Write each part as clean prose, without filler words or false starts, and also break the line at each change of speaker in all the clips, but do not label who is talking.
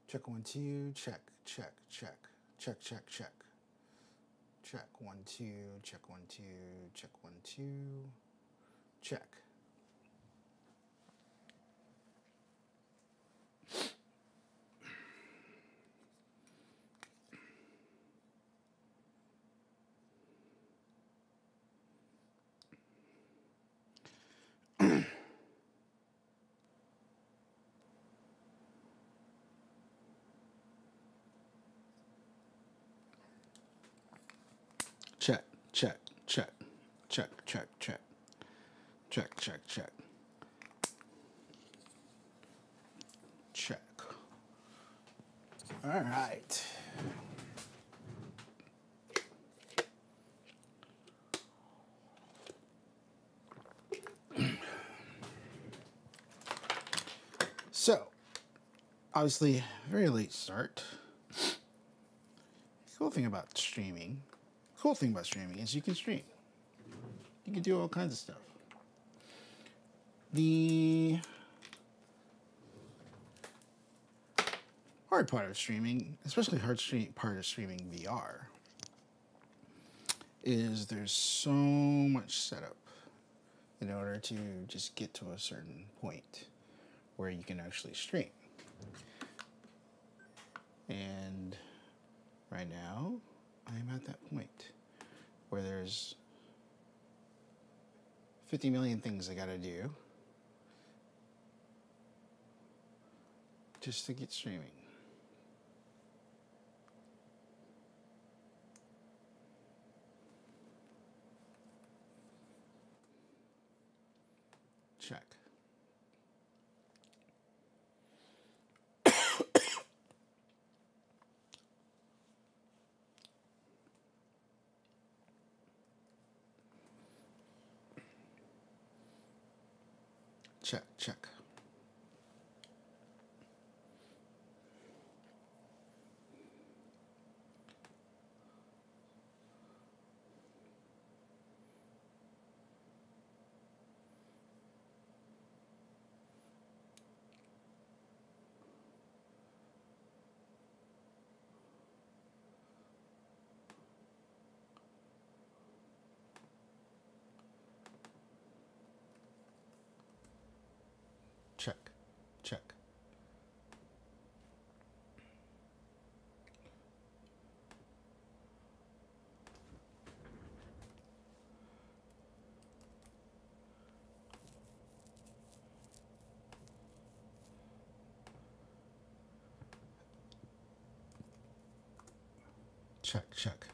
Check 1 2. Check. Check. Check. Check. Check. Check. Check 1 2. Check 1 2. Check 1 2. Check. Check, check, check, check, check, check, check, check, check, check. All right. So, obviously, very late start. Cool thing about streaming is you can stream. You can do all kinds of stuff. The hard part of streaming, especially part of streaming VR, is there's so much setup in order to just get to a certain point where you can actually stream. And right now, I'm at that point where there's 50 million things I gotta do just to get streaming. Check. Check, check. Check, check. Check, check.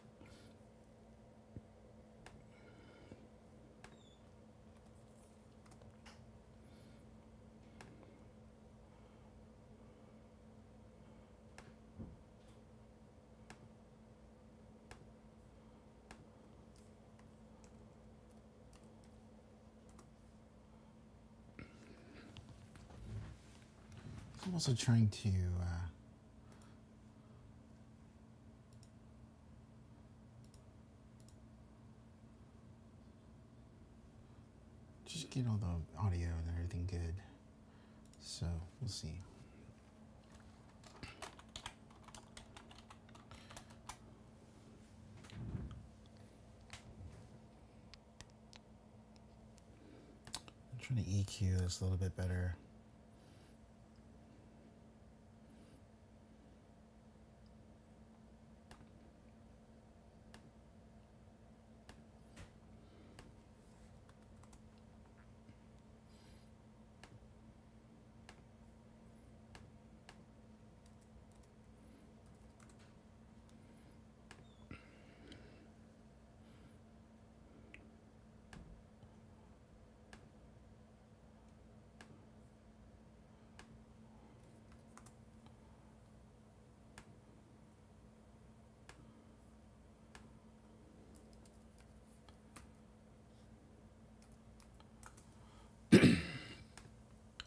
I'm also trying to just get all the audio and everything good. So we'll see. I'm trying to EQ this a little bit better.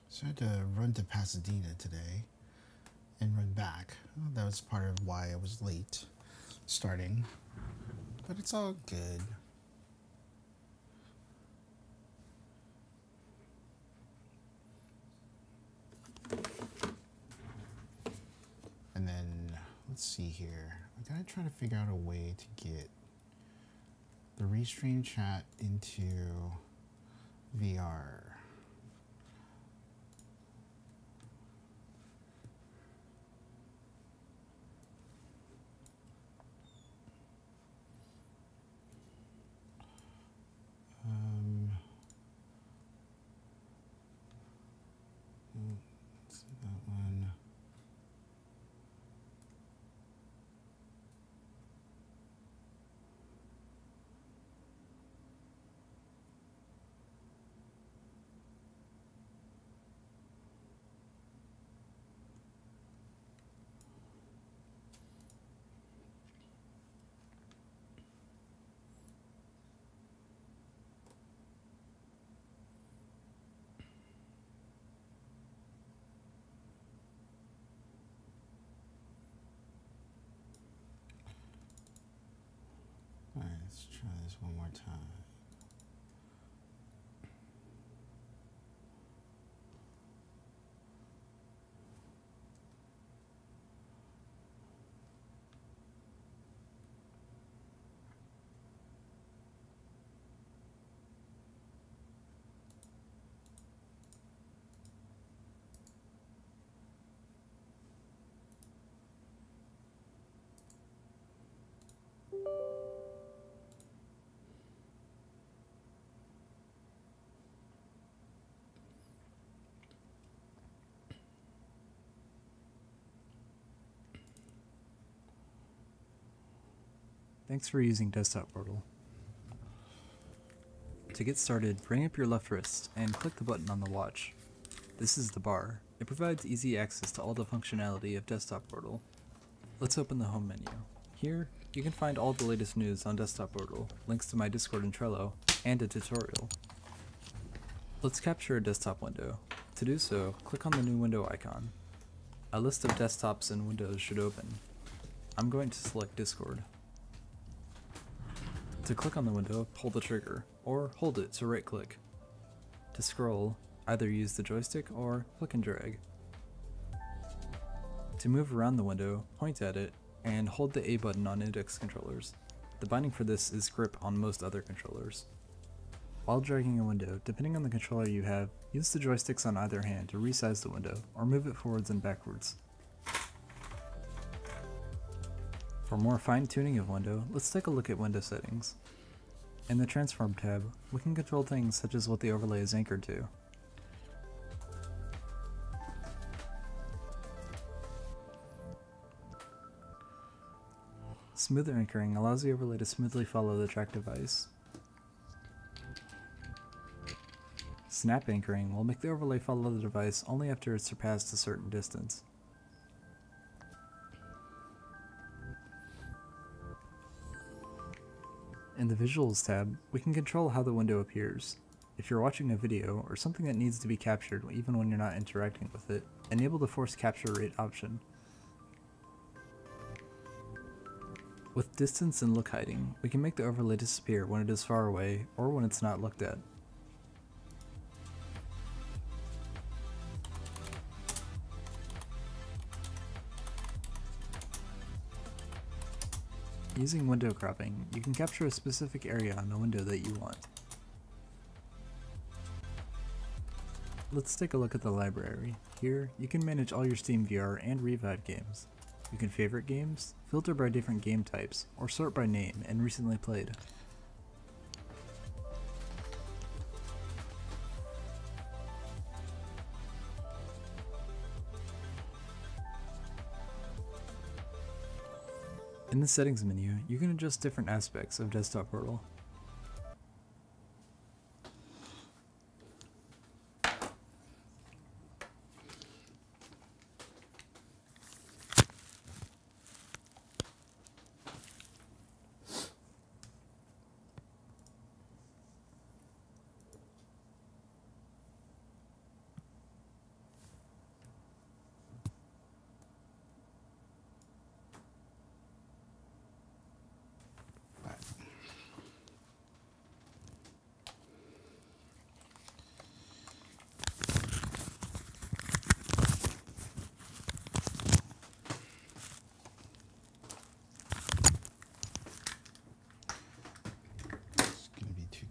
So I had to run to Pasadena today and run back. Well, that was part of why I was late starting, but it's all good. let's see here. I gotta try to figure out a way to get the Restream chat into VR. Let's see that one. All right, let's try this one more time.
Thanks for using Desktop Portal. To get started, bring up your left wrist and click the button on the watch. This is the bar. It provides easy access to all the functionality of Desktop Portal. Let's open the home menu. Here, you can find all the latest news on Desktop Portal, links to my Discord and Trello, and a tutorial. Let's capture a desktop window. To do so, click on the new window icon. A list of desktops and windows should open. I'm going to select Discord. To click on the window, pull the trigger, or hold it to right-click. To scroll, either use the joystick or click and drag. To move around the window, point at it, and hold the A button on index controllers. The binding for this is grip on most other controllers. While dragging a window, depending on the controller you have, use the joysticks on either hand to resize the window, or move it forwards and backwards. For more fine-tuning of window, let's take a look at window settings. In the Transform tab, we can control things such as what the overlay is anchored to. Smoother anchoring allows the overlay to smoothly follow the track device. Snap anchoring will make the overlay follow the device only after it's surpassed a certain distance. In the Visuals tab, we can control how the window appears. If you're watching a video or something that needs to be captured even when you're not interacting with it, enable the Force Capture Rate option. With distance and look hiding, we can make the overlay disappear when it is far away or when it's not looked at. Using window cropping, you can capture a specific area on the window that you want. Let's take a look at the library. Here, you can manage all your Steam VR and Revive games. You can favorite games, filter by different game types, or sort by name and recently played. In the settings menu, you can adjust different aspects of Desktop Portal.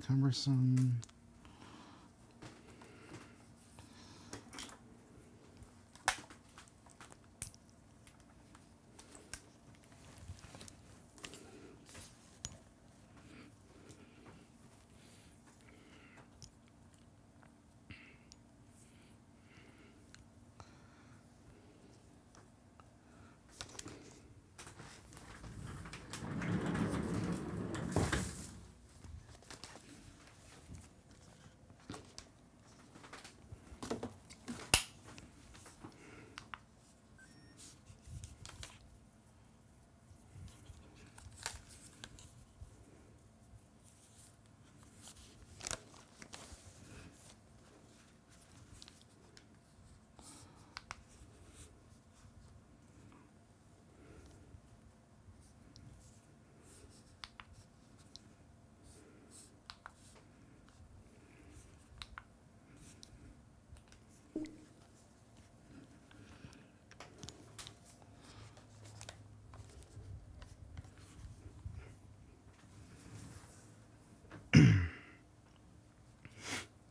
cumbersome.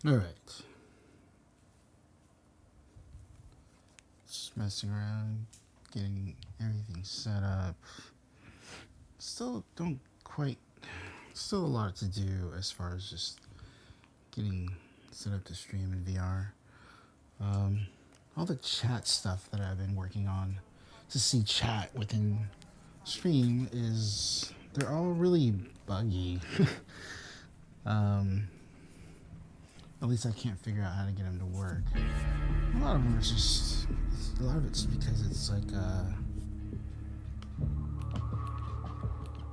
All right. Just messing around, getting everything set up. Still still a lot to do as far as just getting set up to stream in VR. All the chat stuff that I've been working on to see chat within stream they're all really buggy. At least I can't figure out how to get them to work. A lot of them are just, a lot of it's because it's like,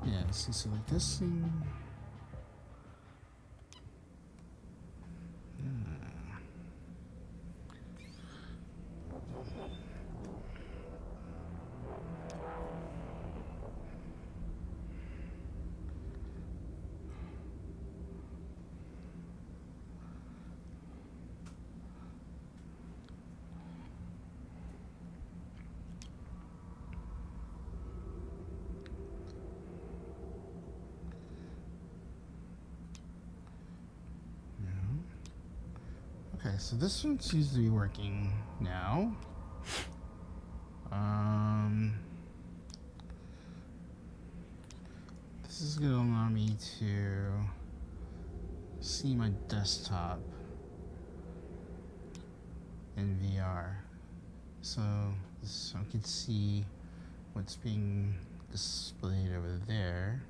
yeah, see, so like this thing. Okay, so this one seems to be working now. This is going to allow me to see my desktop in VR. So I can see what's being displayed over there.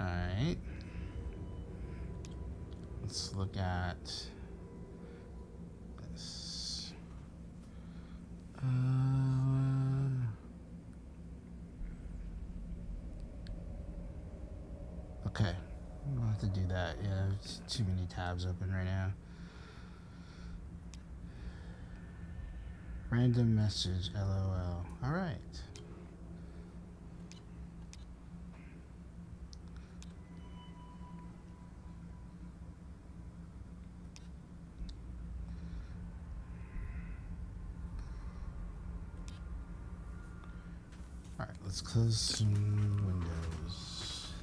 Alright. Let's look at this. Okay. I'll have to do that. Yeah, there's too many tabs open right now. Random message, LOL. Alright. Alright, let's close some windows.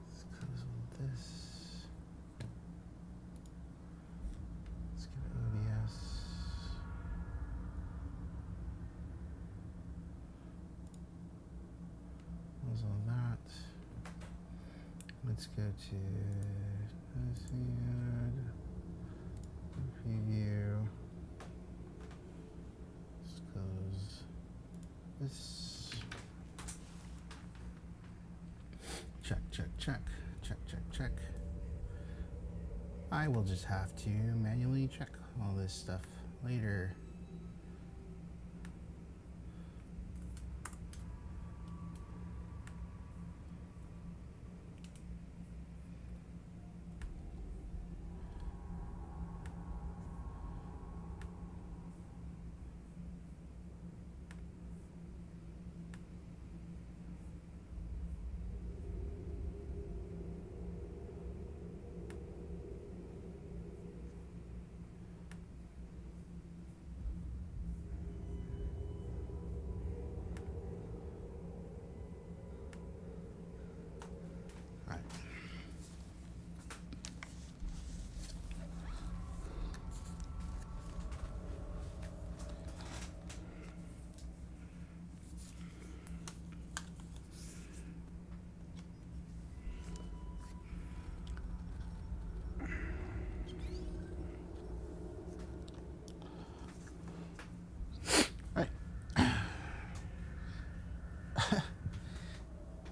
Let's close all this. Let's get OBS. Close all that. Let's go to preview. This. Check, check, check, check, check, check. I will just have to manually check all this stuff later.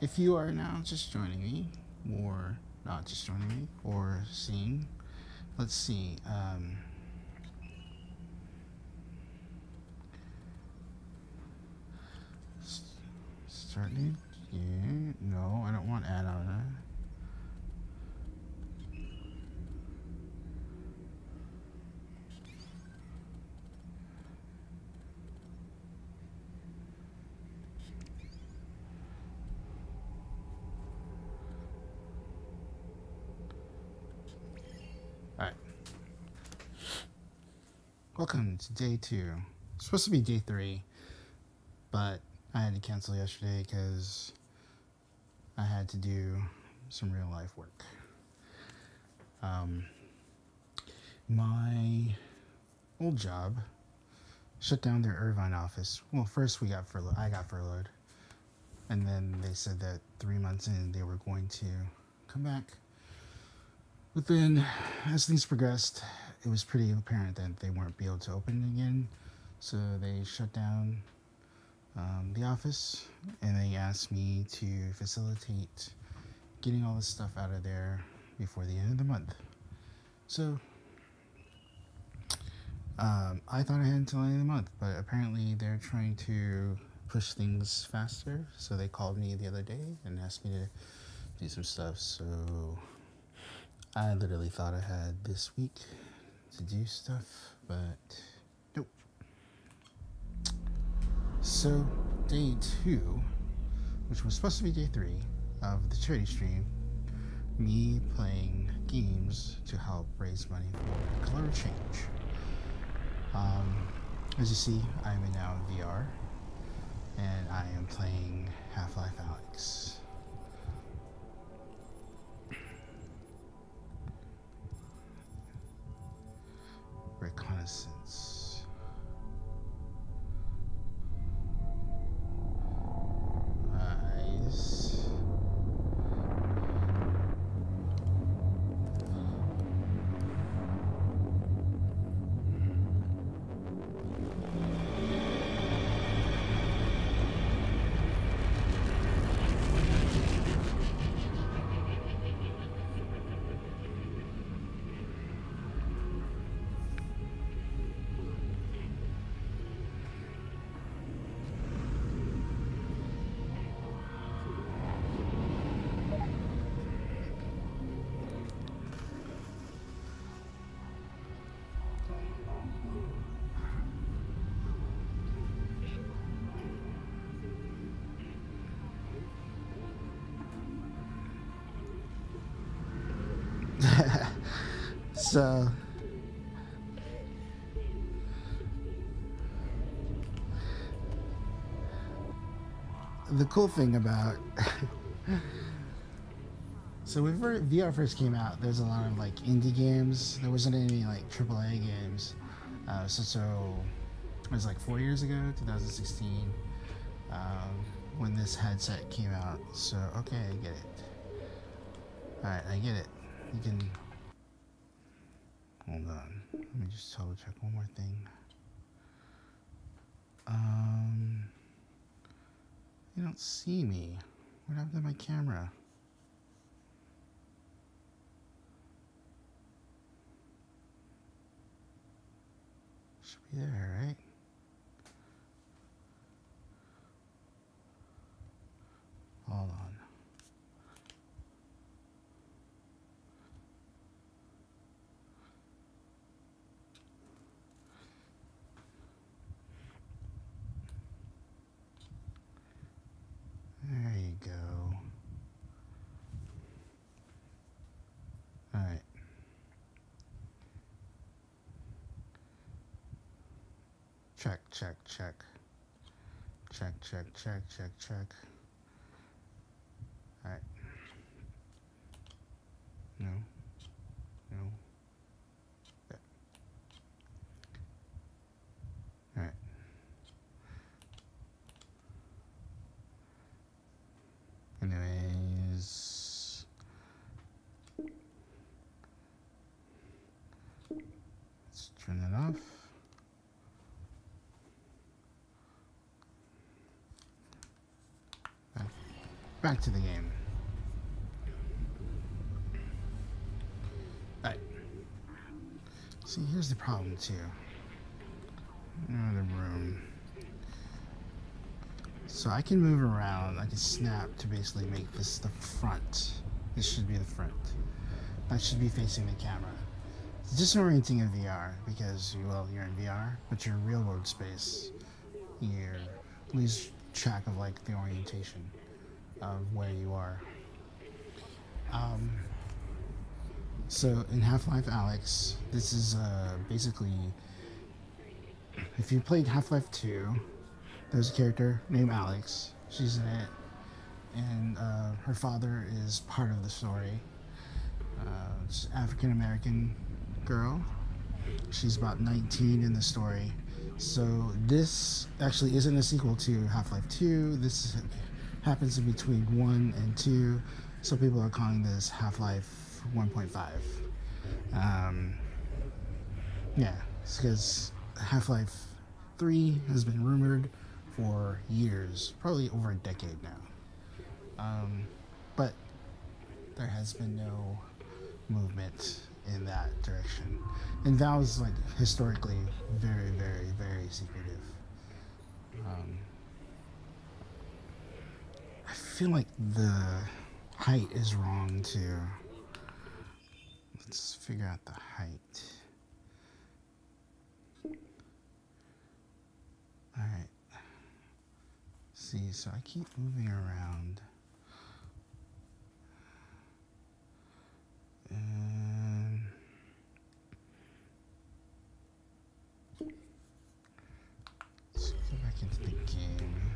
if you are now just joining me, or not just joining me, or seeing, let's see. Starting? Yeah. No, I don't want add-on. Alright. Welcome to day 2. It's supposed to be day 3, but I had to cancel yesterday because I had to do some real life work. My old job shut down their Irvine office. Well, first I got furloughed, and then they said that 3 months in they were going to come back. But then, as things progressed, it was pretty apparent that they weren't be able to open again, so they shut down the office, and they asked me to facilitate getting all this stuff out of there before the end of the month. So I thought I had until the end of the month, but apparently they're trying to push things faster. So they called me the other day and asked me to do some stuff. So I literally thought I had this week to do stuff, but nope. So day 2, which was supposed to be day 3 of the charity stream, me playing games to help raise money for color change. As you see, I am now in VR, and I am playing Half-Life Alyx. Reconnaissance. Eyes. So the cool thing about so when VR first came out, there's a lot of like indie games. There wasn't any like AAA games. So it was like 4 years ago, 2016, when this headset came out. So okay, I get it. All right, I get it. You can hold on. Let me just double check one more thing. You don't see me. What happened to my camera? Should be there, right? Hold on. There you go. All right. Check, check, check. Check, check, check, check, check. All right. No. No. Yeah. All right. Anyways, let's turn it off. back to the game. Alright. See, here's the problem too. Another room. So I can move around. I can snap to basically make this the front. This should be the front. That should be facing the camera. It's disorienting in VR because, well, you're in VR, but you're real world space. You lose track of like the orientation of where you are. So in Half-Life Alyx, this is basically, if you played Half-Life 2, there's a character named Alex. She's in it, and her father is part of the story. It's an African-American girl. She's about 19 in the story. So this actually isn't a sequel to Half-Life 2. This happens in between 1 and 2. So people are calling this Half-Life 1.5. Yeah, it's because Half-Life 3 has been rumored for years, probably over a decade now. But there has been no movement in that direction. And Valve's like historically very, very, very secretive. I feel like the height is wrong too. Let's figure out the height. Alright. See, so I keep moving around. And let's go back into the game.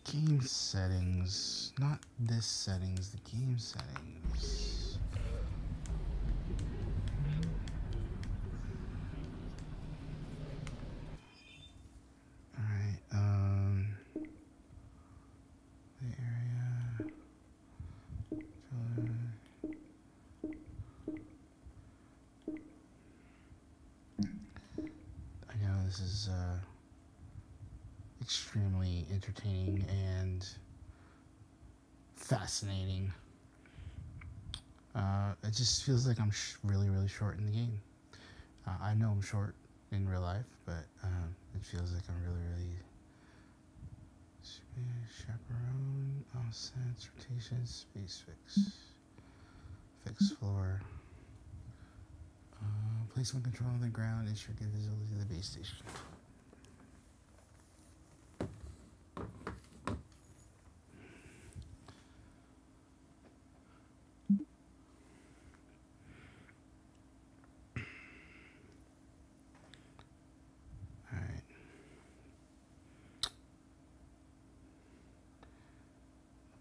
Game settings, not this settings, the game settings. Alright, the area. I know this is extremely entertaining and fascinating. It just feels like I'm really, really short in the game. I know I'm short in real life, but it feels like I'm really, really chaperone, offsets, rotation, space fix, fix floor, place one control on the ground, ensure good visibility of the base station.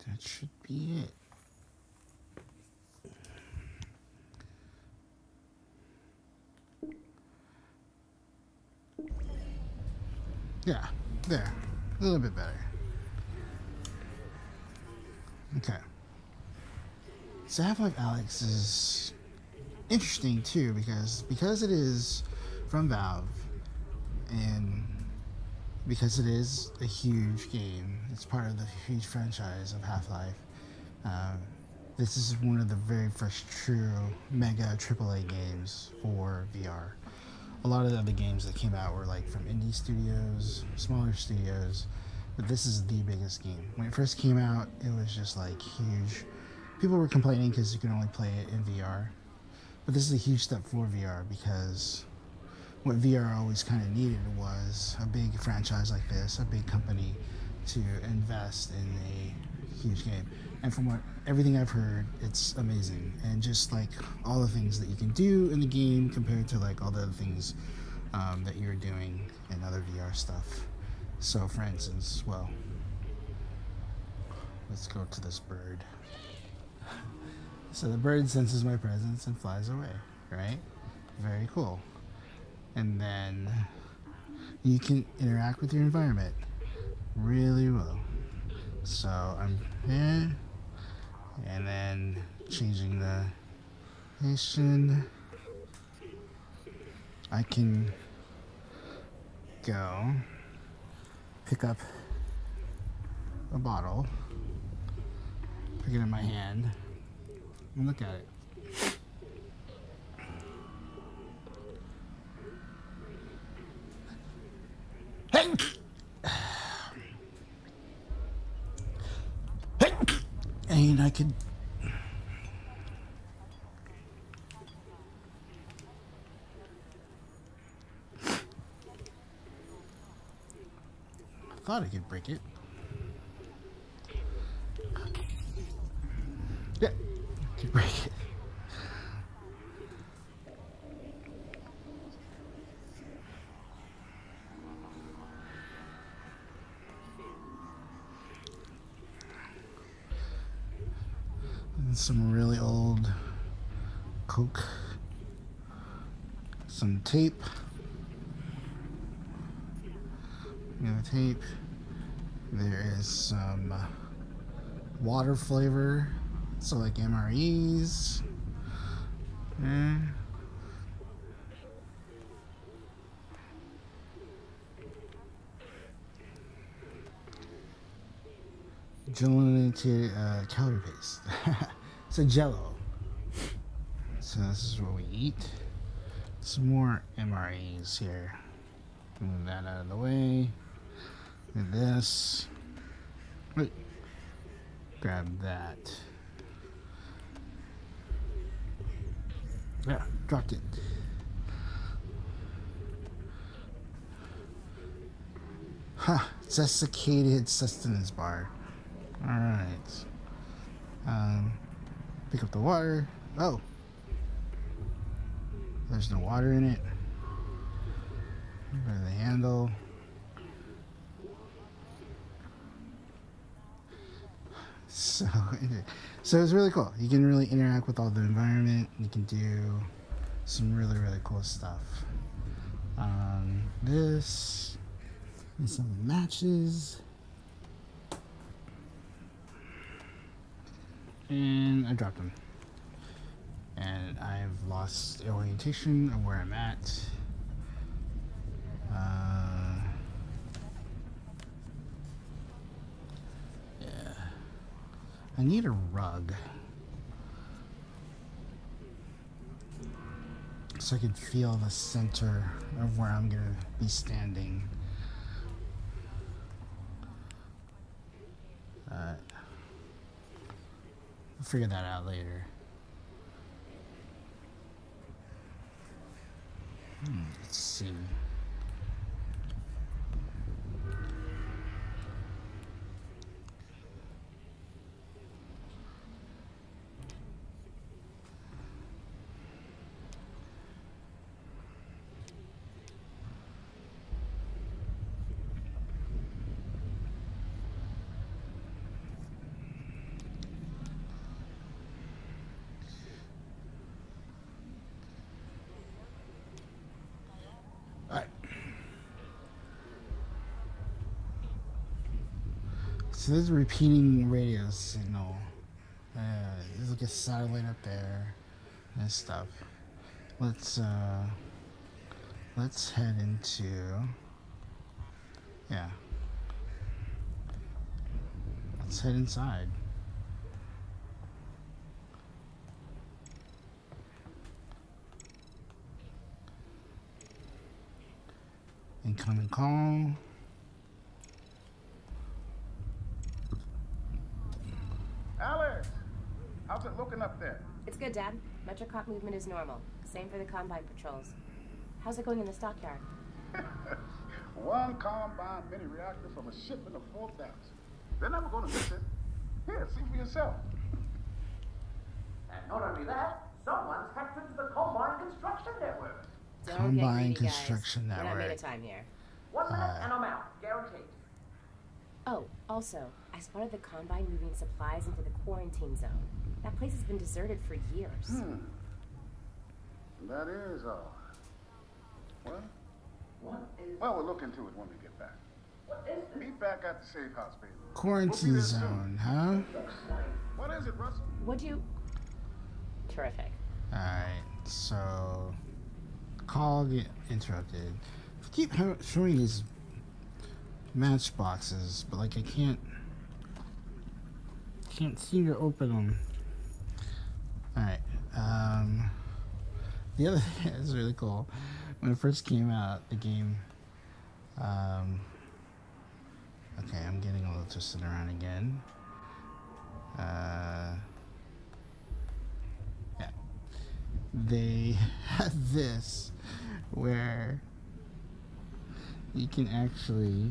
That should be it. Yeah, there. A little bit better. Okay. So Half-Life Alyx is interesting too because it is from Valve and because it is a huge game. It's part of the huge franchise of Half-Life. This is one of the very first true mega AAA games for VR. A lot of the other games that came out were like from indie studios, smaller studios, but this is the biggest game. When it first came out, it was just like huge. People were complaining because you could only play it in VR, but this is a huge step for VR because what VR always kind of needed was a big franchise like this, a big company to invest in a huge game. And from everything I've heard, it's amazing. And just like all the things that you can do in the game compared to like all the other things that you're doing in other VR stuff. So for instance, well, let's go to this bird. So the bird senses my presence and flies away, right? Very cool. And then you can interact with your environment really well. So I'm here, and then changing the nation. I can go pick up a bottle, pick it in my hand, and look at it. Hey! Hey! And I could... I thought I could break it. Yeah, I could break it. And some really old Coke, some tape. The tape. There is some water flavor, so like MREs. Gelatin calorie paste. It's a Jello. So this is what we eat. Some more MREs here. Move that out of the way. Do this. Wait. Grab that. Yeah, dropped it. Ha! Desiccated sustenance bar. Alright. Pick up the water. Oh! There's no water in it. Grab the handle. So it's really cool. You can really interact with all the environment. You can do some really, really cool stuff. This and some matches. And I dropped them. And I've lost orientation of where I'm at. Yeah. I need a rug. So I can feel the center of where I'm gonna be standing. I'll figure that out later. Let's see. So this is a repeating radio signal. There's like a satellite up there and stuff. Let's head into, yeah. Let's head inside. Incoming call.
Alex, how's it looking up there?
It's good, Dad. Metrocop movement is normal. Same for the Combine patrols. How's it going in the stockyard?
One Combine mini reactor from a shipment of 4,000. They're never going to miss it. Here, see for yourself.
And not only that, someone's hacked into the Combine construction network.
Don't
Combine
get greedy,
construction
guys. We're not
network.
made of time here.
1 minute and I'm out, guaranteed.
Oh, also, I spotted the Combine moving supplies into the quarantine zone. That place has been deserted for years.
That is all. Well,
What is...
we'll look into it when we get back.
What is this?
Meet back at the safe house, baby.
Quarantine
We'll be there
zone, huh?
What is it, Russell?
Would you? Terrific.
Alright, so call get interrupted. I keep showing these matchboxes, but like I can't seem to open them. All right. The other thing is really cool. When it first came out, the game. Okay, I'm getting a little twisted around again. Yeah. They had this where you can actually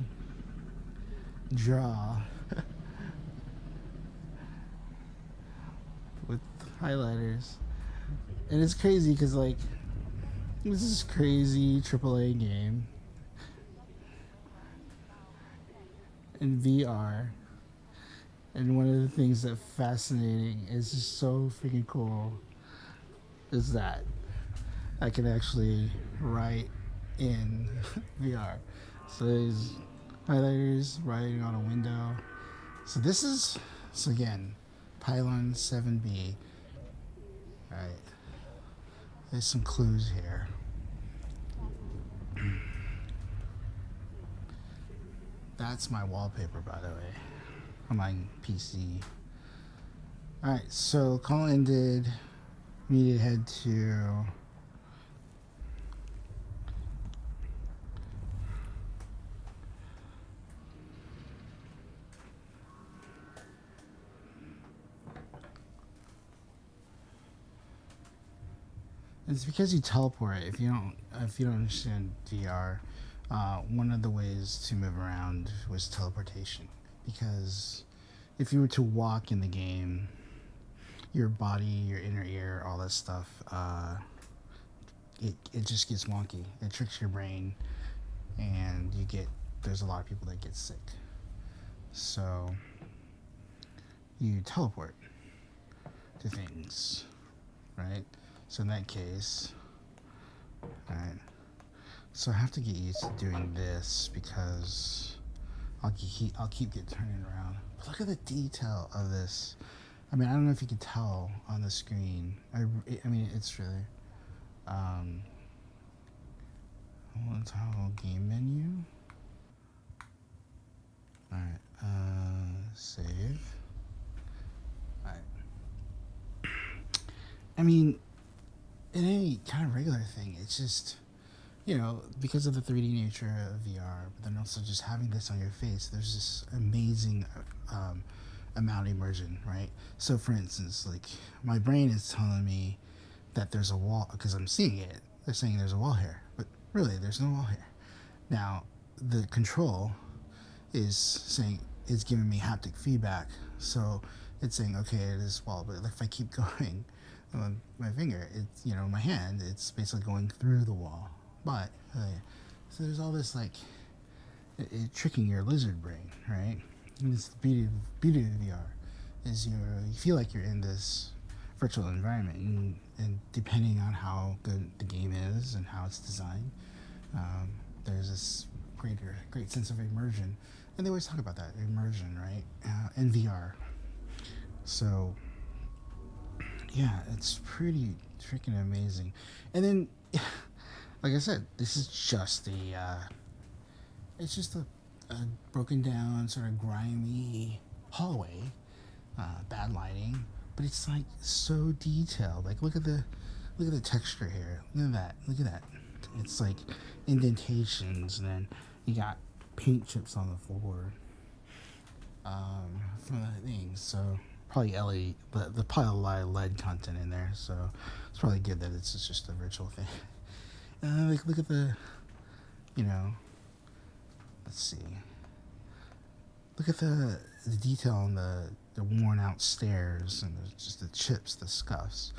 draw with highlighters. And it's crazy because, like, this is crazy AAA game in VR. And one of the things that's fascinating is just so freaking cool is that I can actually write in VR. So there's highlighters writing on a window. So this is, so again, Pylon 7B. Alright. There's some clues here. That's my wallpaper, by the way, on my PC. Alright, so call ended. We need to head to it's because you teleport. If you don't understand VR, one of the ways to move around was teleportation. Because if you were to walk in the game, your body, your inner ear, all that stuff, it just gets wonky. It tricks your brain, and there's a lot of people that get sick. So you teleport to things, right? So in that case, alright, so I have to get used to doing this because I'll keep getting turning around. But look at the detail of this. I mean, I don't know if you can tell on the screen. I mean, it's really, Untitled game menu. Alright, save. Alright. I mean, in any kind of regular thing, it's just, you know, because of the 3D nature of VR, but then also just having this on your face, there's this amazing amount of immersion, right? So for instance, like, my brain is telling me that there's a wall, because I'm seeing it. They're saying there's a wall here, but really, there's no wall here. Now, the control is giving me haptic feedback, so it's saying, okay, it is wall, but if I keep going, my finger, it's, you know, my hand, it's basically going through the wall. But so there's all this, like, it tricking your lizard brain, right? And it's the beauty of VR is you feel like you're in this virtual environment, and depending on how good the game is and how it's designed, there's this great sense of immersion. And they always talk about that immersion, right? In VR. So yeah, it's pretty freaking amazing. And then, like I said, this is just it's just a broken down, sort of grimy hallway, bad lighting, but it's like so detailed. Like, look at the texture here. Look at that. It's like indentations, and then you got paint chips on the floor from the things. So probably LED, but there's probably a lot of LED content in there. So it's probably good that it's just a virtual thing. Like, look at the, you know, let's see. Look at the detail on the worn out stairs, and just the chips, the scuffs,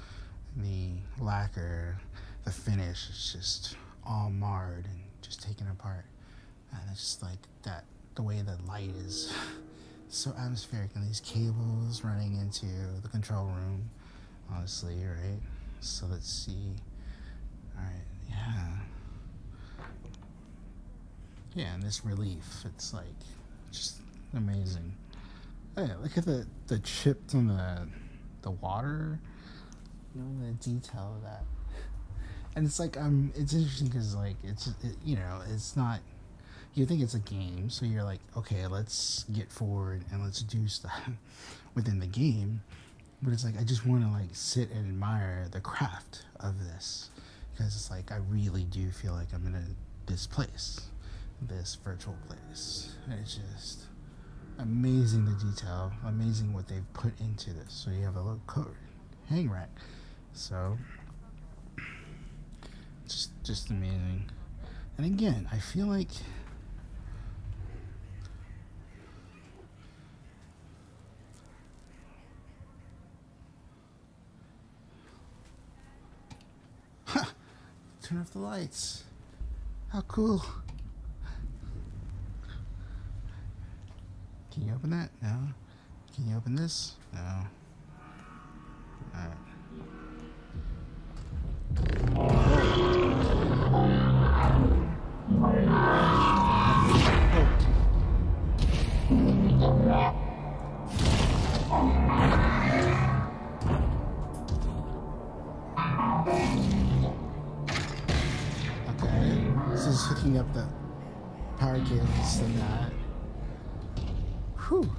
the lacquer, the finish is just all marred and just taken apart. And it's just like that, the way the light is so atmospheric, and these cables running into the control room, honestly, right? So let's see. Alright, yeah. Yeah, and this relief, it's like just amazing. Oh yeah, look at the chips on the water. You know, the detail of that. And it's like it's interesting because like it's not. You think it's a game, so you're like, okay, let's get forward and let's do stuff within the game. But it's like I just want to like sit and admire the craft of this, because it's like I really do feel like I'm in this place, this virtual place. And it's just amazing, the detail, amazing what they've put into this. So you have a little coat hang rack, so just amazing. And again, I feel like turn off the lights. How cool. Can you open that? No. Can you open this? No. Alright. Okay. This is hooking up the power cables and that. Whew.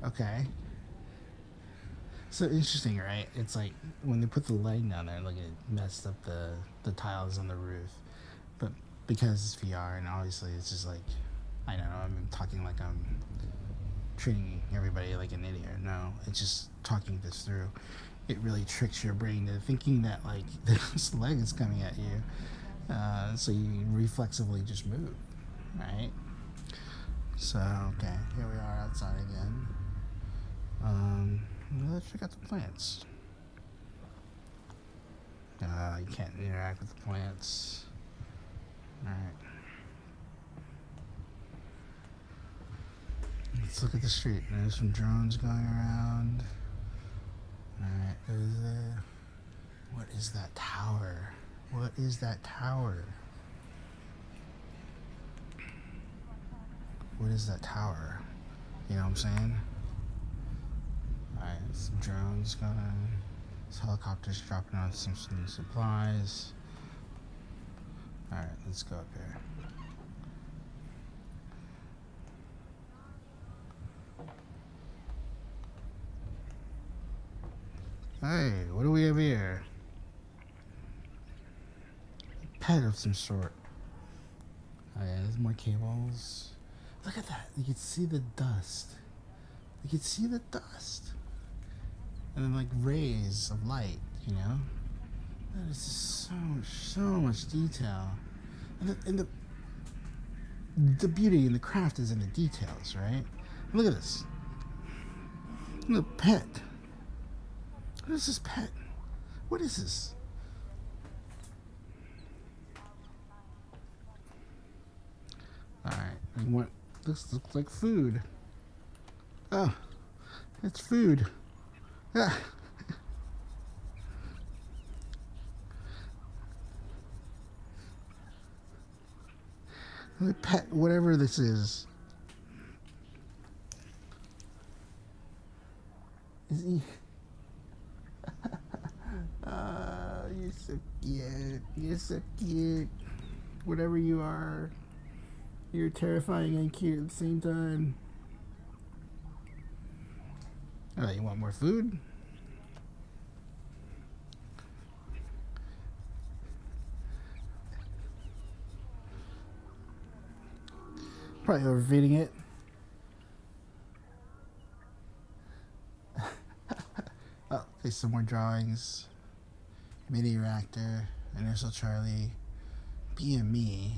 Okay. So interesting, right? It's like when they put the lighting down there, like it messed up the tiles on the roof. But because it's VR and obviously it's just like, I don't know, I'm talking like I'm treating everybody like an idiot. No, it's just talking this through. It really tricks your brain into thinking that like this leg is coming at you. So you reflexively just move, right? So, okay, here we are outside again. Let's check out the plants. You can't interact with the plants. Alright. Let's look at the street. There's some drones going around. Alright, what is that tower? What is that tower? What is that tower? You know what I'm saying? Alright, some drones going. Some helicopters dropping on some new supplies. Alright, let's go up here. Hey, what do we have here? A pet of some sort. Oh yeah, there's more cables. Look at that. You can see the dust. You can see the dust. And then like rays of light, you know? That is just so much detail. And the beauty and the craft is in the details, right? Look at this. Look, pet. What is this pet? What is this? Alright, what this looks like food. Oh, it's food. Ah. The pet, whatever this is. Is he? You're so cute. You're so cute. Whatever you are, you're terrifying and cute at the same time. Oh, you want more food? Probably overfeeding it. Oh, there's some more drawings. Mini reactor, inertial Charlie, BME.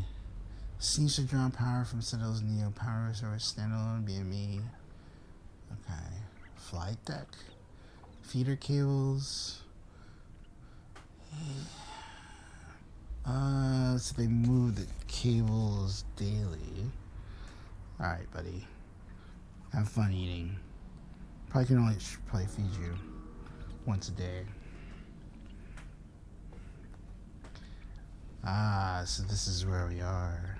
Seems to draw power from Citadel's Neo power source, standalone BME. Okay. Flight deck. Feeder cables. So they move the cables daily. Alright, buddy. Have fun eating. Probably can only feed you once a day. So this is where we are.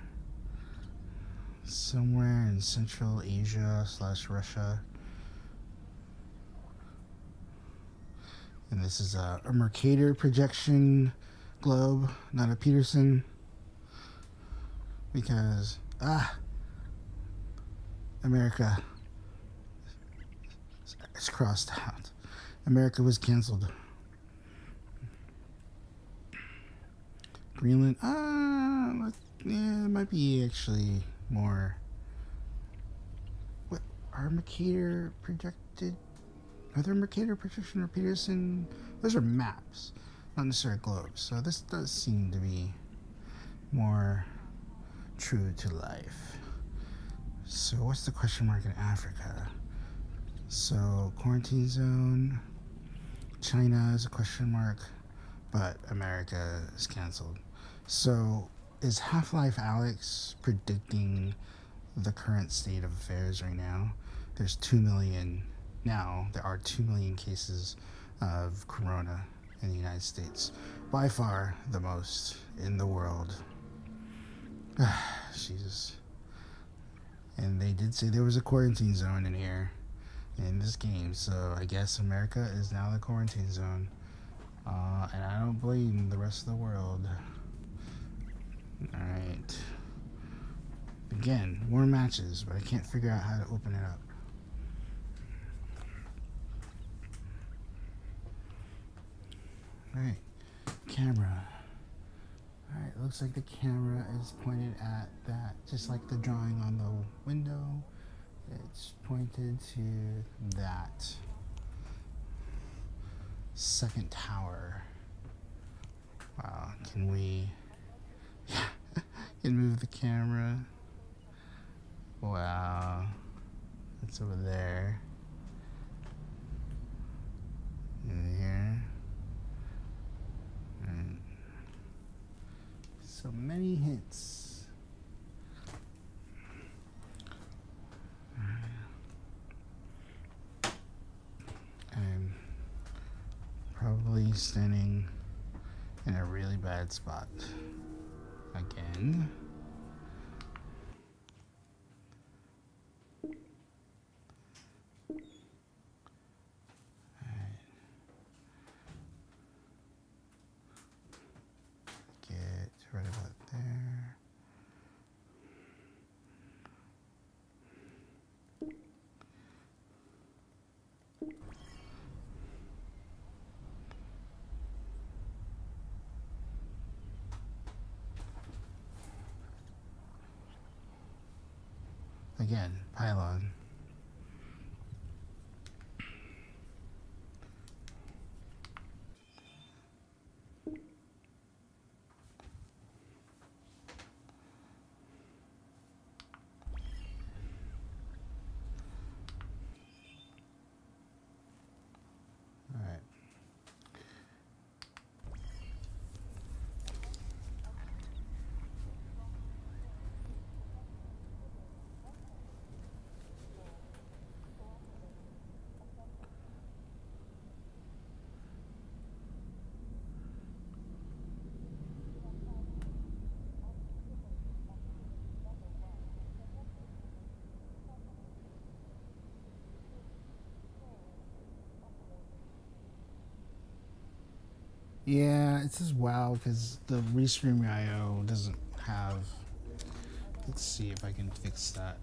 Somewhere in Central Asia / Russia. And this is a Mercator projection globe, not a Peterson, because America is crossed out. America was canceled. Greenland, yeah, it might be actually more. What are Mercator projected? Are there Mercator projection or Peterson? Those are maps, not necessarily globes. So this does seem to be more true to life. So what's the question mark in Africa? So quarantine zone, China is a question mark, but America is canceled. So is Half-Life Alyx predicting the current state of affairs right now? There's 2 million now. There are 2 million cases of corona in the United States, by far the most in the world. Jesus. And they did say there was a quarantine zone in here in this game, so I guess America is now the quarantine zone. And I don't blame the rest of the world. Alright. Again, more matches, but I can't figure out how to open it up. Alright. Camera. Alright, looks like the camera is pointed at that, just like the drawing on the window. It's pointed to that second tower. Wow, can we can move the camera? Wow, it's over there. In here. And so many hints. I'm probably standing in a really bad spot again. Alright. Get right about there. Again, pylon. All right. Yeah, it's just wow because the Restream IO doesn't have. Let's see if I can fix that.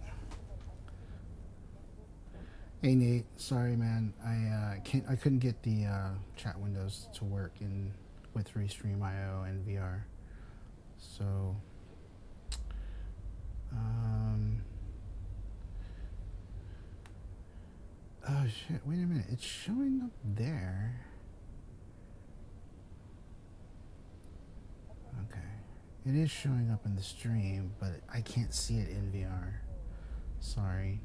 Hey Nate, sorry man, I couldn't get the chat windows to work with Restream IO and VR. So oh shit, wait a minute, it's showing up there. Okay. It is showing up in the stream, but I can't see it in VR. Sorry.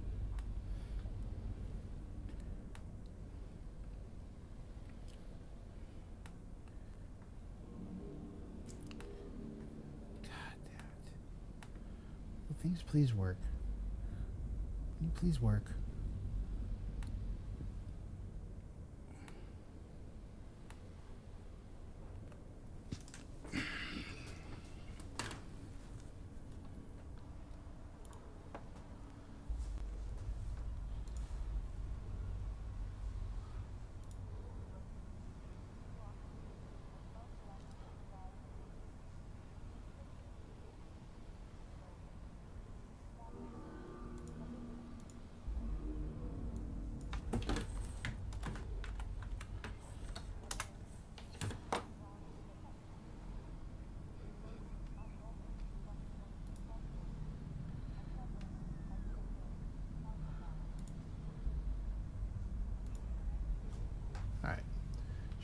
God damn it. Will things please work? Can you please work?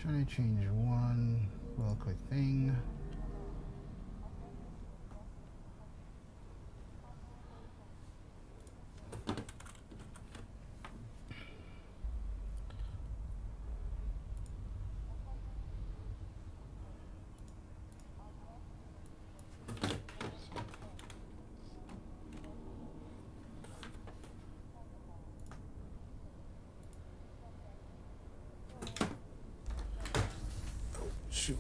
trying to change one little quick thing. Shoot.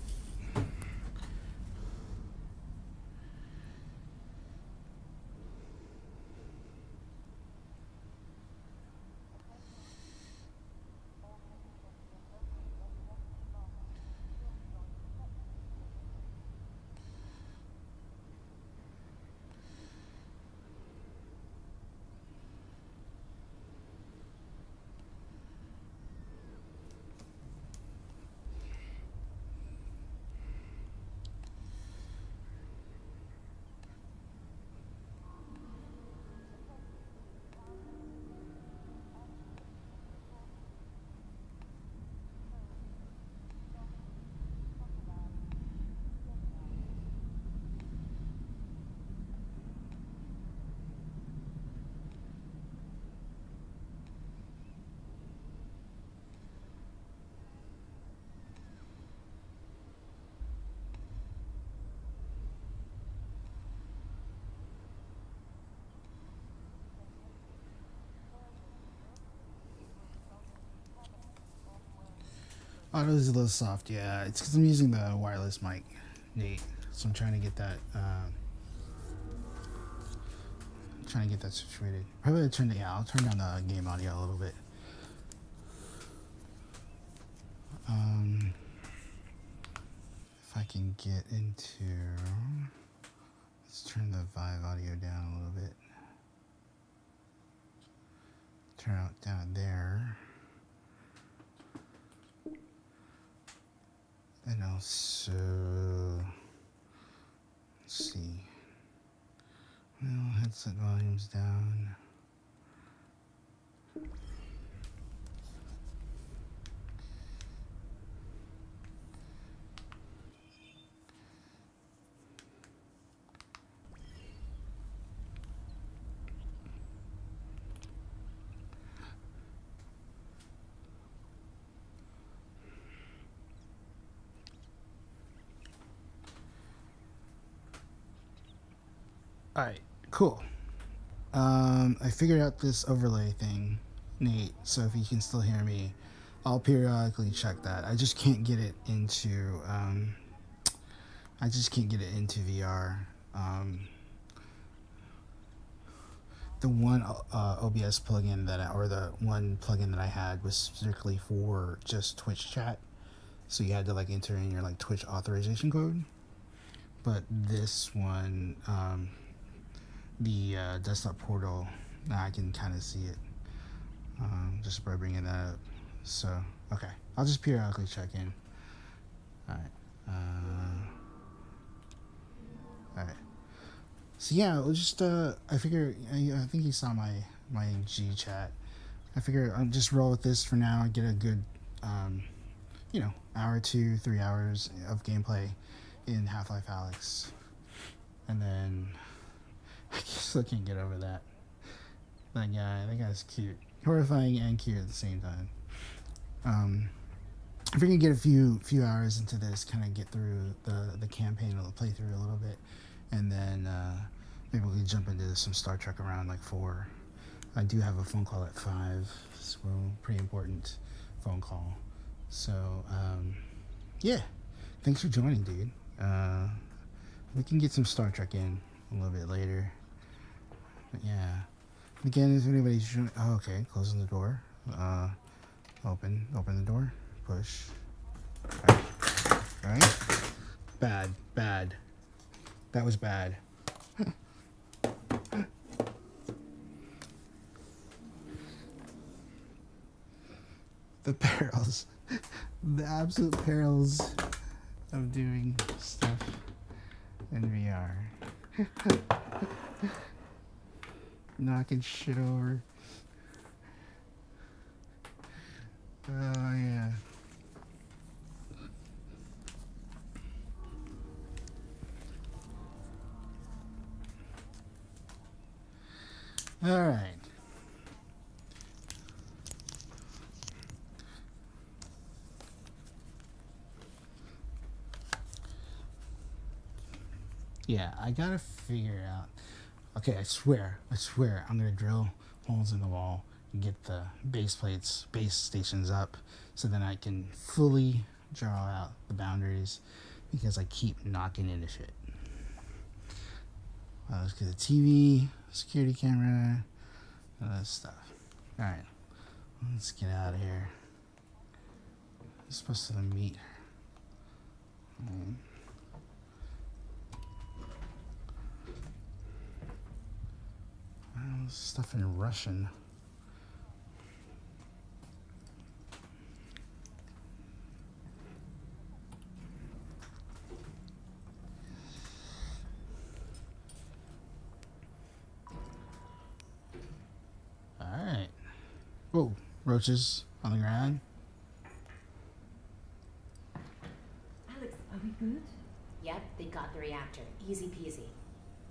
Audio is a little soft, yeah. It's because I'm using the wireless mic, Nate. So I'm trying to get that, situated. Probably I'll turn down the game audio a little bit. If I can get into, let's turn the Vive audio down a little bit. Turn it down there. And also, let's see. Well, headset volume's down. Alright, cool. I figured out this overlay thing, Nate, so if you can still hear me, I'll periodically check that. I just can't get it into, VR. The one OBS plugin the one plugin that I had was strictly for just Twitch chat, so you had to like enter in your like Twitch authorization code. But this one, the desktop portal, now I can kind of see it just by bringing that up. So okay, I'll just periodically check in. All right. So yeah, we'll just I figure I think you saw my G chat. I figure I'll just roll with this for now. Get a good hour, 2-3 hours of gameplay in Half-Life Alyx, and then I still can't get over that guy's cute, horrifying and cute at the same time. If we can get a few hours into this, kind of get through the campaign, or the playthrough a little bit, and then maybe we can jump into some Star Trek around like 4. I do have a phone call at 5, so pretty important phone call. So yeah, thanks for joining, dude. We can get some Star Trek in a little bit later. But yeah, again, if anybody's joining, oh, okay, closing the door. Open the door. Push. Right. Bad. That was bad. The perils. The absolute perils of doing stuff in VR. Knocking shit over. Oh yeah. Alright. Yeah, I gotta figure out. Okay, I swear, I'm gonna drill holes in the wall and get the base plates, base stations up, so then I can fully draw out the boundaries, because I keep knocking into shit. Let's get the TV, security camera, all that stuff. Alright, let's get out of here. I'm supposed to meet. Stuff in Russian. Alright. Whoa, roaches on the ground.
Alex, are we good?
Yep, they got the reactor. Easy peasy.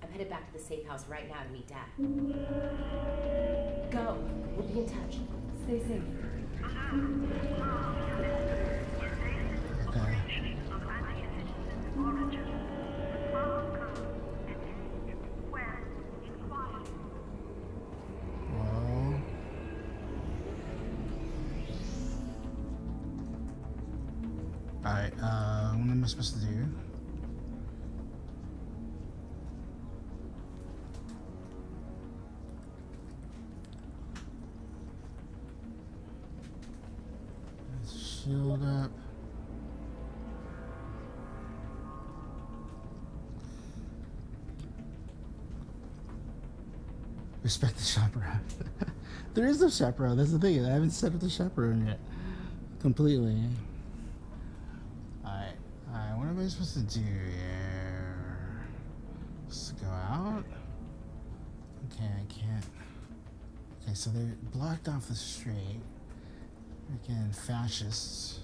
I'm headed back to the safe house right now to meet Dad. Go. We'll be in touch.
Stay safe.
Okay. Whoa. Alright, what am I supposed to do? Shield up. Respect the chaperone. There is no chaperone. That's the thing. I haven't set up the chaperone yet. Completely. Alright. Alright, what am I supposed to do here? Just go out? Okay, I can't. Okay, so they blocked off the street. Freaking fascists.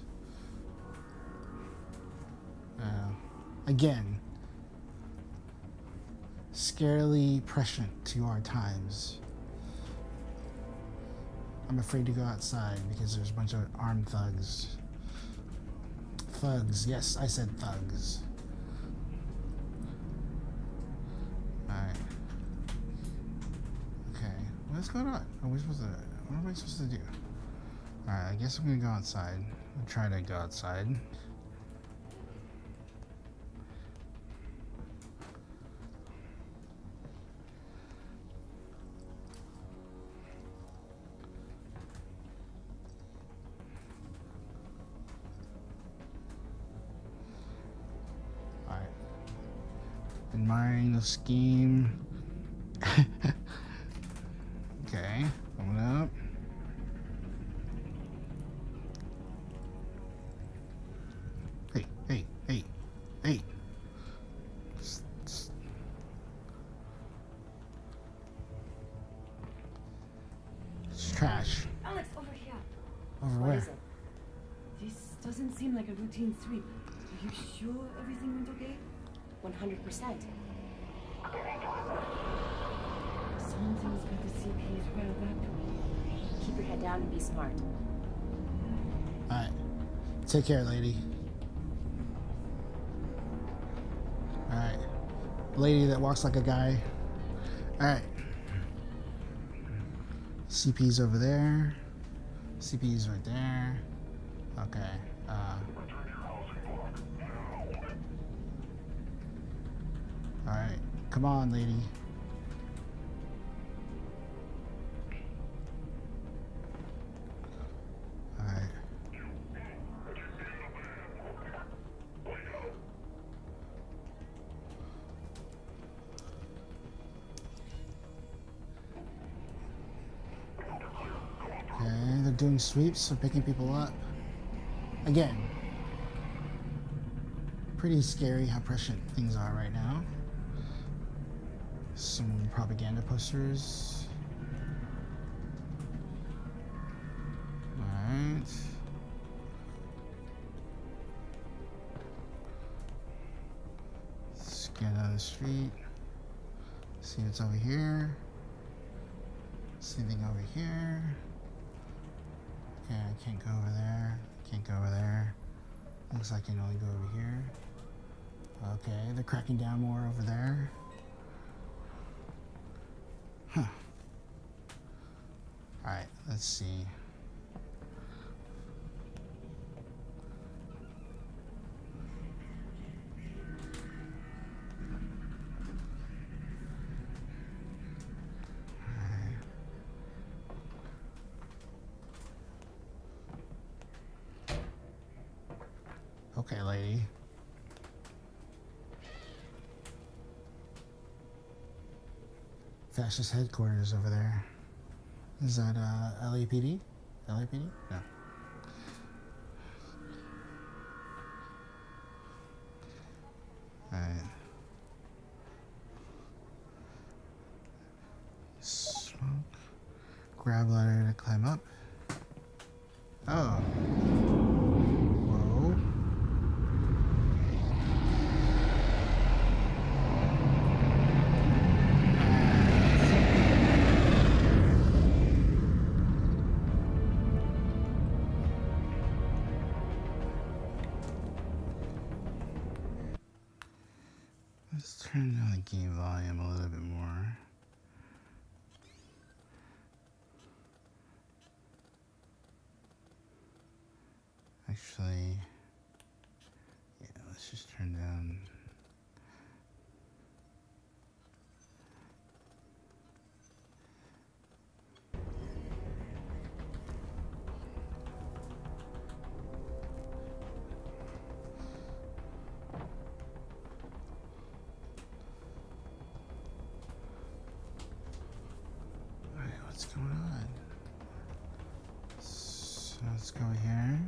Again, scarily prescient to our times. I'm afraid to go outside because there's a bunch of armed thugs. Thugs, yes, I said thugs. Alright. Okay, what's going on? What am I supposed to do? Alright, I guess I'm gonna go outside. I'll try to go outside. Alright. Admiring the scheme. Okay, coming up. Hey. It's trash.
Alex, over here.
Over
What
where?
is it?
This doesn't seem like a routine sweep. Are you sure everything went okay?
100%.
Something's got the CPs riled up.
Keep your head down and be smart.
Alright. Take care, lady. Alright. Lady that walks like a guy. Alright. CP's over there. CP's right there. Okay. Alright. Come on, lady. Alright. Okay, they're doing sweeps, so picking people up. Again, pretty scary how prescient things are right now. Some propaganda posters. Alright. Let's get out of the street. See what's over here. Same thing over here. Okay, I can't go over there. Can't go over there. Looks like I can only go over here. Okay, they're cracking down more over there. Huh. Alright, let's see. Okay, lady. Fascist headquarters over there. Is that LAPD? LAPD? No. Alright. Smoke. Grab ladder to climb up. Oh. Whoa. Let's turn down the game volume a little bit more. Actually, yeah, let's just turn down. Alright, what's going on? So let's go here.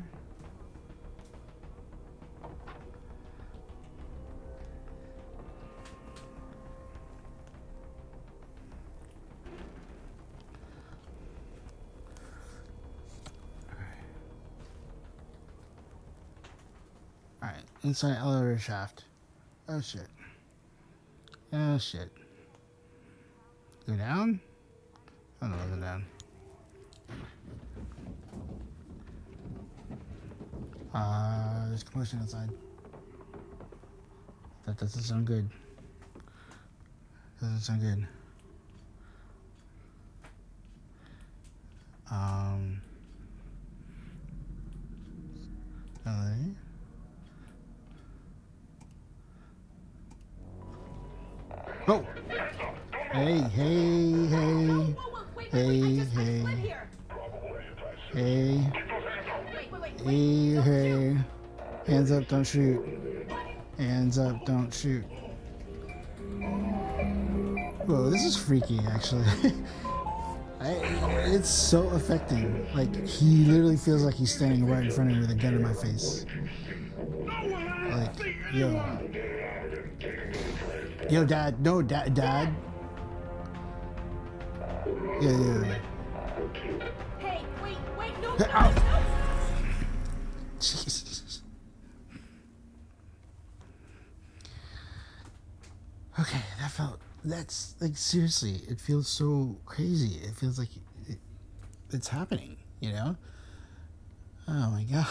Alright, inside elevator shaft. Oh shit. Oh shit. Go down? Oh no, go down. There's commotion outside. That doesn't sound good. Doesn't sound good. LA. Oh! Hey, hey, hey. Hey, hey. Hey. Hey, hey. Hands up, don't shoot. Hands up, don't shoot. Whoa, this is freaky, actually. It's so affecting. Like, he literally feels like he's standing right in front of me with a gun in my face. Like, yo. Yo, Dad. No, Dad. Dad. Yeah.
Hey, wait, no,
Ow. Jesus. Okay, that's like, seriously, it feels so crazy. It feels like it's happening, you know? Oh my god.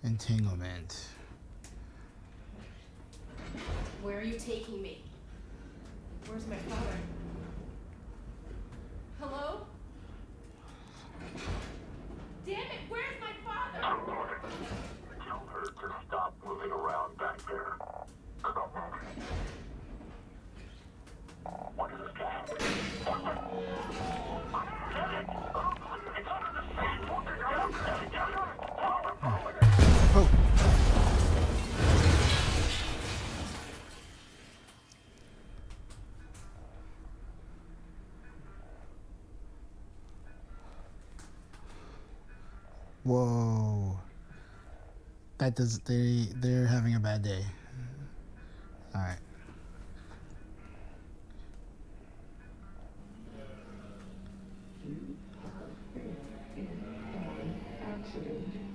Entanglement.
Where are you taking me? Where's my father? Hello? Damn it, where's my father?
Tell her to stop moving around back there. Come on. What is that?
Oh. Whoa. That does they're having a bad day. All right.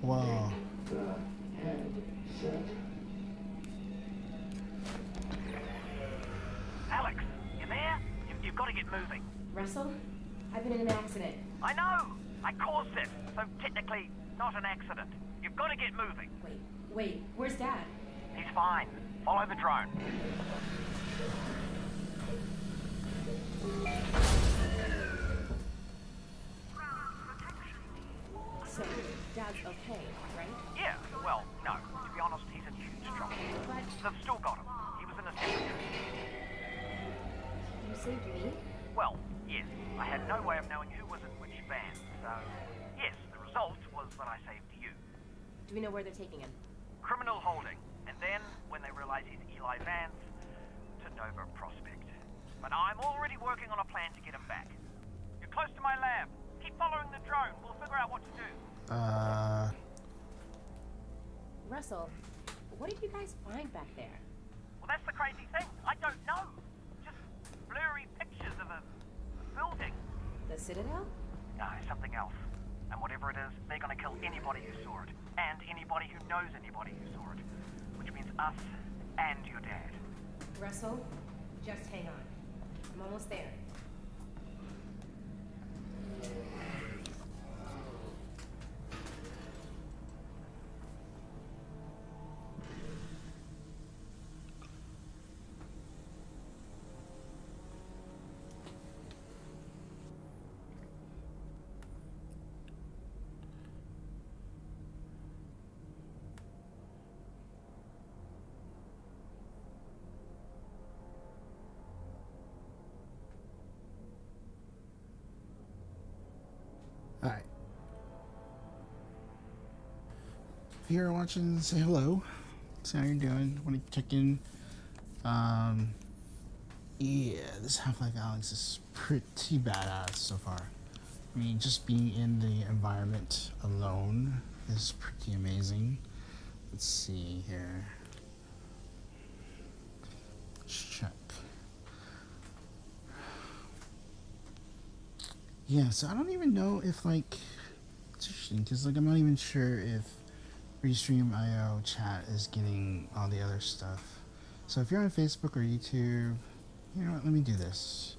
Wow.
Alex, you there? You've got to get moving.
Russell, I've been in an accident.
I know! I caused it, so technically not an accident. You've got to get moving.
Wait, where's Dad?
He's fine. Follow the drone.
So, Dad's okay, right?
Yeah, well, no. To be honest, he's in huge trouble.
But
They've still got him. He was in a cemetery.
you saved me?
Well, yes. I had no way of knowing who was in which van, so... Yes, the result was that I saved you.
Do we know where they're taking him?
Criminal holding. And then, when they realize he's Eli Vance, to Nova Prospect. But I'm already working on a plan to get him back. You're close to my lab. Keep following the drone. We'll figure out what to do.
Russell, what did you guys find back there?
Well, that's the crazy thing. I don't know. Just blurry pictures of a building.
The Citadel?
No, something else. And whatever it is, they're gonna kill anybody who saw it. And anybody who knows anybody who saw it. Which means us and your dad.
Russell, just hang on. I'm almost there.
All right. If you're watching, say hello. See how you're doing. Want to check in. Yeah, this Half-Life Alyx is pretty badass so far. I mean, just being in the environment alone is pretty amazing. Let's see here. Let's check. Yeah, so I don't even know if, like, it's interesting because, like, I'm not even sure if Restream.io chat is getting all the other stuff. So if you're on Facebook or YouTube, you know what, let me do this.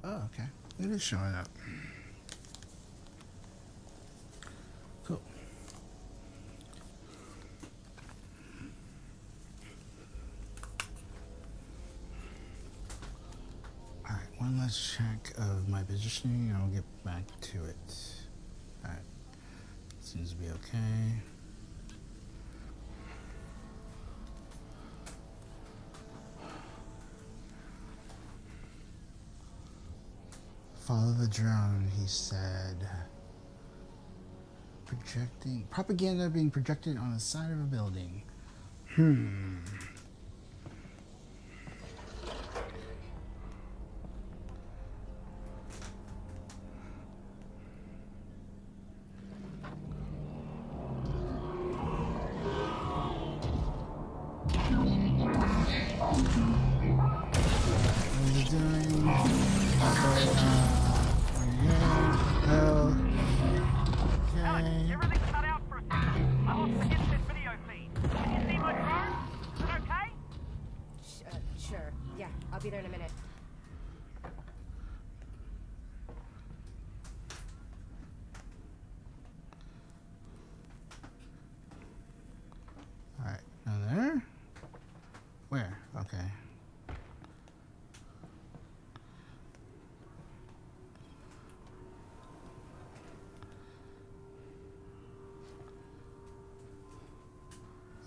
Oh, okay. It is showing up. Cool. Alright, one last check of my positioning and I'll get back to it. Alright. Seems to be okay. Follow the drone, he said. Projecting propaganda being projected on the side of a building. What are you doing?
Alex, everything's cut out for a second. I lost the instant video feed. Can you see my drone? Is it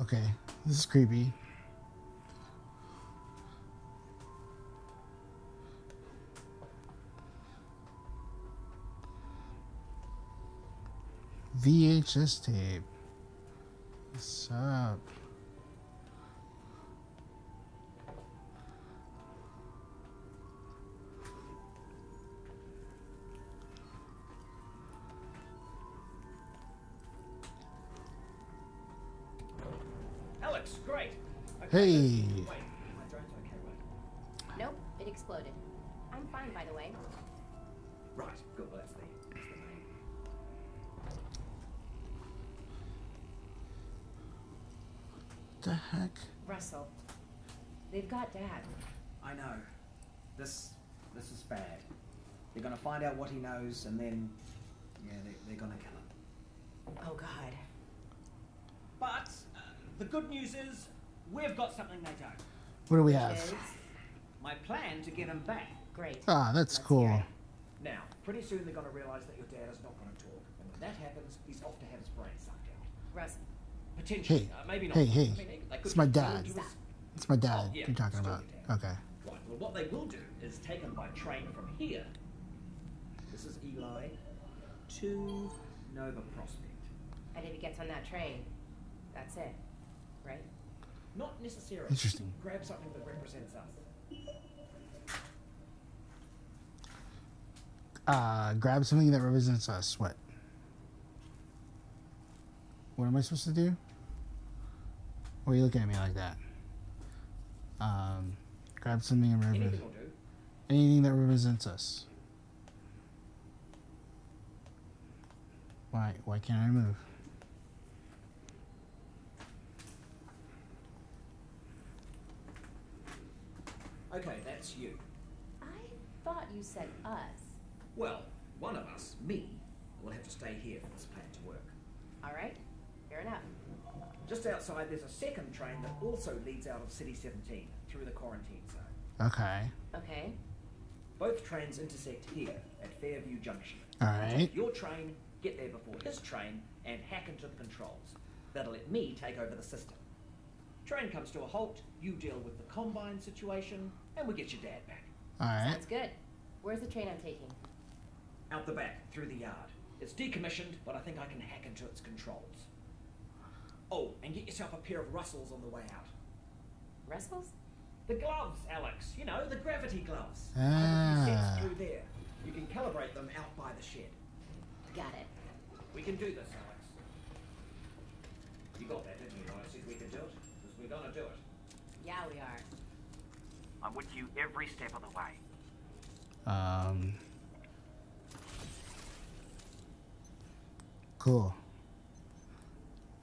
Okay, this is creepy. VHS tape. What's up?
Alex, great.
Hey.
Wait, my drone's okay, right?
Nope, it exploded. I'm fine, by the way.
Right, good. Well, that's the main.
The heck?
Russell, they've got Dad.
I know. This is bad. They're gonna find out what he knows, and then, yeah, they're gonna kill him.
Oh, God.
But the good news is we've got something they don't.
What do we have?
Kids?
My plan to get him back.
Great.
Ah, that's
Let's
cool.
hear it.
Now, pretty soon they're going to realise that your dad is not going to talk, and when that happens, he's off to have his brain sucked out.
Russell,
Potentially,
Hey,
maybe not.
hey, hey.
I mean, they could
It's my
just go
dad.
into his-
It's my dad
Oh, yeah,
you're talking
still
about.
your dad.
Okay.
Right. Well, what they will do is take him by train from here. This is Eli to Nova Prospect.
and if he gets on that train, that's it, right?
Not necessarily.
Interesting.
Grab something that represents us.
Grab something that represents us. What? What am I supposed to do? Why are you looking at me like that? Grab something and
Anything
represent
will do.
anything that represents us. Why can't I move?
Okay, that's you.
I thought you said us.
Well, one of us, me, will have to stay here for this plan to work.
All right, fair enough.
Just outside, there's a second train that also leads out of City 17 through the quarantine zone.
Okay.
Okay.
Both trains intersect here at Fairview Junction.
All right.
Take your train, get there before his train, and hack into the controls. That'll let me take over the system. Train comes to a halt, you deal with the Combine situation, and we get your dad back.
All right.
Sounds good. Where's the train I'm taking?
Out the back, through the yard. It's decommissioned, but I think I can hack into its controls. Oh, and get yourself a pair of Russells on the way out.
Russell's?
The gloves, Alex. You know, the gravity gloves.
Ah.
I have a few sets through there. You can calibrate them out by the shed.
Got it.
We can do this, Alex. You got that, didn't you? When I said we could do it? Because we're gonna do it.
Yeah, we are.
I'm with you every step of the way.
Cool.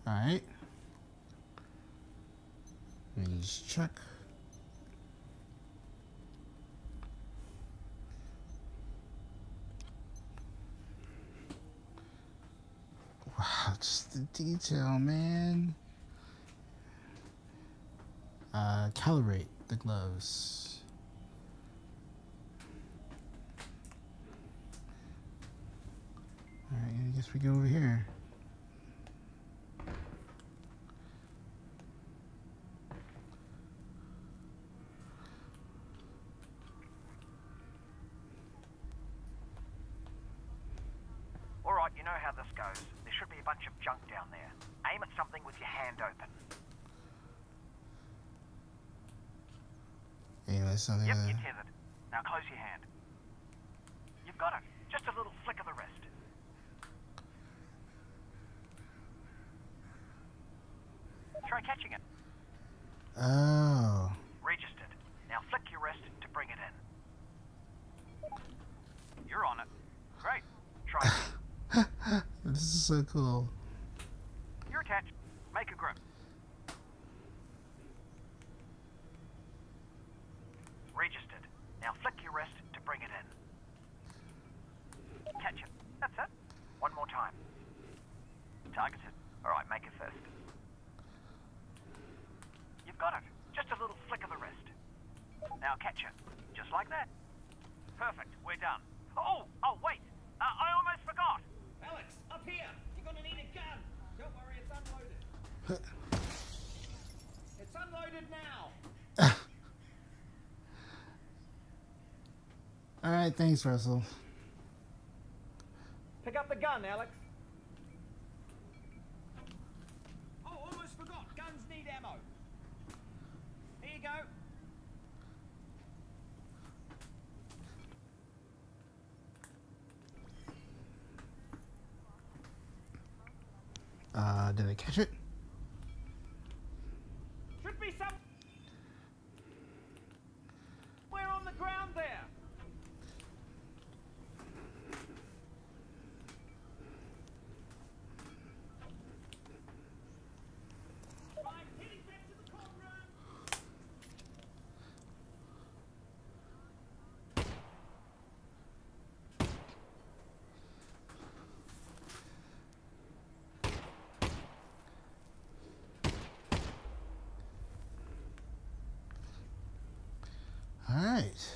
All right. Let me just check. Wow, just the detail, man. Calibrate the gloves. All right, I guess we go over here.
Alright, you know how this goes. There should be a bunch of junk down there. Aim at something with your hand open.
Anyway, something.
Yep, you're tethered. Now close your hand. You've got it. Just a little flick of the wrist. Try catching it.
Oh.
Registered. Now flick your wrist to bring it in. You're on it. Great. Try again.
This is so cool.
You're attached. Make a grip. Registered. Now flick your wrist to bring it in. Catch it. That's it. One more time. Targeted. Alright, make a fist. You've got it. Just a little flick of the wrist. Now catch it. Just like that. Perfect. We're done. Oh, wait. I almost forgot.
Alex, up here! You're gonna need a gun! Don't worry, it's unloaded.
Alright, thanks, Russell.
Pick up the gun, Alex. Oh, almost forgot. Guns need ammo. Here you go.
Did I catch it?
Should be somewhere on the ground there. Right, heading back to the comm room.
Alright.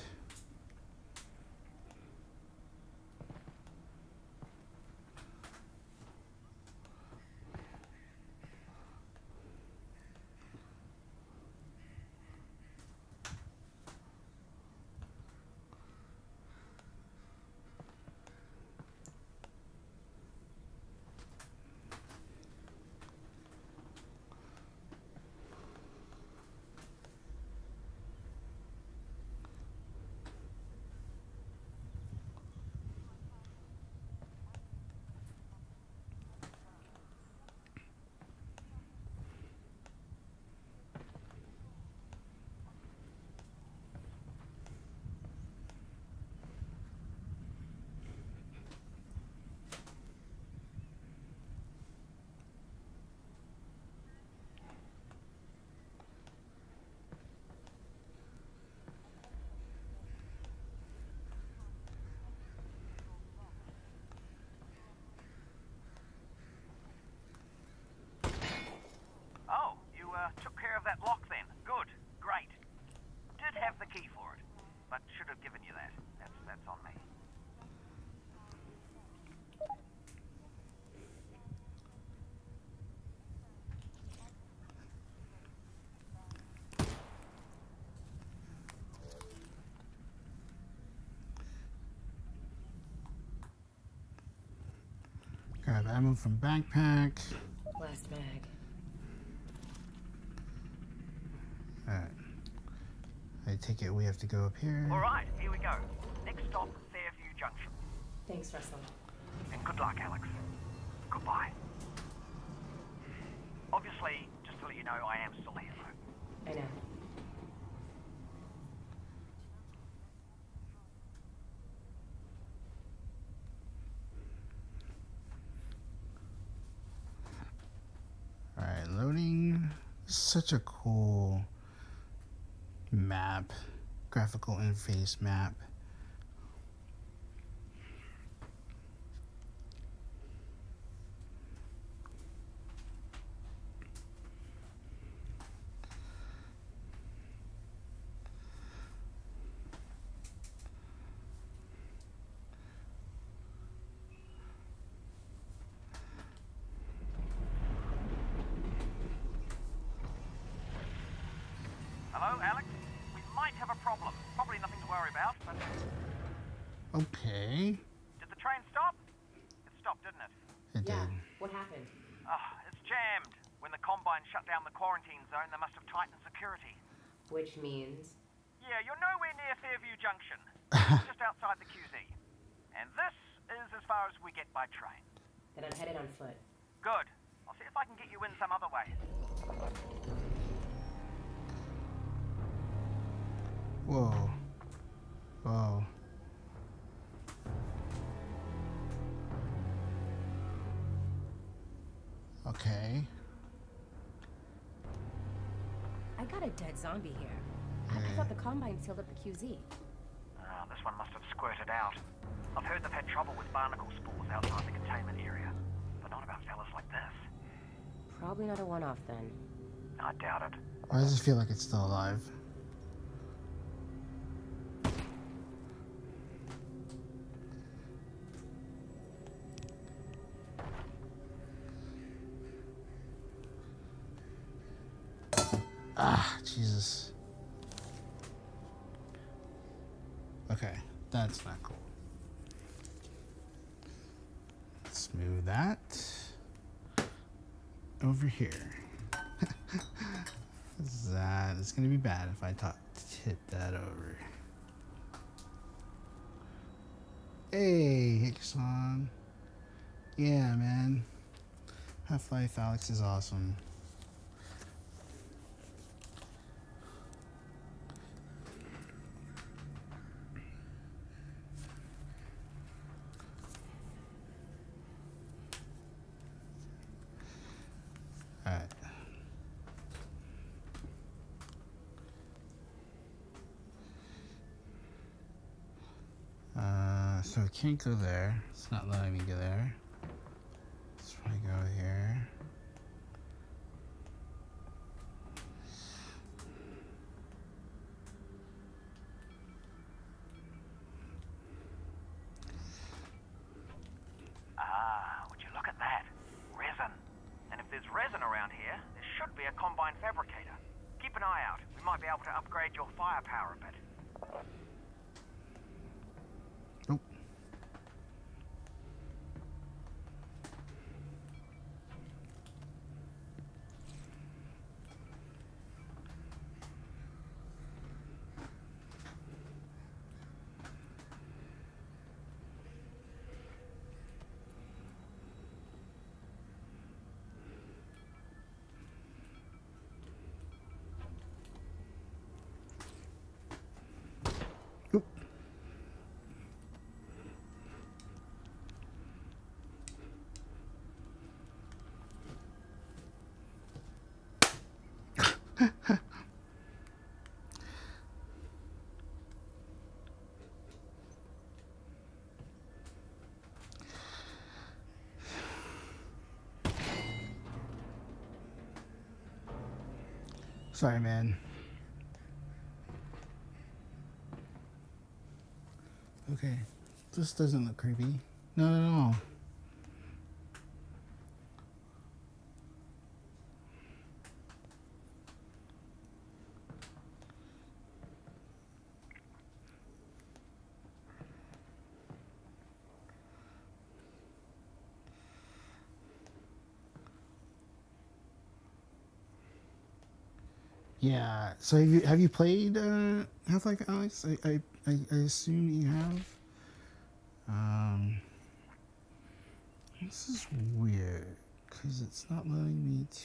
Oh, you took care of that lock then. Good. Great. Did have the key for it, but should have given you that. That's on me.
Grab ammo from backpack.
Last mag.
Alright. I take it we have to go up here.
All right, here we go. Next stop, Fairview Junction.
Thanks, Russell.
And good luck, Alex. Goodbye. Obviously, just to let you know, I am still here, though.
I know.
Alright, loading. Such a cool map. Graphical interface map.
Hello, Alex? We might have a problem. Probably nothing to worry about, but...
Okay.
Did the train stop? It stopped, didn't it?
It
Yeah.
did.
What happened?
It's jammed. When the Combine shut down the quarantine zone, they must have tightened security.
Which means...
Yeah, you're nowhere near Fairview Junction. Just outside the QZ. And this is as far as we get by train.
Then I'm headed on foot.
Good. I'll see if I can get you in some other way.
Whoa. Whoa. Okay.
I got a dead zombie here. I thought the Combine sealed up the QZ.
This one must have squirted out. I've heard they've had trouble with barnacle spores outside the containment area. But not about fellas like this.
Probably not a one-off then.
I doubt it.
Why does it feel like it's still alive? Ah, Jesus. Okay. That's not cool. Let's move that over here. That is going to be bad if I tip that over. Hey, Hickson. Yeah, man. Half-Life Alex is awesome. Alright. So I can't go there. It's not letting me go there. Let's try to go here.
Ah, would you look at that? Resin. And if there's resin around here, there should be a Combine fabricator. Keep an eye out. We might be able to upgrade your firepower a bit.
Nope. Oop. Sorry, man. Okay, this doesn't look creepy. Not at all. Yeah. So have you played Half-Life Alex? I assume you have. This is weird because it's not letting me to.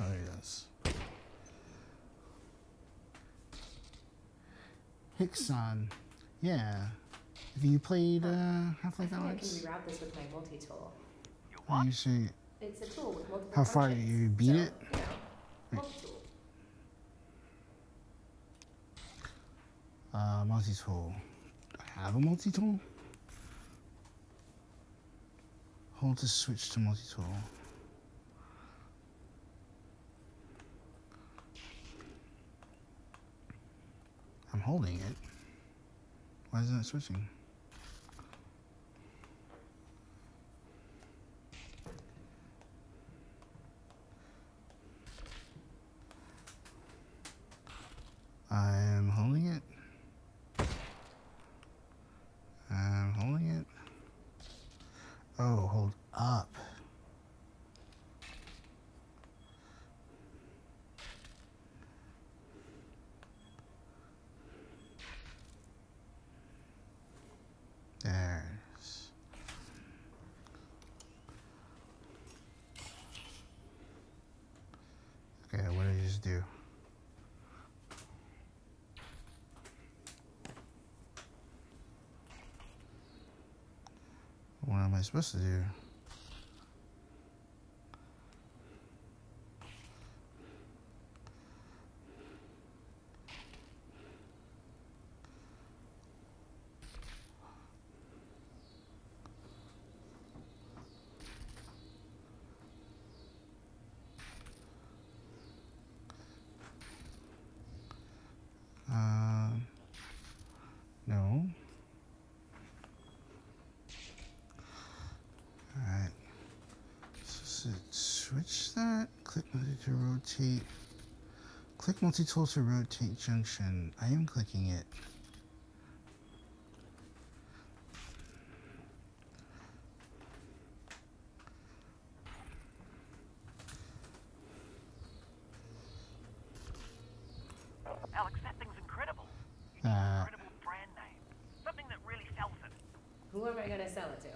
Oh, there it is. Hickson. Yeah. Have you played Half-Life
I
Alex?
can reroute this with my multi-tool.
Oh, you say.
It's a tool with multiple
How far
functions,
you beat
so,
it?
You know, multi-tool.
Multi-tool. Do I have a multi-tool? Hold to switch to multi-tool. I'm holding it. Why isn't it switching? I'm holding it. I'm holding it. Oh, hold up. There it is. Okay, what did I just do? What am I supposed to do? No. Alright. So switch that. Click multi to rotate. Click multi-tool to rotate junction. I am clicking it.
Who am I gonna sell it to?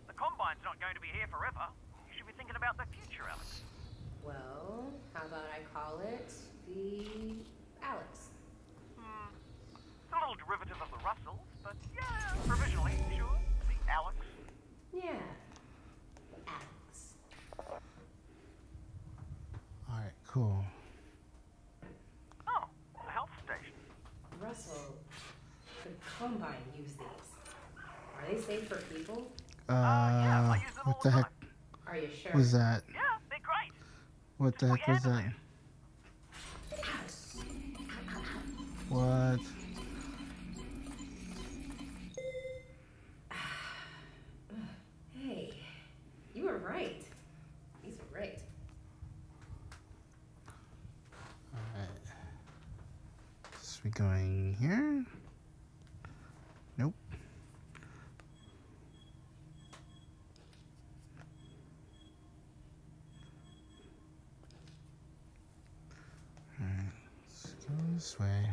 The Combine's not going to be here forever. You should be thinking about the future, Alex.
Well, how about I call it the Alex?
It's a little derivative of the Russells, but yeah, provisionally, sure. The Alex.
Yeah, Alex.
Alright, cool.
Oh, the health station.
Russell, the Combine use these. Are they safe for people?
Yeah, I use them all
What the
the
heck
time.
Are you sure?
was that?
Yeah, they're great.
What the heck was that? What?
Hey, you were right. These are great.
Alright. So we going here? Nope. Alright, let's go this way.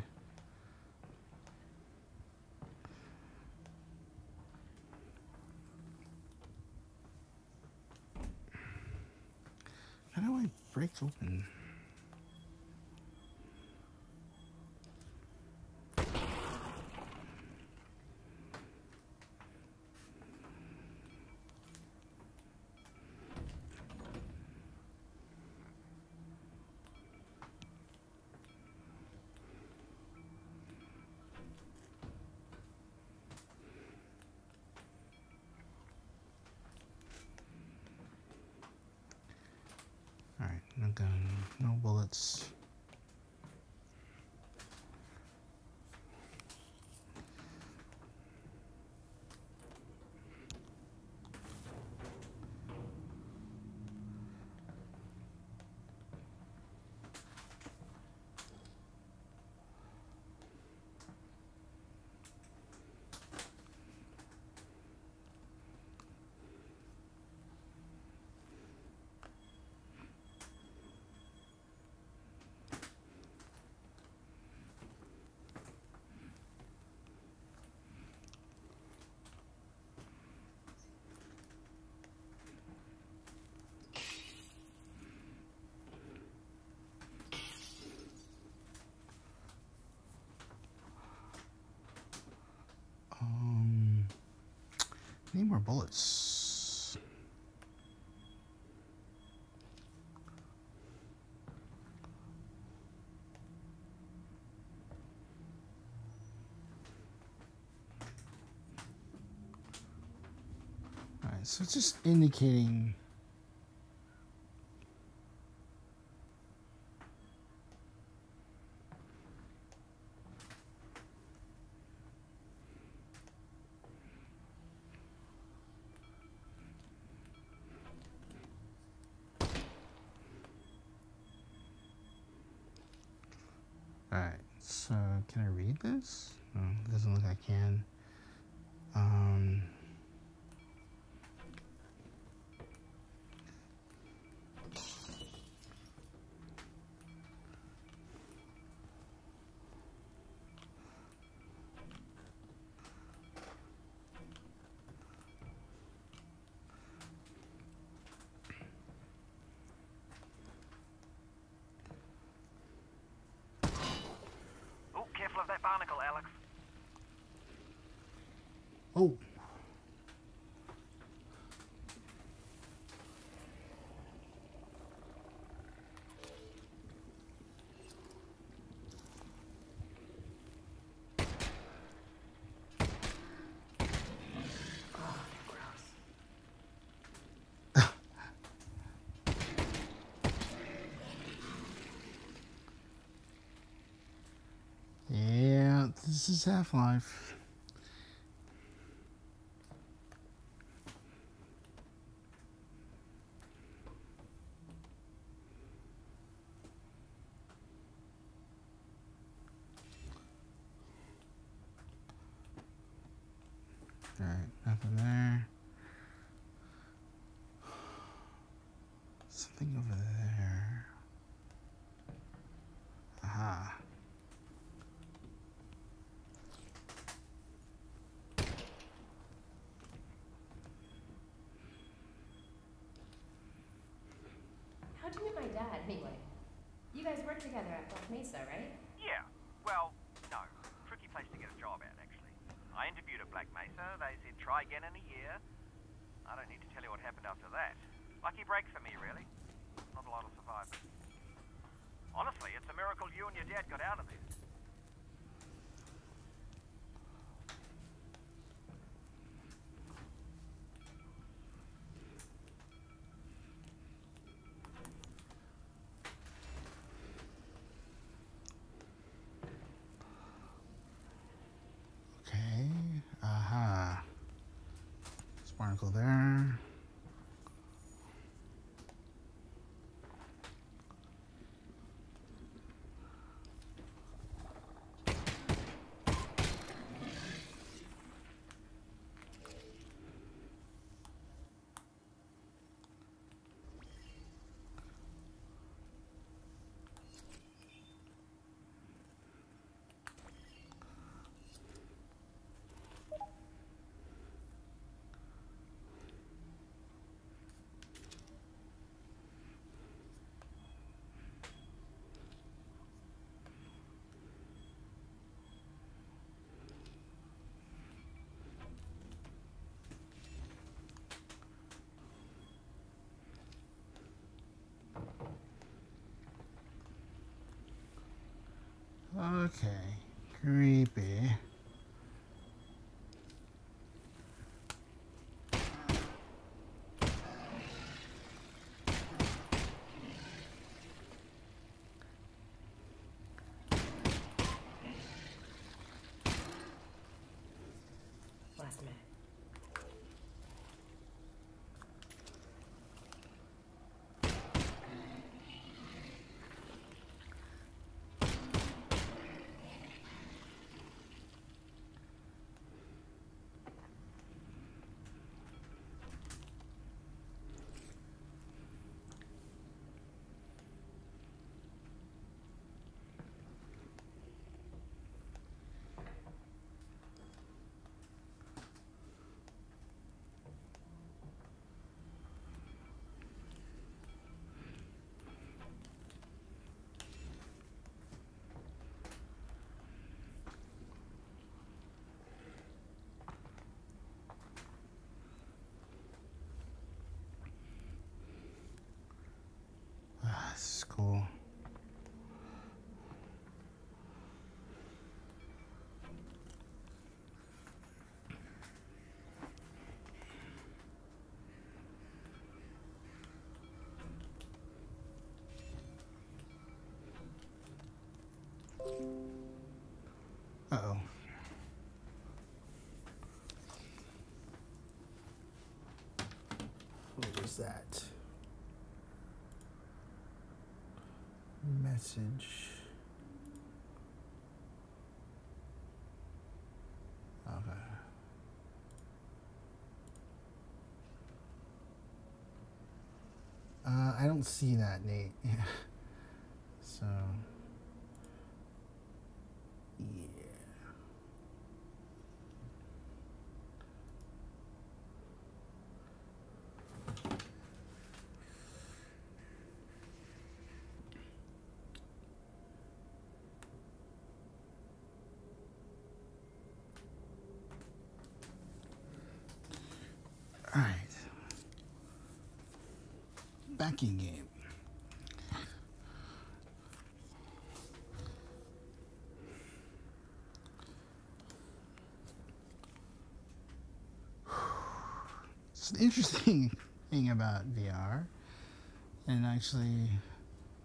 How do I break open? Alright, no gun, no bullets. Need more bullets. Alright, so it's just indicating Alright, so can I read this? No, it doesn't look like I can.
Oh, careful of that barnacle, Alex.
Oh. Yeah, this is Half-Life. Alright, nothing there. Something over there. Aha.
work together at Black Mesa, right?
Yeah. Well, no. Tricky place to get a job at, actually. I interviewed at Black Mesa. They said try again in a year. I don't need to tell you what happened after that. Lucky break for me, really. Not a lot of survivors. Honestly, it's a miracle you and your dad got out of there.
Okay. Aha. Sparkle there. Okay. Creepy.
Last minute.
This is cool. Uh-oh. What was that? Message. Okay. I don't see that, Nate. So, yeah. All right. Back in game. It's an interesting thing about VR and actually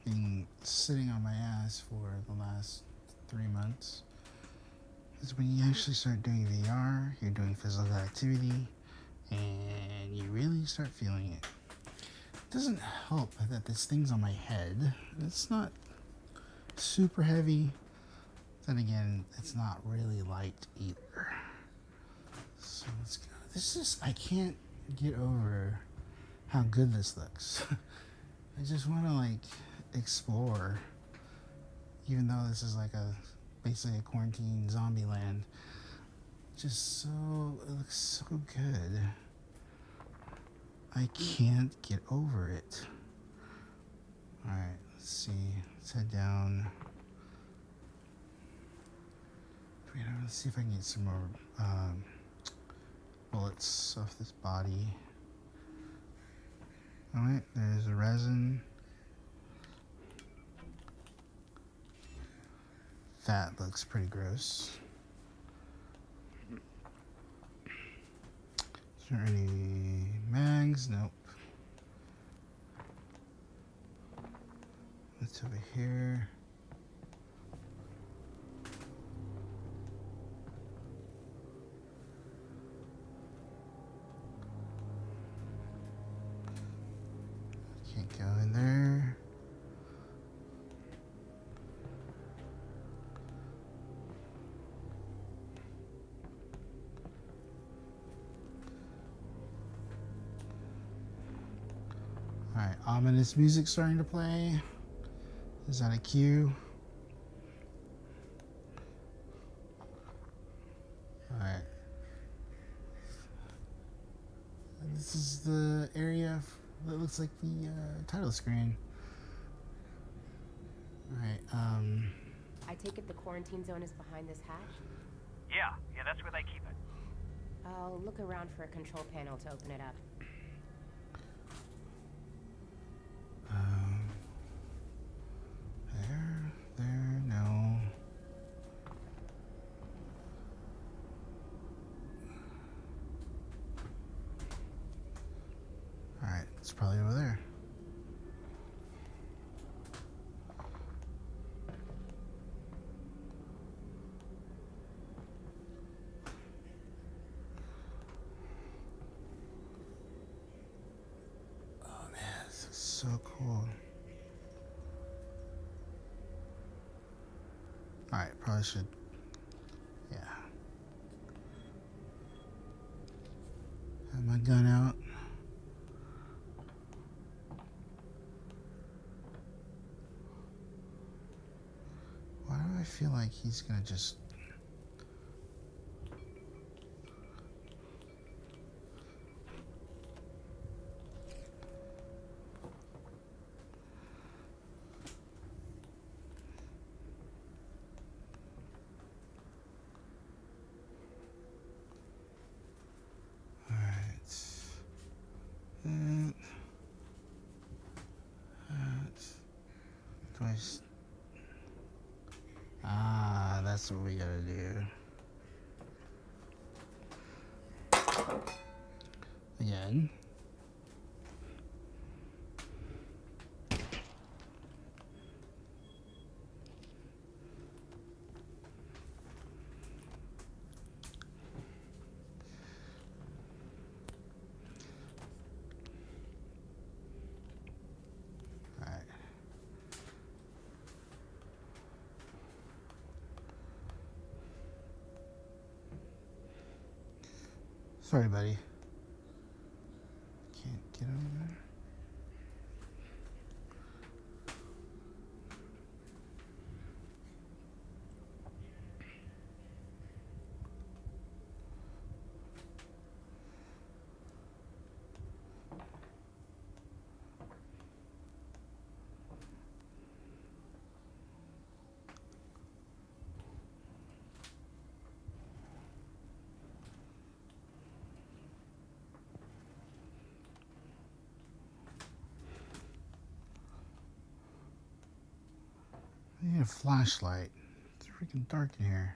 being sitting on my ass for the last 3 months is when you actually start doing VR, you're doing physical activity, and you really start feeling it. It doesn't help that this thing's on my head. It's not super heavy. Then again, it's not really light either. So let's go. This is, I can't get over how good this looks. I just want to like explore, even though this is like basically a quarantine zombie land. Just so, it looks so good. I can't get over it. Alright, Let's see. Let's head down. Wait, let's see if I can get some more bullets off this body. Alright, there's a resin. That looks pretty gross. Is there any mags? Nope. What's over here? Can't go in there. Alright, ominous music starting to play. Is that a cue? Alright. This is the area that looks like the title screen. Alright,
I take it the quarantine zone is behind this hatch?
Yeah, that's where they keep it.
I'll look around for a control panel to open it up.
there, no. Alright, it's probably over there. Oh man, this is so cool. Alright, probably should. Yeah. Have my gun out. Why do I feel like he's gonna just. That's what we gotta do. Again. Sorry, buddy. Can't get over there. I need a flashlight. It's freaking dark in here.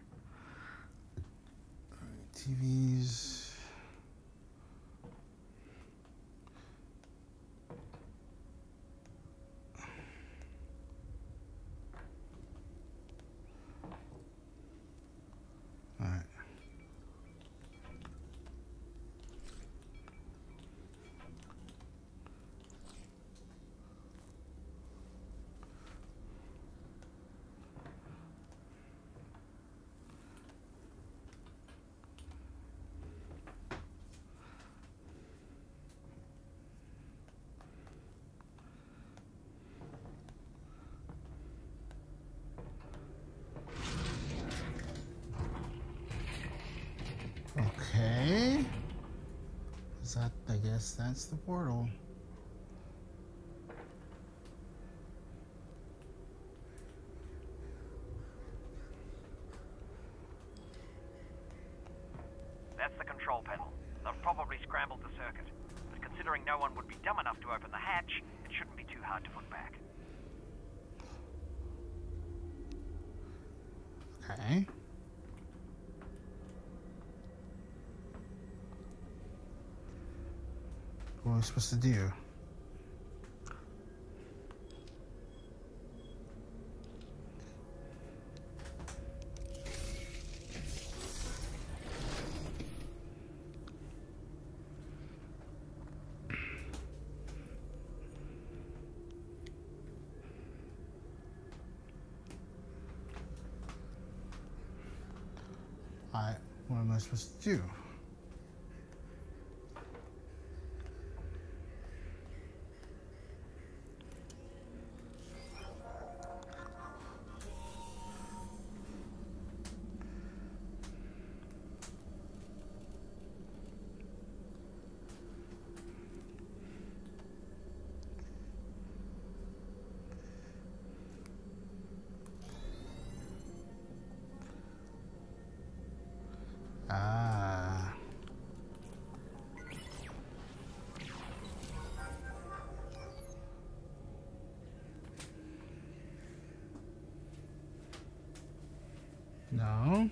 Alright, TVs. Alright. Okay. Is that, I guess that's the portal.
disabled the circuit. But considering no one would be dumb enough to open the hatch, it shouldn't be too hard to put back.
Okay. What are we supposed to do? What am I supposed to do? Ah. No.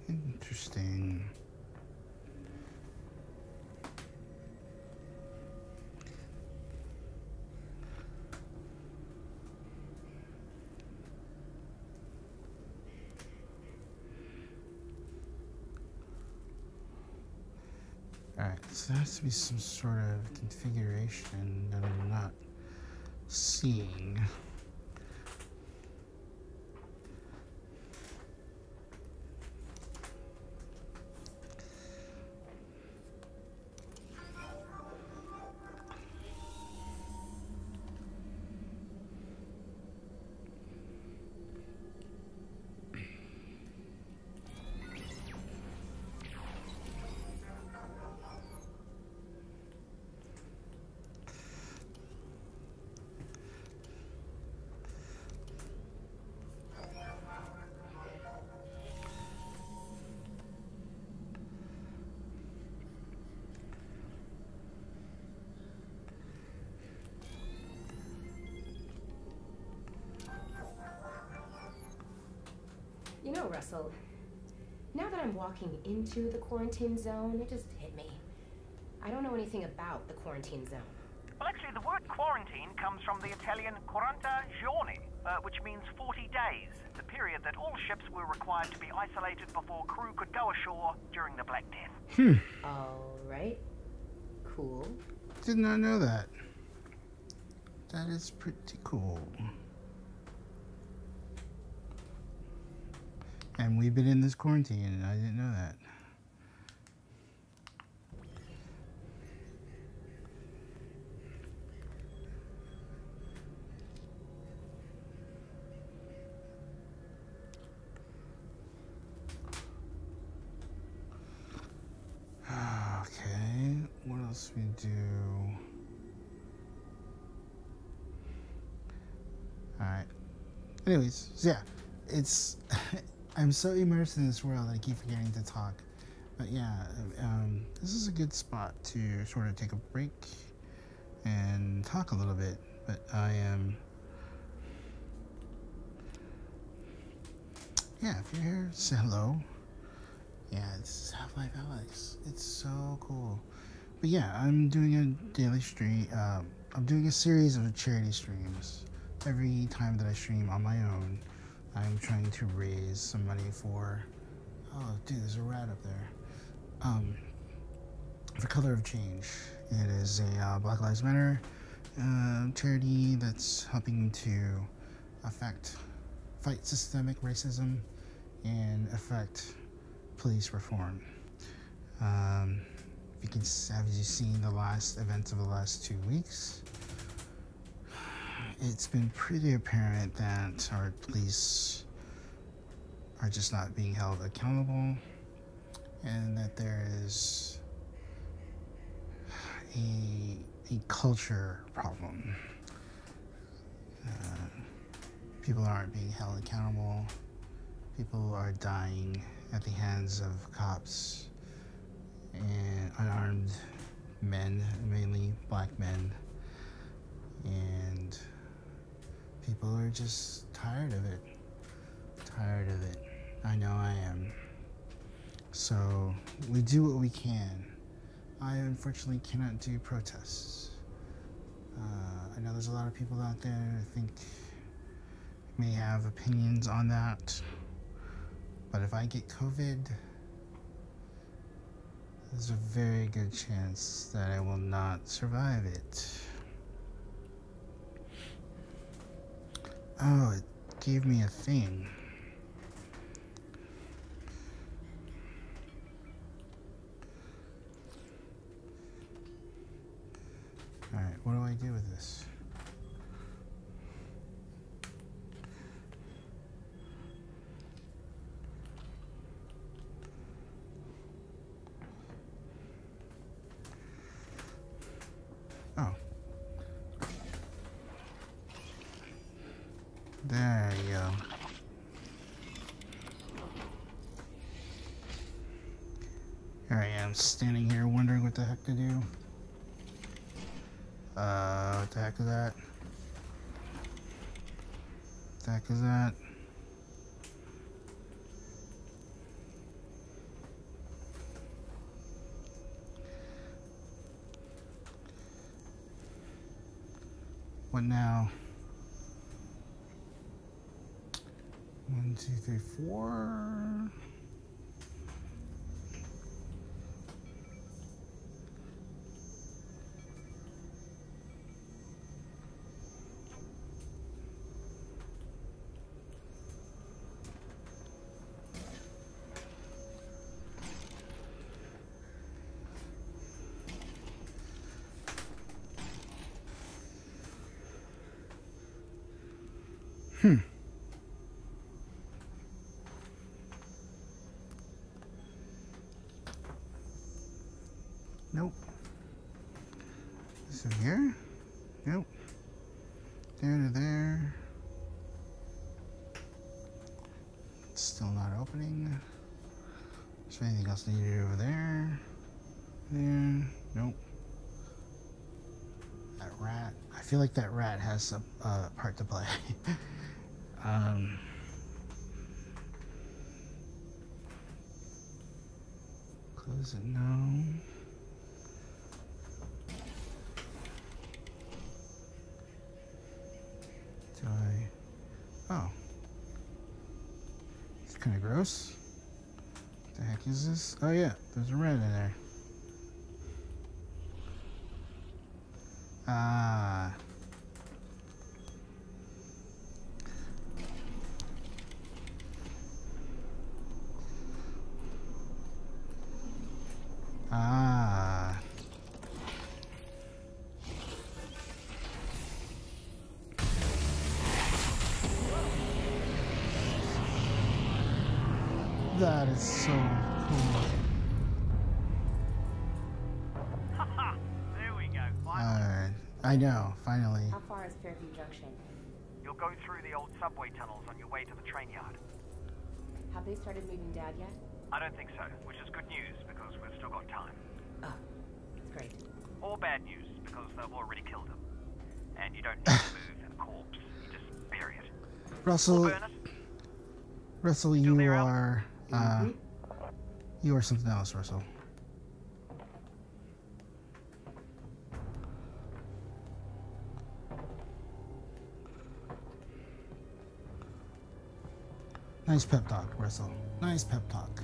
Interesting. Alright, so there has to be some sort of configuration that I'm not seeing.
You know, Russell, now that I'm walking into the quarantine zone, it just hit me. I don't know anything about the quarantine zone.
Well, actually, the word quarantine comes from the Italian 40 giorni, which means 40 days, the period that all ships were required to be isolated before crew could go ashore during the Black Death.
All right. Cool.
Did not know that. That is pretty cool. And we've been in this quarantine, and I didn't know that. Okay, what else we do? Alright. Anyways, so yeah, it's... I'm so immersed in this world that I keep forgetting to talk. But yeah, this is a good spot to sort of take a break and talk a little bit. But I am... yeah, if you're here, say hello. Yeah, this is Half-Life Alex. It's so cool. But yeah, I'm doing a daily stream. I'm doing a series of charity streams. Every time that I stream on my own, I'm trying to raise some money for... oh, dude, there's a rat up there. For Color of Change. It is a Black Lives Matter charity that's helping to fight systemic racism and affect police reform. If you can, have you seen the last events of the last 2 weeks? It's been pretty apparent that our police are just not being held accountable, and that there is a culture problem. People aren't being held accountable. People are dying at the hands of cops and unarmed men, mainly black men, and people are just tired of it. I know I am. So we do what we can. I unfortunately cannot do protests. I know there's a lot of people out there I think may have opinions on that, but if I get COVID, there's a very good chance that I will not survive it. Oh, it gave me a thing. Alright, what do I do with this? Oh. There you go. Here I am standing here wondering what the heck to do. What the heck is that? What the heck is that? What now? 1, 2, 3, 4. Nope. So here? Nope. There to there. It's still not opening. Is there anything else needed over there? There. Nope. That rat. I feel like that rat has a part to play. Close it, no. Do I? Oh. It's kind of gross. What the heck is this? Oh yeah, there's a rat in there. Ah. Ah. That is so cool.
There we go.
I know, finally.
How far is Fairview Junction?
You'll go through the old subway tunnels on your way to the train yard.
Have they started moving Dad yet?
I don't think so, which is good news because we've still got time.
Oh, that's great.
Or bad news because they've already killed him. And you don't need to move a corpse, you just bury it.
Russell,
Or burn it.
Russell,
Still
you
there, Al?
are, you are something else, Russell. Nice pep talk, Russell. Nice pep talk.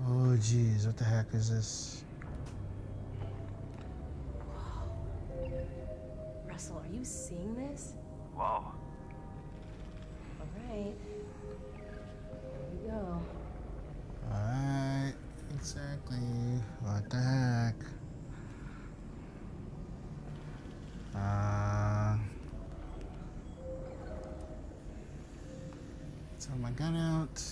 Oh, jeez, what the heck is this?
you seeing this?
Whoa.
Alright. Here we go.
Alright, exactly. What the heck? Let's have my gun out.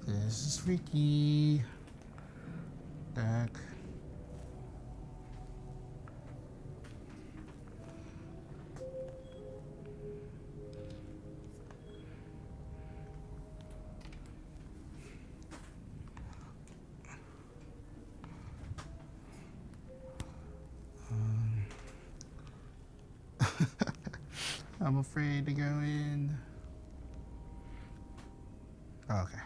This is freaky. Back. I'm afraid to go in. Okay.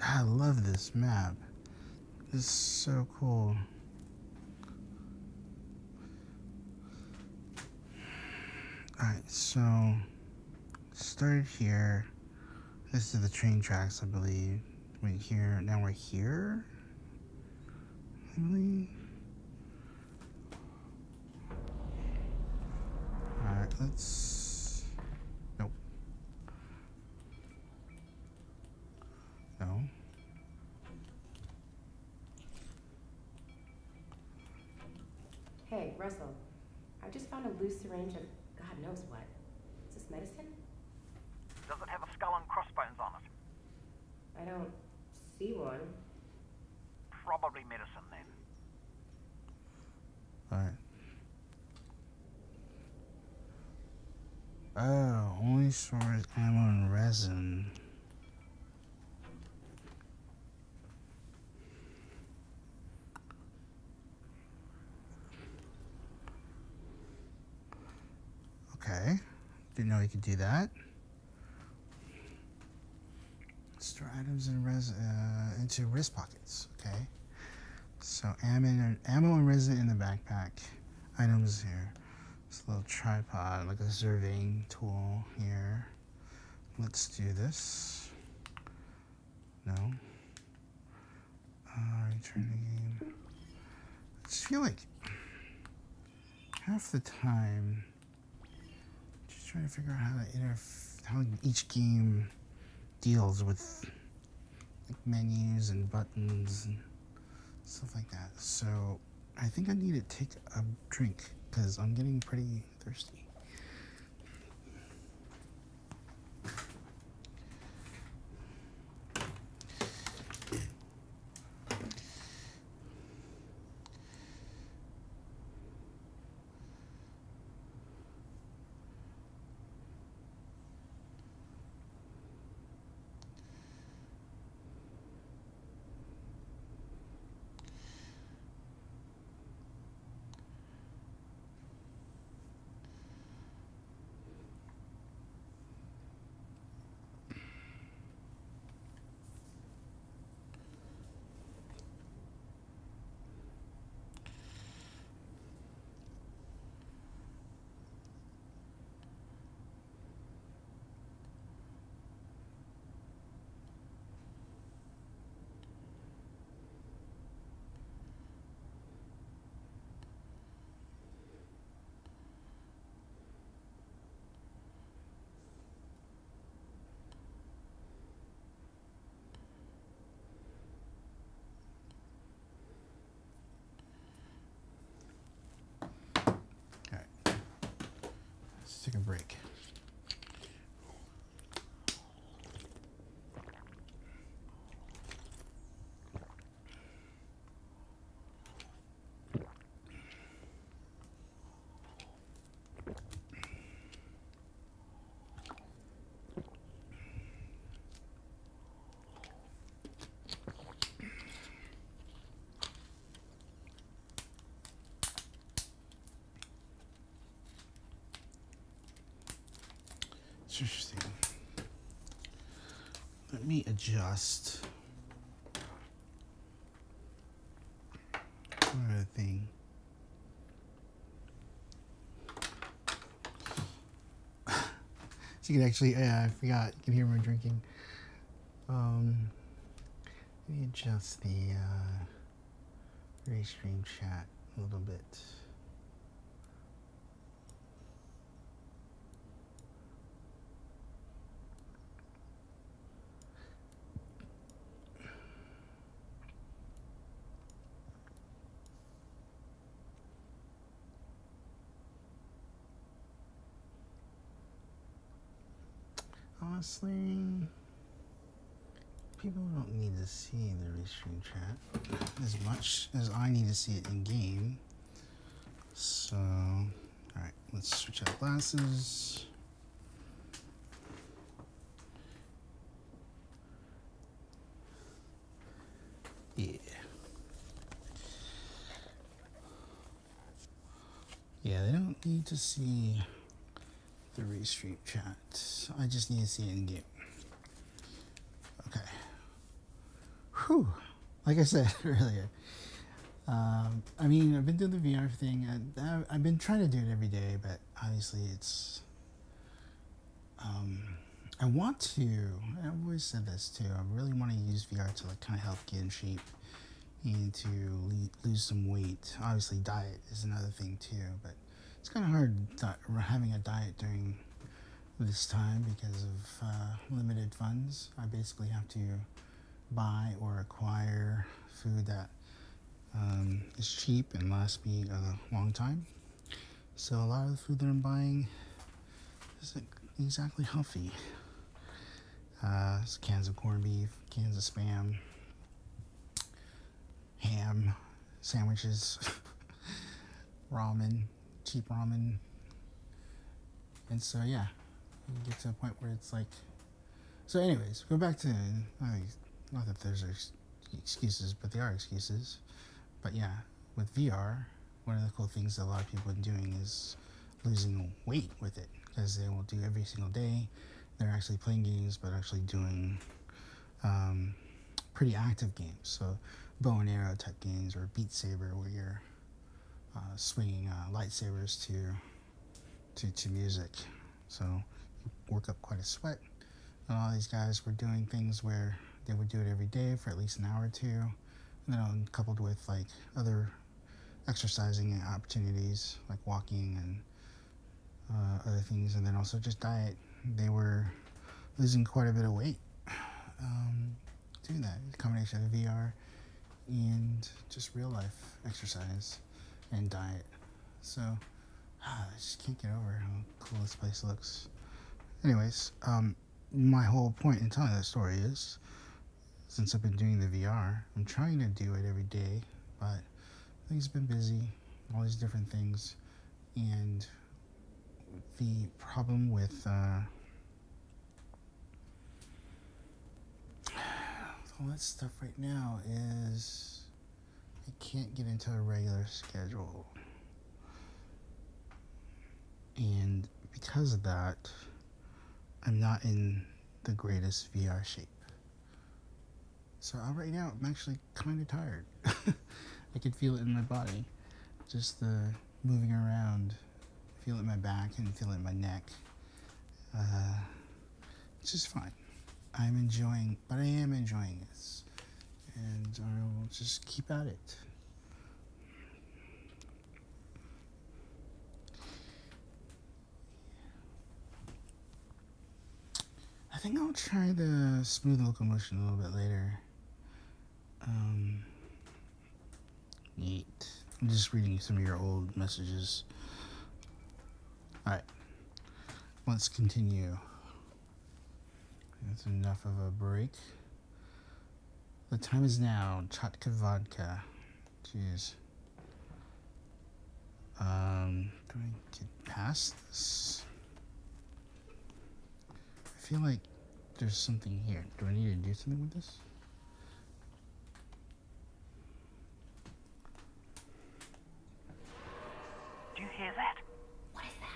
I love this map. This is so cool. Alright, so started here. This is the train tracks, I believe. Wait, here. Now we're here, I believe. Alright, let's... Nope. No.
Hey, Russell. I just found a loose syringe of God knows what. Is this medicine?
Does it have a skull and crossbones on it?
I don't see one.
Probably medicine then.
Alright. Oh, only stores ammo and resin. Okay. Didn't know you could do that. Store items in into wrist pockets. Okay. So ammo and resin in the backpack. Items here. This little tripod, like a surveying tool here. Let's do this. No. Return the game. I just feel like half the time, just trying to figure out how each game deals with like menus and buttons and stuff like that. So I think I need to take a drink because I'm getting pretty thirsty. Let's take a break. Interesting. Let me adjust You can actually, yeah, I forgot. You can hear me drinking. Let me adjust the restream chat a little bit. Honestly, people don't need to see the restream chat as much as I need to see it in game. So, alright, let's switch out glasses. Yeah. Yeah, they don't need to see the restream chat. I just need to see it in game. Okay. Whew. Like I said earlier, I mean, I've been doing the VR thing. I've been trying to do it every day, but obviously it's. I want to. I've always said this too. I really want to use VR to like kind of help get in shape and to lose some weight. Obviously, diet is another thing too, but it's kind of hard having a diet during this time because of limited funds. I basically have to buy or acquire food that is cheap and lasts me a long time. So a lot of the food that I'm buying isn't exactly healthy. Cans of corned beef, cans of Spam, ham, sandwiches, ramen, cheap ramen. And so yeah, you get to a point where it's like, so anyways, go back to, not that there's excuses, but there are excuses. But yeah, with VR, one of the cool things that a lot of people have been doing is losing weight with it, because they will do every single day. They're actually playing games, but actually doing pretty active games. So bow and arrow type games, or Beat Saber, where you're swinging lightsabers to music. So you work up quite a sweat. And all these guys were doing things where they would do it every day for at least an hour or two, and then coupled with like other exercising opportunities like walking and other things, and then also just diet. They were losing quite a bit of weight doing that. A combination of VR and just real life exercise and diet. So I just can't get over how cool this place looks. Anyways, my whole point in telling that story is, since I've been doing the VR, I'm trying to do it every day, but things have been busy, all these different things, and the problem with all that stuff right now is I can't get into a regular schedule. And because of that, I'm not in the greatest VR shape. So right now, I'm actually kind of tired. I can feel it in my body. Just the moving around. Feel it in my back and feel it in my neck. It's just fine. I am enjoying this. And I will just keep at it. I think I'll try the smooth locomotion a little bit later. Neat. I'm just reading some of your old messages. Alright. Let's continue. That's enough of a break. The time is now. Chatka vodka. Jeez. Do I get past this? I feel like there's something here. Do I need to do something with this?
Do you hear that?
What is that?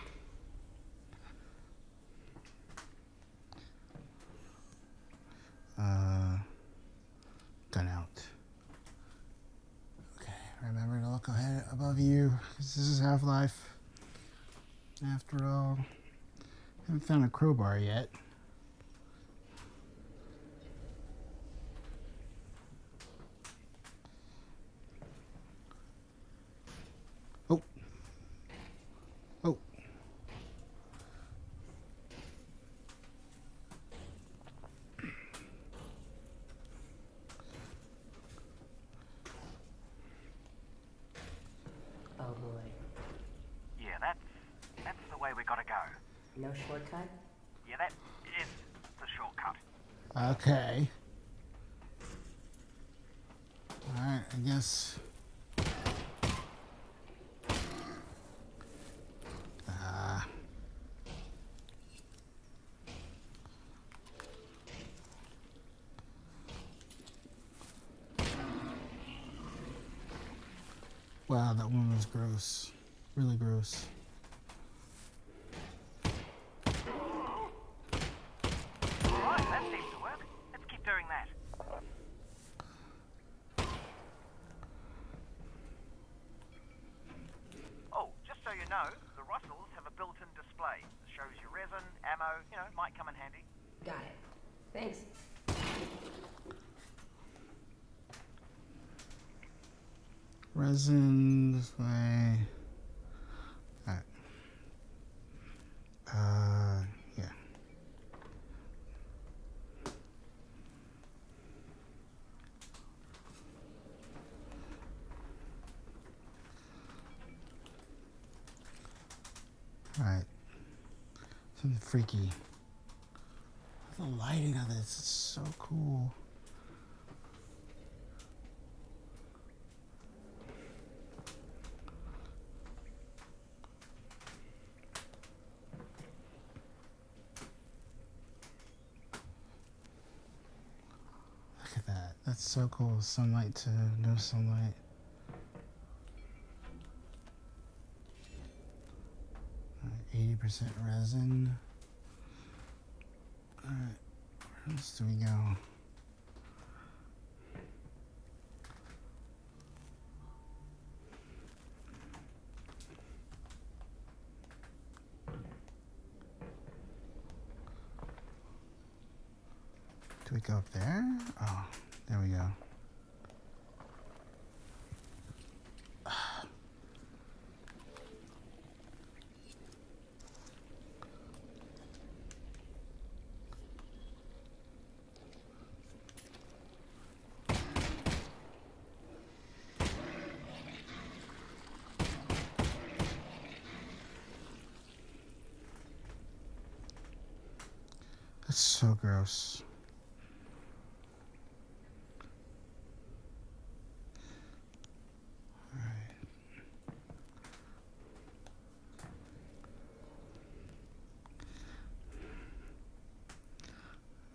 Gun out. Okay, remember to look ahead above you, because this is Half-Life. After all, Haven't found a crowbar yet. Oh. Oh.
Oh boy.
Yeah, that's the way we gotta go.
No shortcut?
Yeah, that is the shortcut.
Okay. Alright, I guess. Wow, that one was gross. Really gross.
Alright, that seems to work. Let's keep doing that. Oh, just so you know, the Russells have a built-in display that shows you resin, ammo, might come in handy.
Got it. Thanks.
Resin this way. Alright. Yeah. Alright. Something freaky. The lighting of this is so cool. Look at that. That's so cool. Sunlight to no sunlight. Alright, 80% resin. Alright, where else do we go? Do we go up there? Oh, there we go. That's so gross.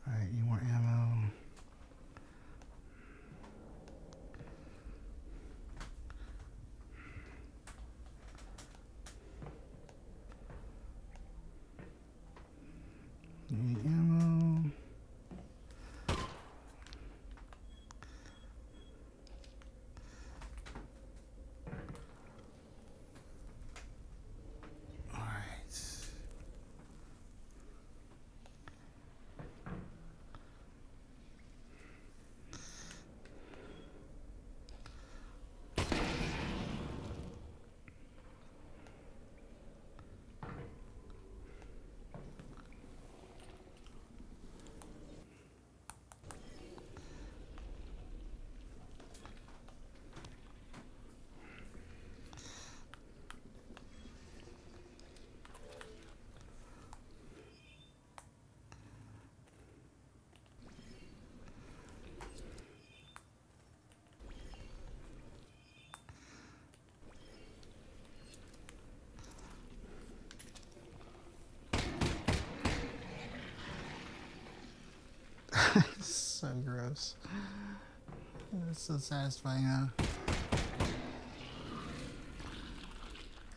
Alright, need more ammo. Need ammo. Alright. So gross. It's so satisfying, huh?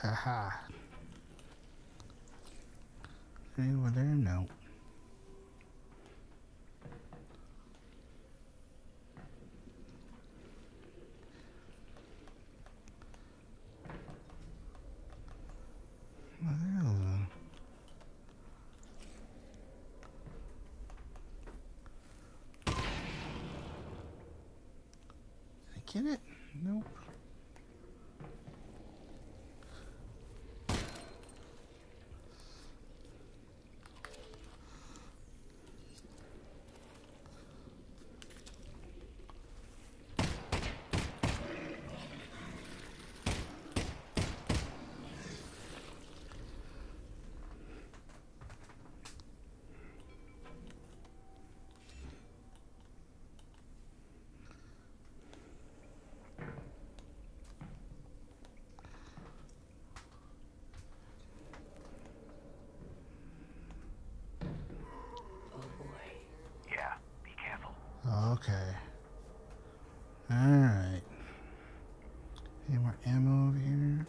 Aha. Any over there? No. Well, there get it? Nope.
Yeah, be careful.
Okay. Alright. Any more ammo over here?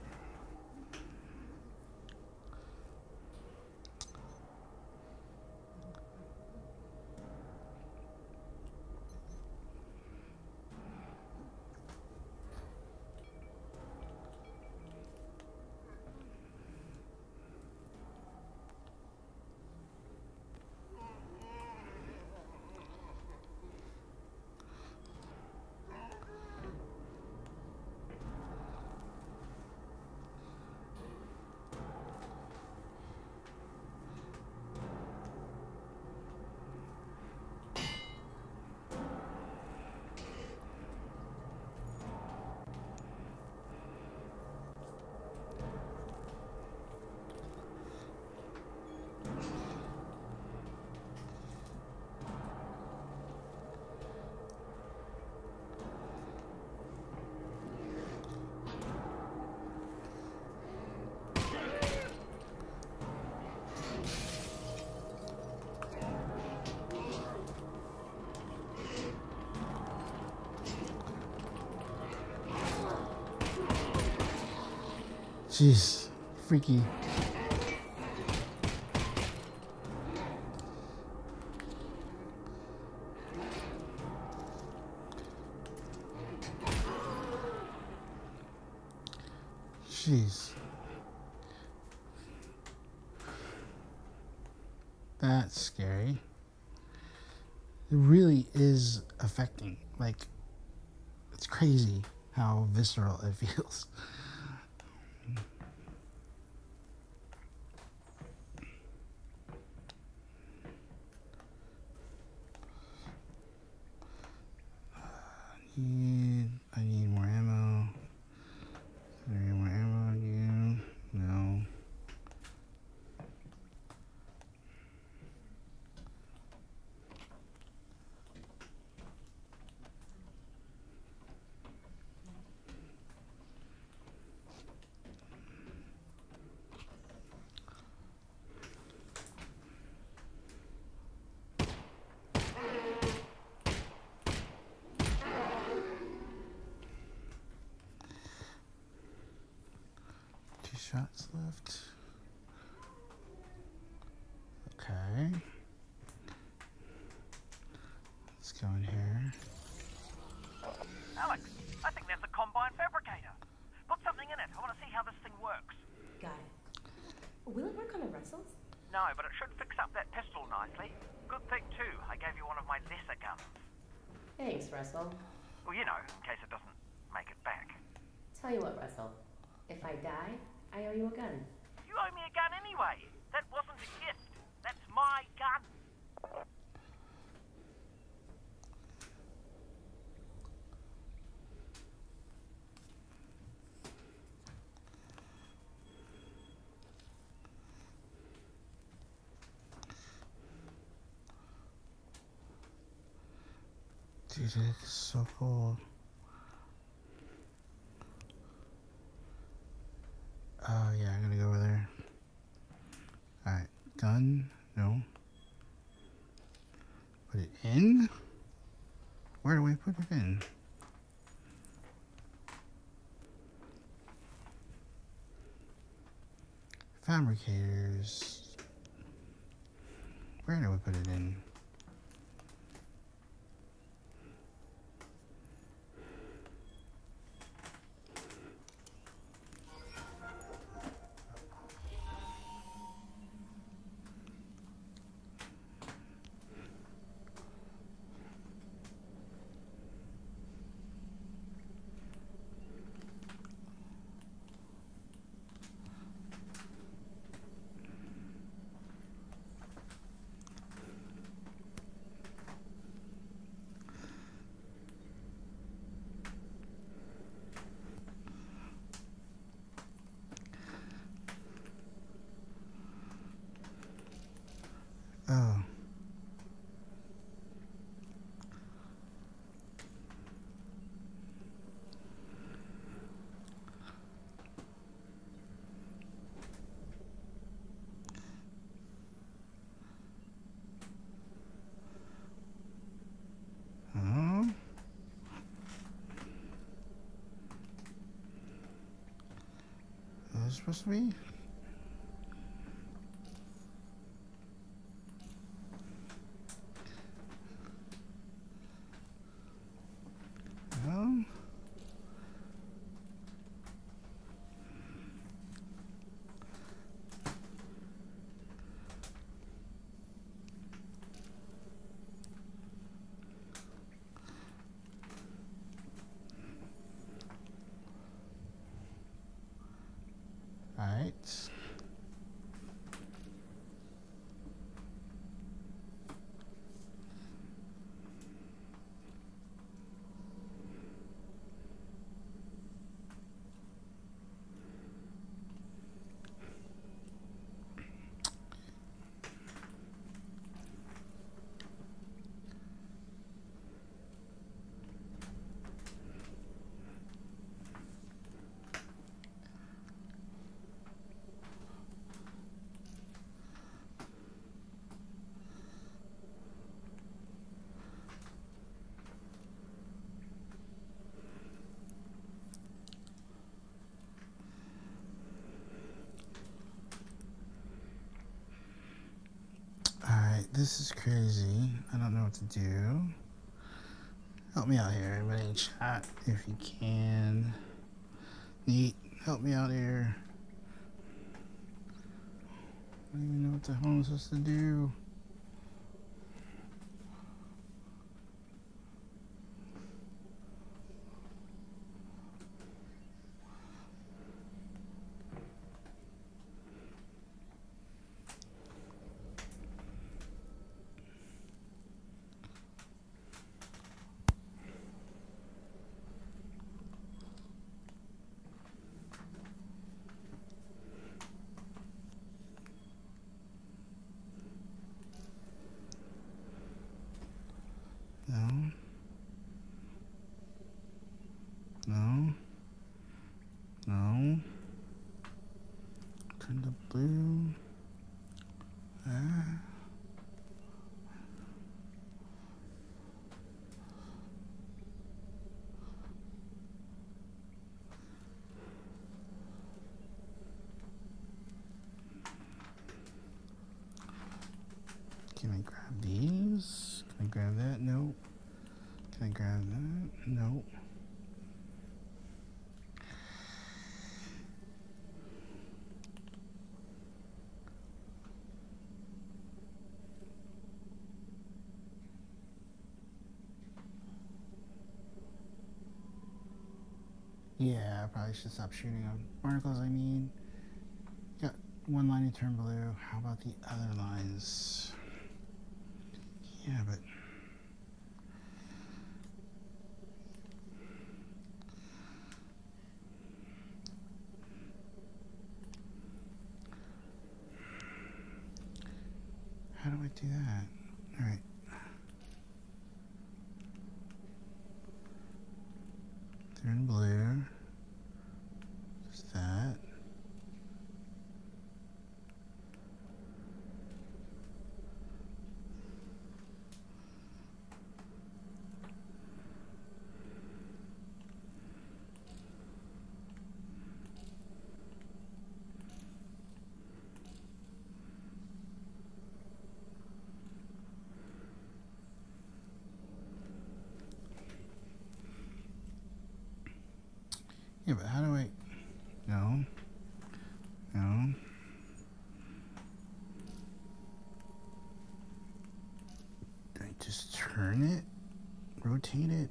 Jeez, freaky. Jeez. That's scary. It really is affecting. Like, it's crazy how visceral it feels. I need more ammo. Is there any more ammo again? No. Shots left. Okay. Let's go in here.
Alex, I think there's a combine fabricator. Put something in it. I want to see how this thing works.
Got it. Will it work on the Russells?
No, but it should fix up that pistol nicely. Good thing, too. I gave you one of my lesser guns.
Thanks, Russell.
Well, you know, in case it doesn't make it back.
Tell you what, Russell. If I die, I owe you a gun.
You owe me a gun anyway. That wasn't a gift. That's my gun.
Dude, it's so cool. Oh yeah, I'm gonna go over there. Alright, gun, no. Put it in? Where do we put it in? Fabricators. Where do we put it in? Oh. Oh. Is it supposed to be? Well. All right. Alright, this is crazy. I don't know what to do. Help me out here, everybody in chat, if you can. Neat, help me out here. I don't even know what the hell I'm supposed to do. No. No. No. Turn the blue. Ah. Can I grab these? Can I grab that? No. Can I grab that? No. Yeah, I probably should stop shooting on barnacles, I mean. Got one line to turn blue. How about the other lines? Yeah, but... how do I do that? Alright. Turn blue. Just that. Yeah, but how do I... No. No. Do I just turn it? Rotate it?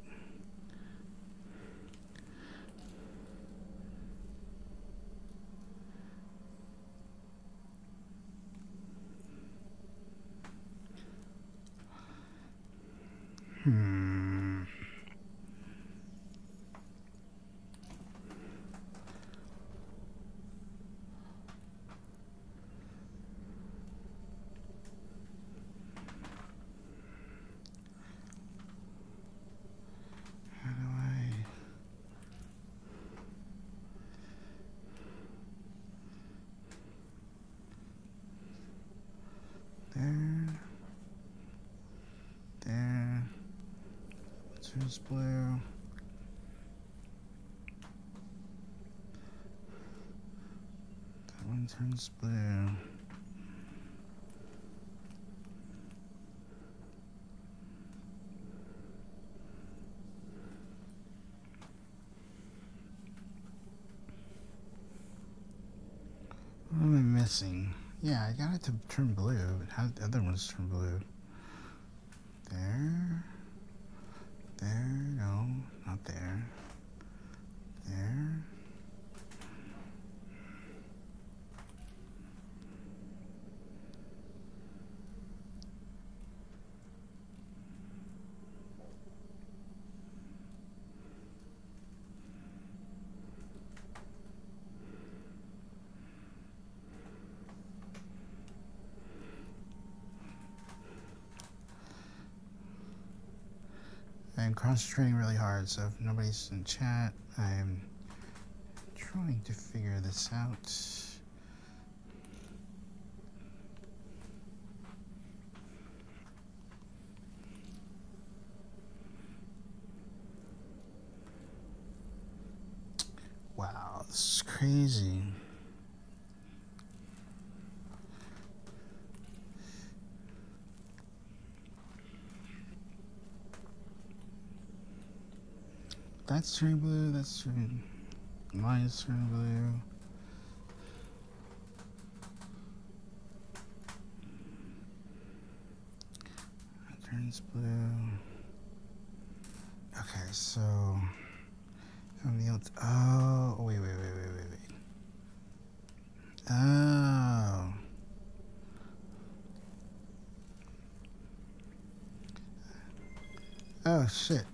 turns blue. That one turns blue. What am I missing? Yeah, I got it to turn blue, but how did the other ones turn blue? There. There, no, not there. There. I'm concentrating really hard, so if nobody's in chat, I'm trying to figure this out. Wow, this is crazy. That's turning blue, that's turning... Mine's turning blue. That turns blue. Okay, so... I'm able to... Oh, wait. Oh. Oh, shit.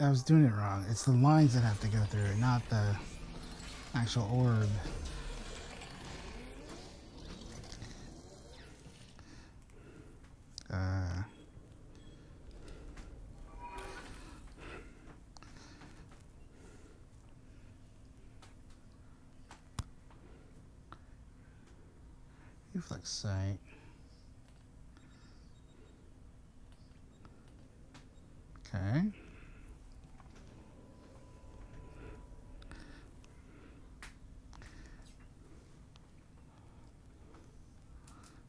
I was doing it wrong. It's the lines that have to go through, not the actual orb. Reflex sight. Okay.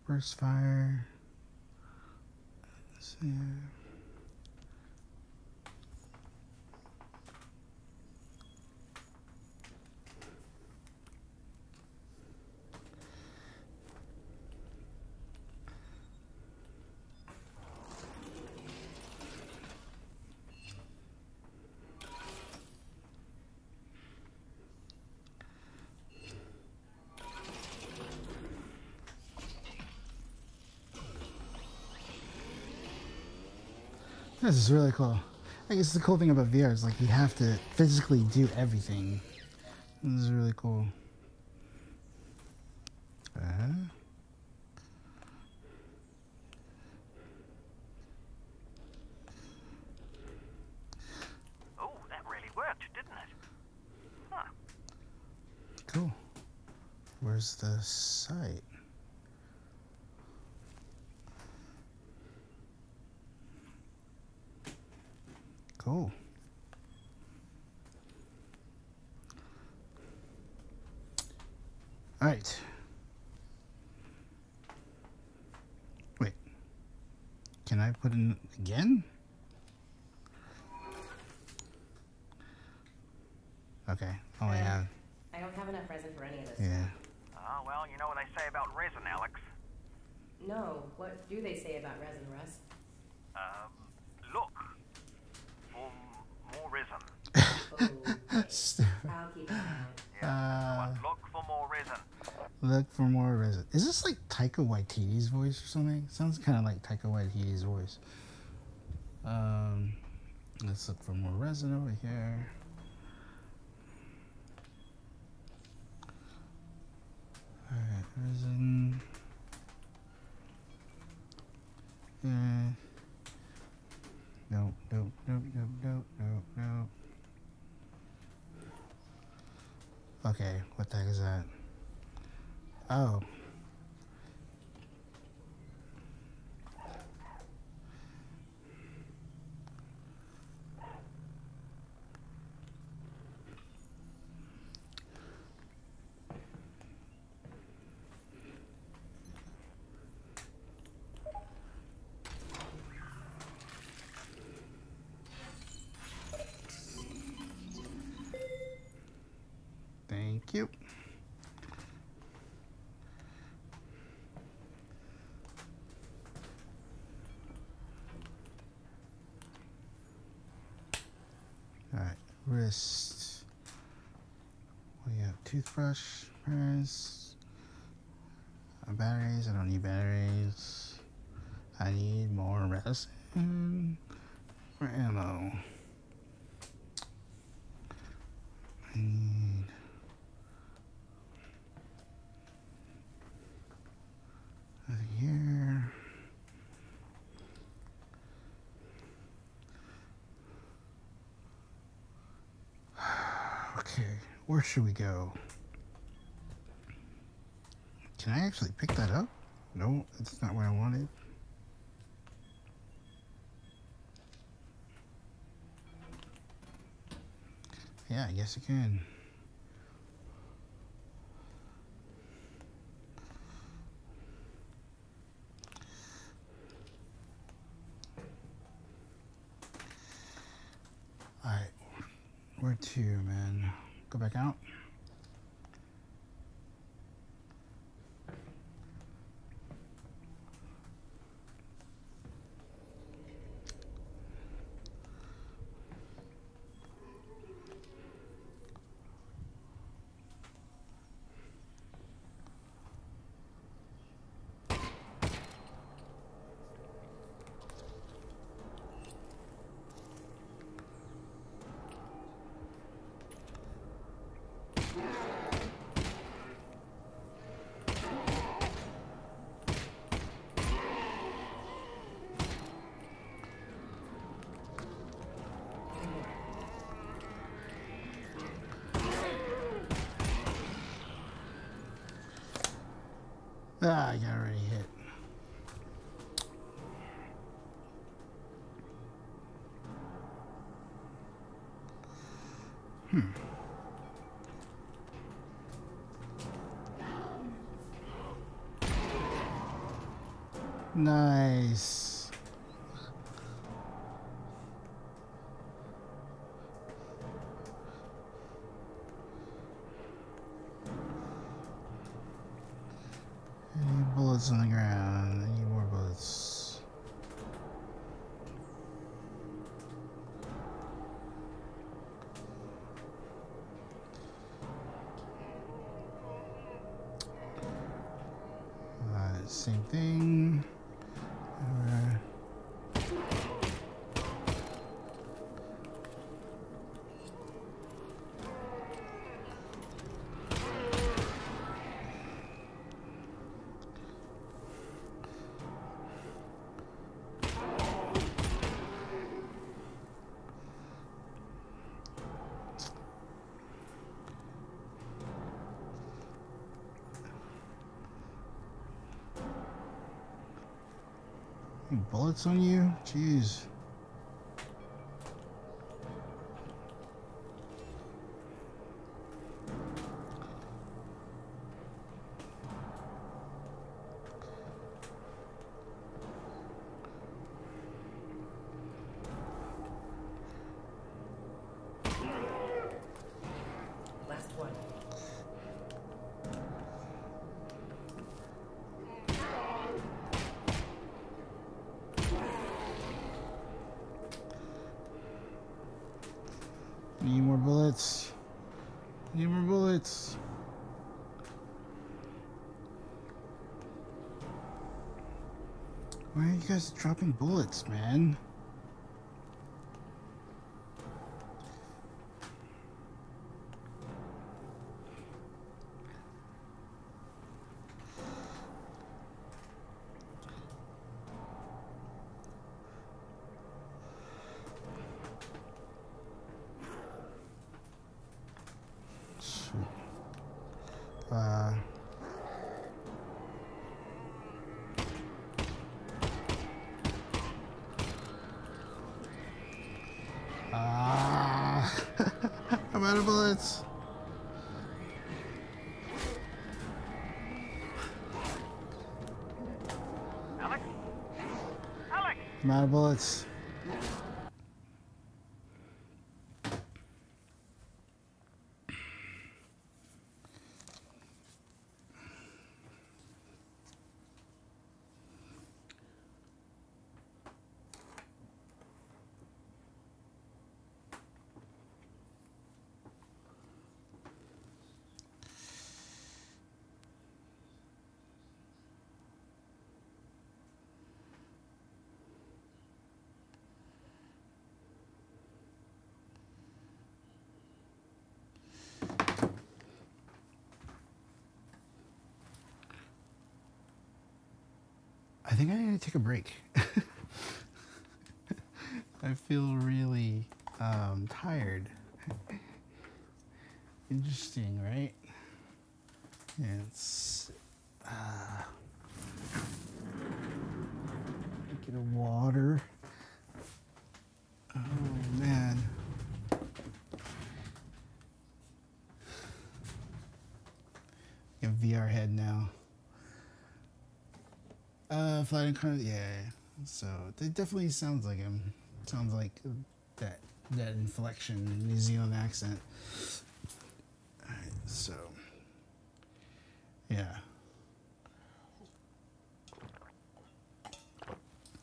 Burst fire. Let's see. This is really cool. I guess the cool thing about VR is like you have to physically do everything. This is really cool.
Oh, that really worked, didn't it? Huh.
Cool. Where's the site? Cool. All right. Wait. Can I put in again? Okay. Oh, I have.
I don't have enough resin for any of this.
Yeah.
Well, you know what they say about resin, Alex.
No, what do they say about resin, Russ?
Look for more resin.
I'll keep an eye out.
Yeah, look for more resin.
Look for more resin. Is this like Taika Waititi's voice or something? Sounds kind of like Taika Waititi's voice. Let's look for more resin over here. Alright, resin. Nope. Okay, what the heck is that? Oh. Thank you. Alright, wrist. We have toothbrush, press, batteries. I don't need batteries. I need more resin for ammo. I need nothing here. Okay, where should we go? Can I actually pick that up? No, that's not what I wanted. Yeah, I guess I can. Alright, where to, man? Go back out? Ah, I got already hit. Nice. Any bullets on the ground? I need more bullets. Same thing. Bullets on you? Jeez.
Last one.
Need more bullets. Need more bullets. Why are you guys dropping bullets, man? I'm out of bullets.
Alex? Alex!
I'm out of bullets. I think I need to take a break. I feel really tired. Interesting, right? It's get a water. Oh man. A VR head now. Flight and Carnival, yeah. So it definitely sounds like him. Sounds like that inflection, New Zealand accent. Alright, so yeah.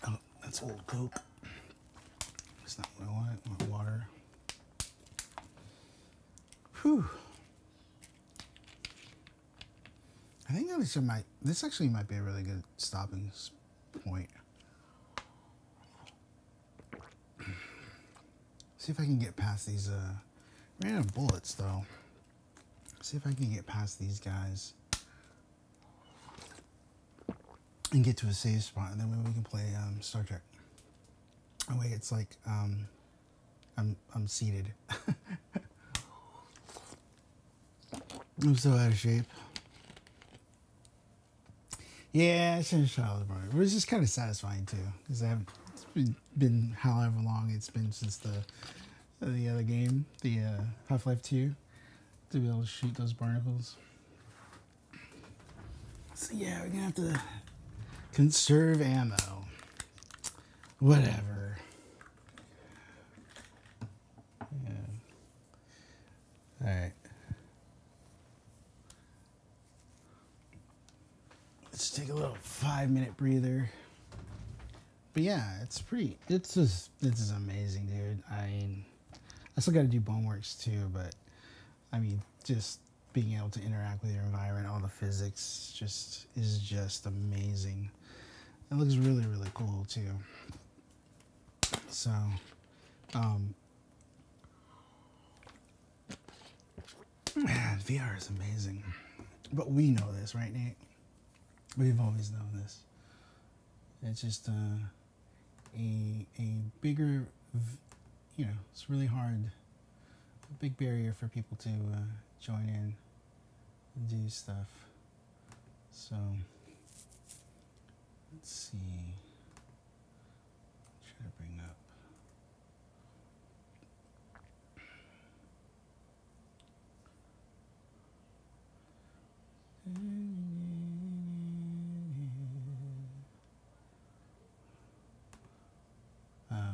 Oh, that's old Coke. That's not what I want. I want water. Whew. I think this actually might be a really good stopping point. See if I can get past these, ran out of bullets though. See if I can get past these guys. And get to a safe spot, and then maybe we can play, Star Trek. Oh wait, it's like, I'm seated. I'm so out of shape. Yeah, I should have shot the it was just kind of satisfying too, because it's been however long it's been since the other game, the Half-Life 2, to be able to shoot those barnacles. So yeah, we're gonna have to conserve ammo. Whatever. Yeah. All right. Let's take a little 5-minute breather. But yeah, this is amazing, dude. I still got to do Boneworks too, but I mean, just being able to interact with your environment, all the physics is just amazing. It looks really, really cool too. So, man, VR is amazing. But we know this, right, Nate? We've always known this. It's just a bigger, it's really hard, a big barrier for people to join in and do stuff. So, let's see. Try to bring up.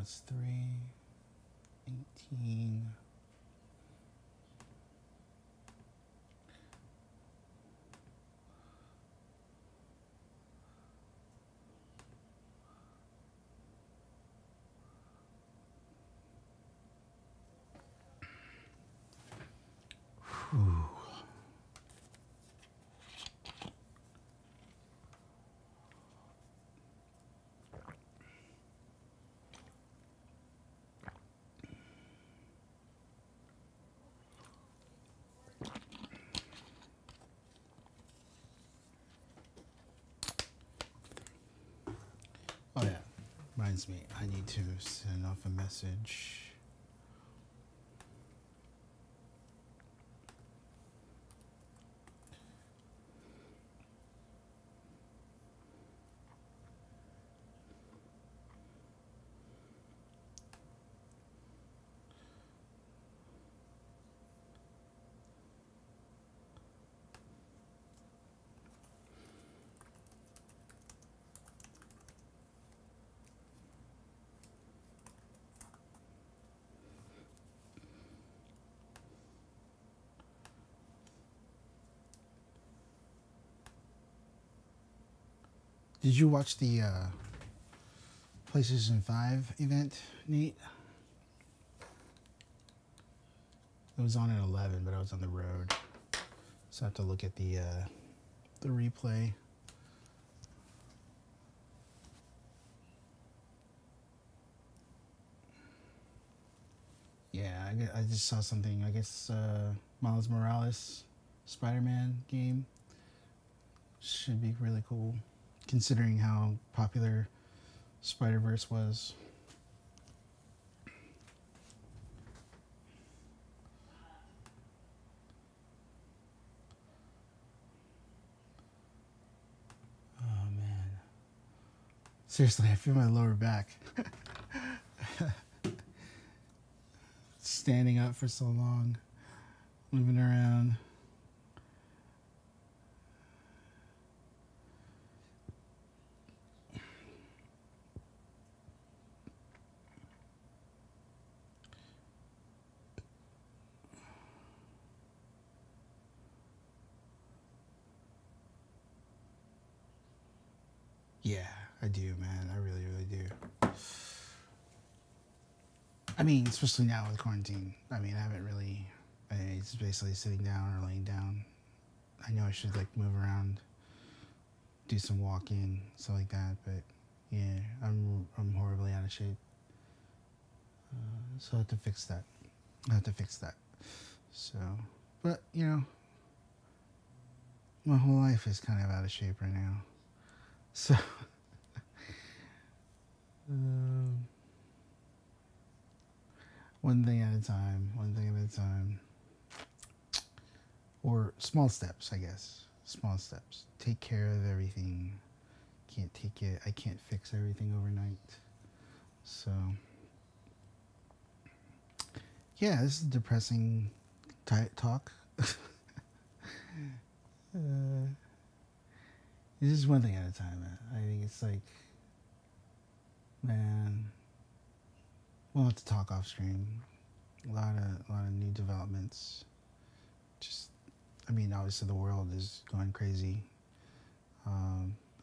It's 3:18. Whew. Oh yeah, reminds me, I need to send off a message. Did you watch the PlayStation 5 event, Nate? It was on at 11, but I was on the road, so I have to look at the replay. Yeah, I just saw something. I guess Miles Morales Spider-Man game should be really cool. considering how popular Spider-Verse was. Oh man. Seriously, I feel my lower back. Standing up for so long, moving around. Yeah, I do, man. I really, really do. I mean, especially now with quarantine. I mean, I haven't really... it's basically sitting down or laying down. I know I should, like, move around, do some walking, stuff like that, but yeah, I'm horribly out of shape. So I have to fix that. So, but, you know, my whole life is kind of out of shape right now. So, one thing at a time. Or small steps, I guess. Small steps. Take care of everything. I can't fix everything overnight. So, yeah, this is depressing talk. It's just one thing at a time, man. I think it's like, man, we'll have to talk off stream. A lot of new developments. Just, I mean, obviously the world is going crazy. But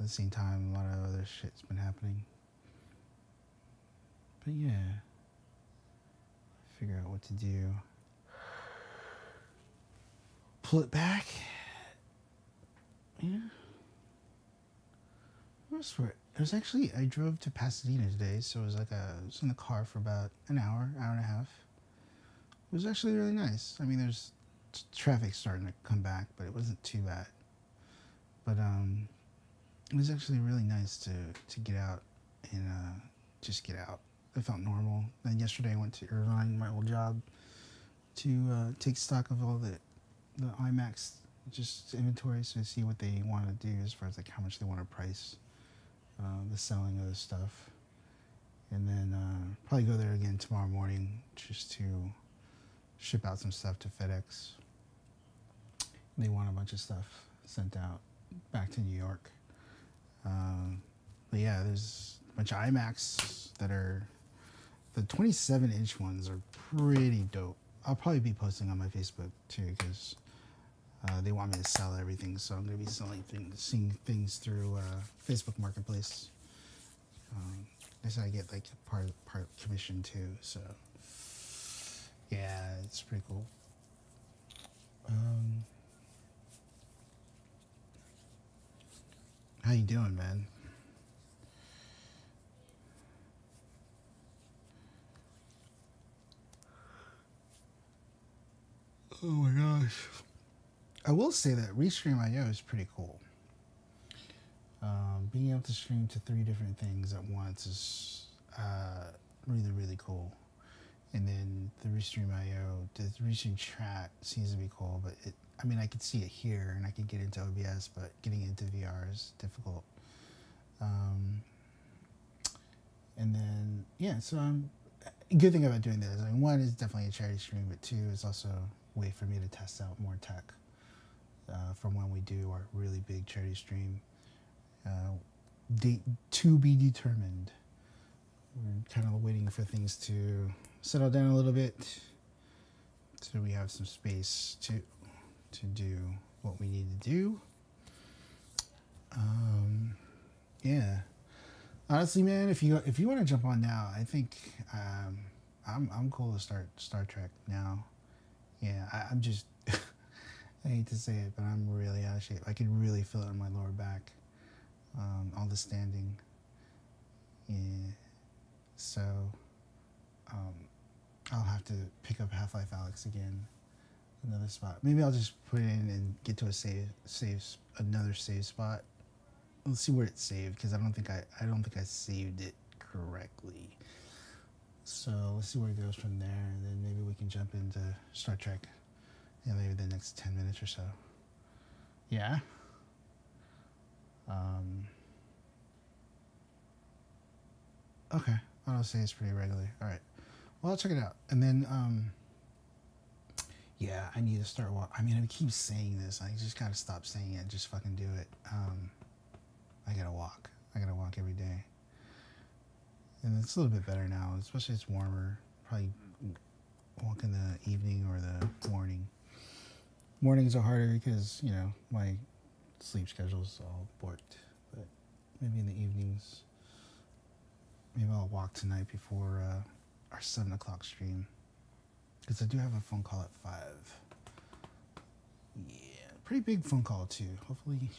at the same time, a lot of other shit's been happening. But yeah, figure out what to do. Pull it back. Yeah. It was actually, I drove to Pasadena today, so it was like I was in the car for about an hour and a half. It was actually really nice. I mean, there's traffic starting to come back, but it wasn't too bad. But it was actually really nice to get out and just get out. It felt normal. Then yesterday I went to Irvine, my old job, to take stock of all the IMAX just inventory, so to see what they want to do as far as like how much they want to price the selling of the stuff. And then probably go there again tomorrow morning just to ship out some stuff to FedEx. They want a bunch of stuff sent out back to New York. But yeah, there's a bunch of IMAX that are, the 27-inch ones are pretty dope. I'll probably be posting on my Facebook too, because they want me to sell everything, so I'm going to be seeing things through Facebook Marketplace. They said I get like part commission too, so yeah, it's pretty cool. How you doing, man? Oh my gosh. I will say that Restream.io is pretty cool. Being able to stream to 3 different things at once is really, really cool. And then the Restream.io, the Restream chat seems to be cool, but I mean, I could see it here and I could get into OBS, but getting into VR is difficult. And then, yeah, so a good thing about doing this, I mean, one is definitely a charity stream, but 2 is also a way for me to test out more tech from when we do our really big charity stream. Date to be determined. We're kind of waiting for things to settle down a little bit so we have some space to do what we need to do. Yeah, honestly, man, if you want to jump on now, I think I'm cool to start Star Trek now. Yeah, I'm just I hate to say it, but I'm really out of shape. I can really feel it in my lower back. All the standing. Yeah. So, I'll have to pick up Half-Life Alyx again. Another spot. Maybe I'll just put it in and get to another save spot let's see where it's saved, because I don't think I saved it correctly. So let's see where it goes from there, and then maybe we can jump into Star Trek in maybe the next 10 minutes or so. Yeah. Okay. I'll say it's pretty regular. All right. Well, I'll check it out, and then yeah, I need to start I mean, I keep saying this. I just gotta stop saying it. Just fucking do it. I gotta walk. I gotta walk every day. And it's a little bit better now, especially it's warmer. Probably walk in the evening or the morning. Mornings are harder because, you know, my sleep schedule's all booked. But maybe in the evenings, maybe I'll walk tonight before our 7 o'clock stream. Because I do have a phone call at 5. Yeah, pretty big phone call too. Hopefully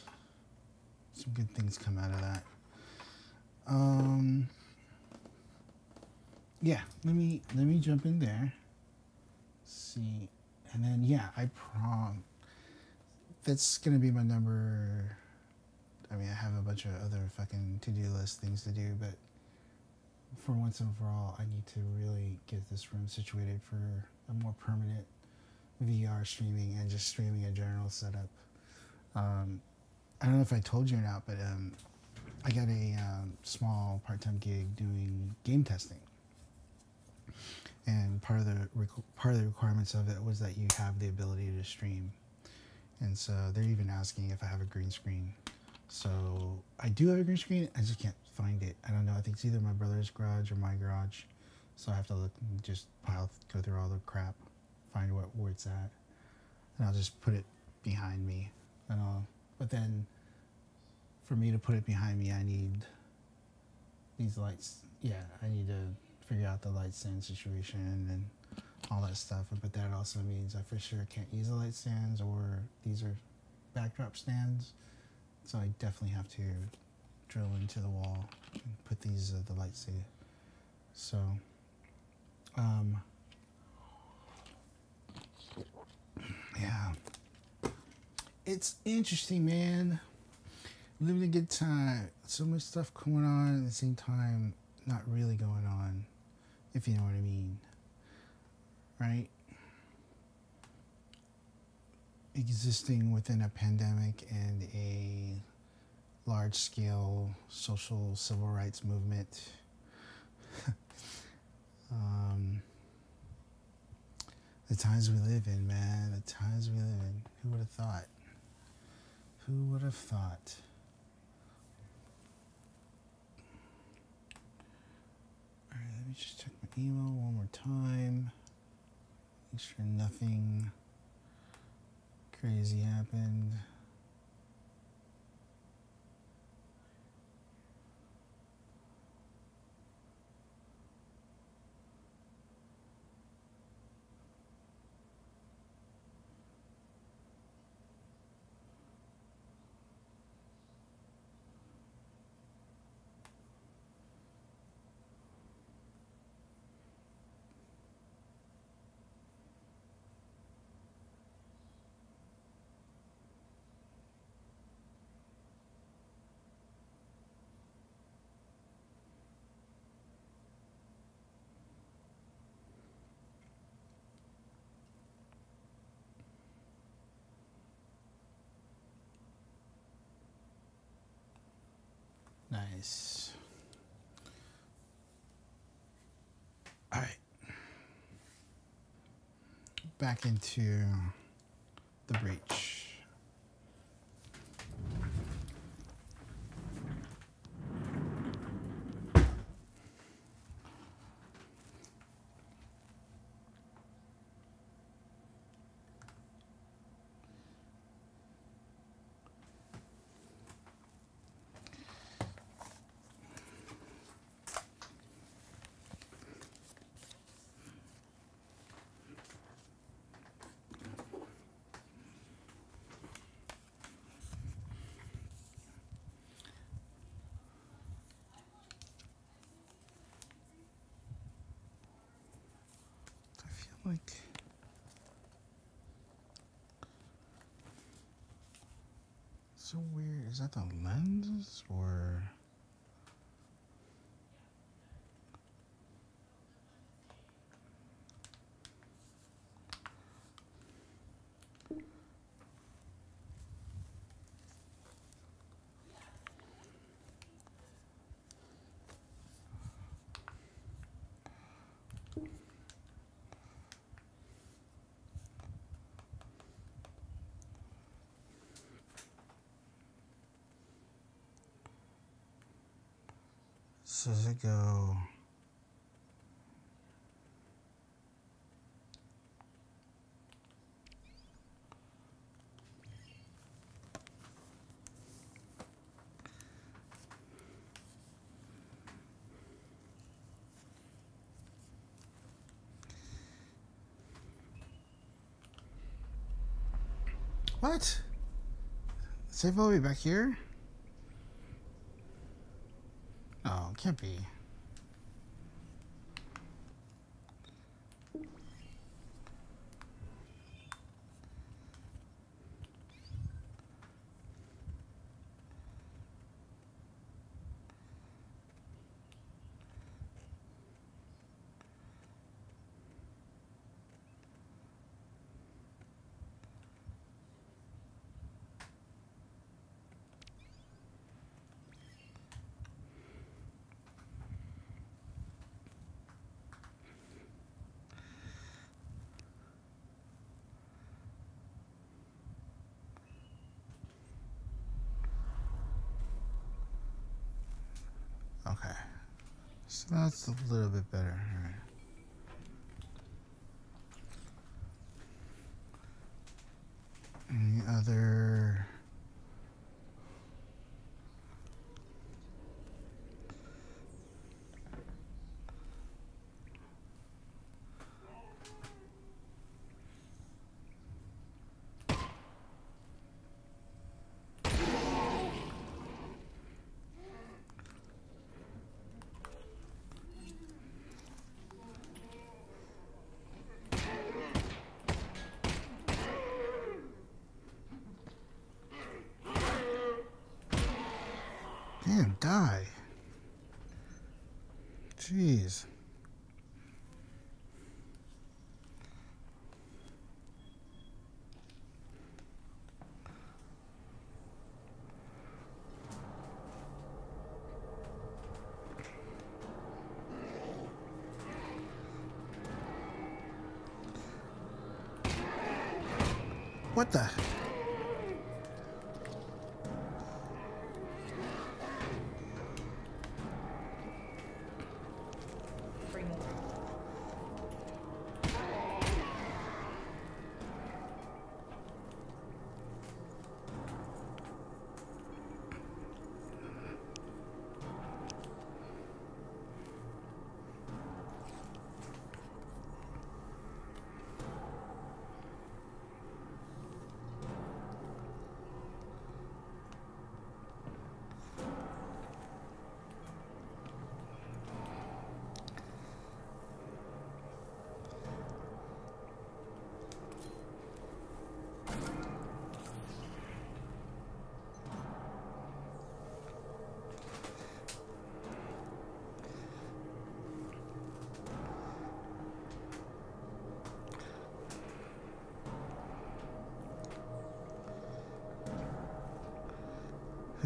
some good things come out of that. Yeah, let me jump in there. See, and then yeah, that's gonna be my number. I mean, I have a bunch of other fucking to-do list things to do, but for once and for all, I need to really get this room situated for a more permanent VR streaming and just streaming in general setup. I don't know if I told you or not, but I got a small part-time gig doing game testing, and part of the requirements of it was that you have the ability to stream, and so they're even asking if I have a green screen. So I do have a green screen. I just can't find it. I don't know. I think it's either my brother's garage or my garage. So I have to look and just go through all the crap, find where it's at, and I'll just put it behind me. But then, for me to put it behind me, I need these lights. Yeah, I need to figure out the light stand situation and all that stuff. But that also means I for sure can't use the light stands, or these are backdrop stands. So I definitely have to drill into the wall and put these the lights in. So yeah, it's interesting, man. Living a good time. So much stuff going on at the same time, not really going on, if you know what I mean. Right? Existing within a pandemic and a large-scale social civil rights movement. The times we live in, man. The times we live in. Who would have thought? Who would have thought? Alright, let me just check my email one more time. Make sure nothing crazy happened. Nice. All right. Back into the breach. Like So weird. Is that the lens or? So does it go? What? Save all the way back here? Oh, it can't be. Okay. So that's a little bit better. All right. Any other? Damn, die. Jeez. What the?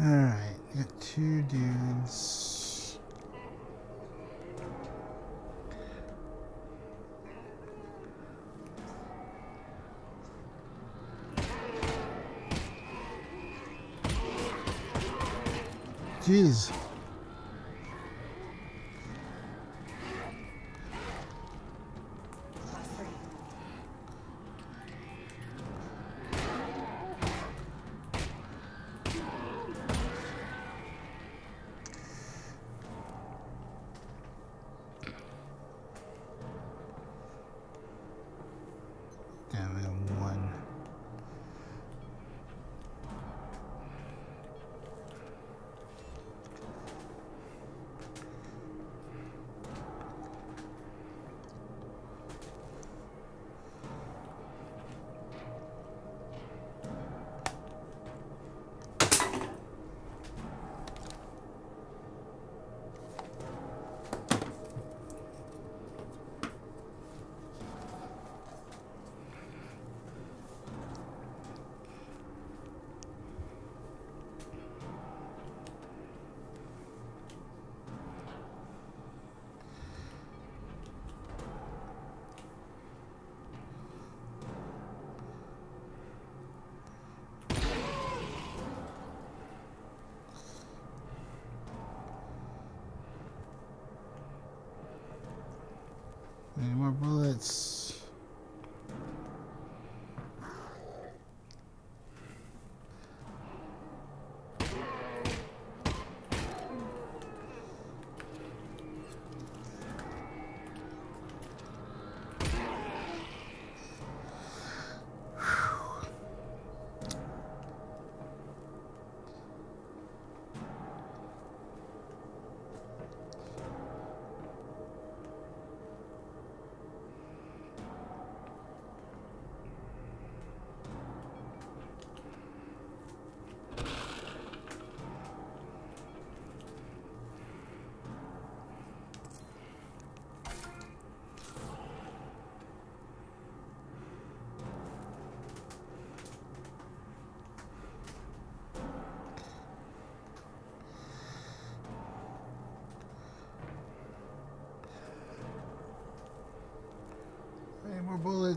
Alright, got two dudes. Jeez. Damn, I got one.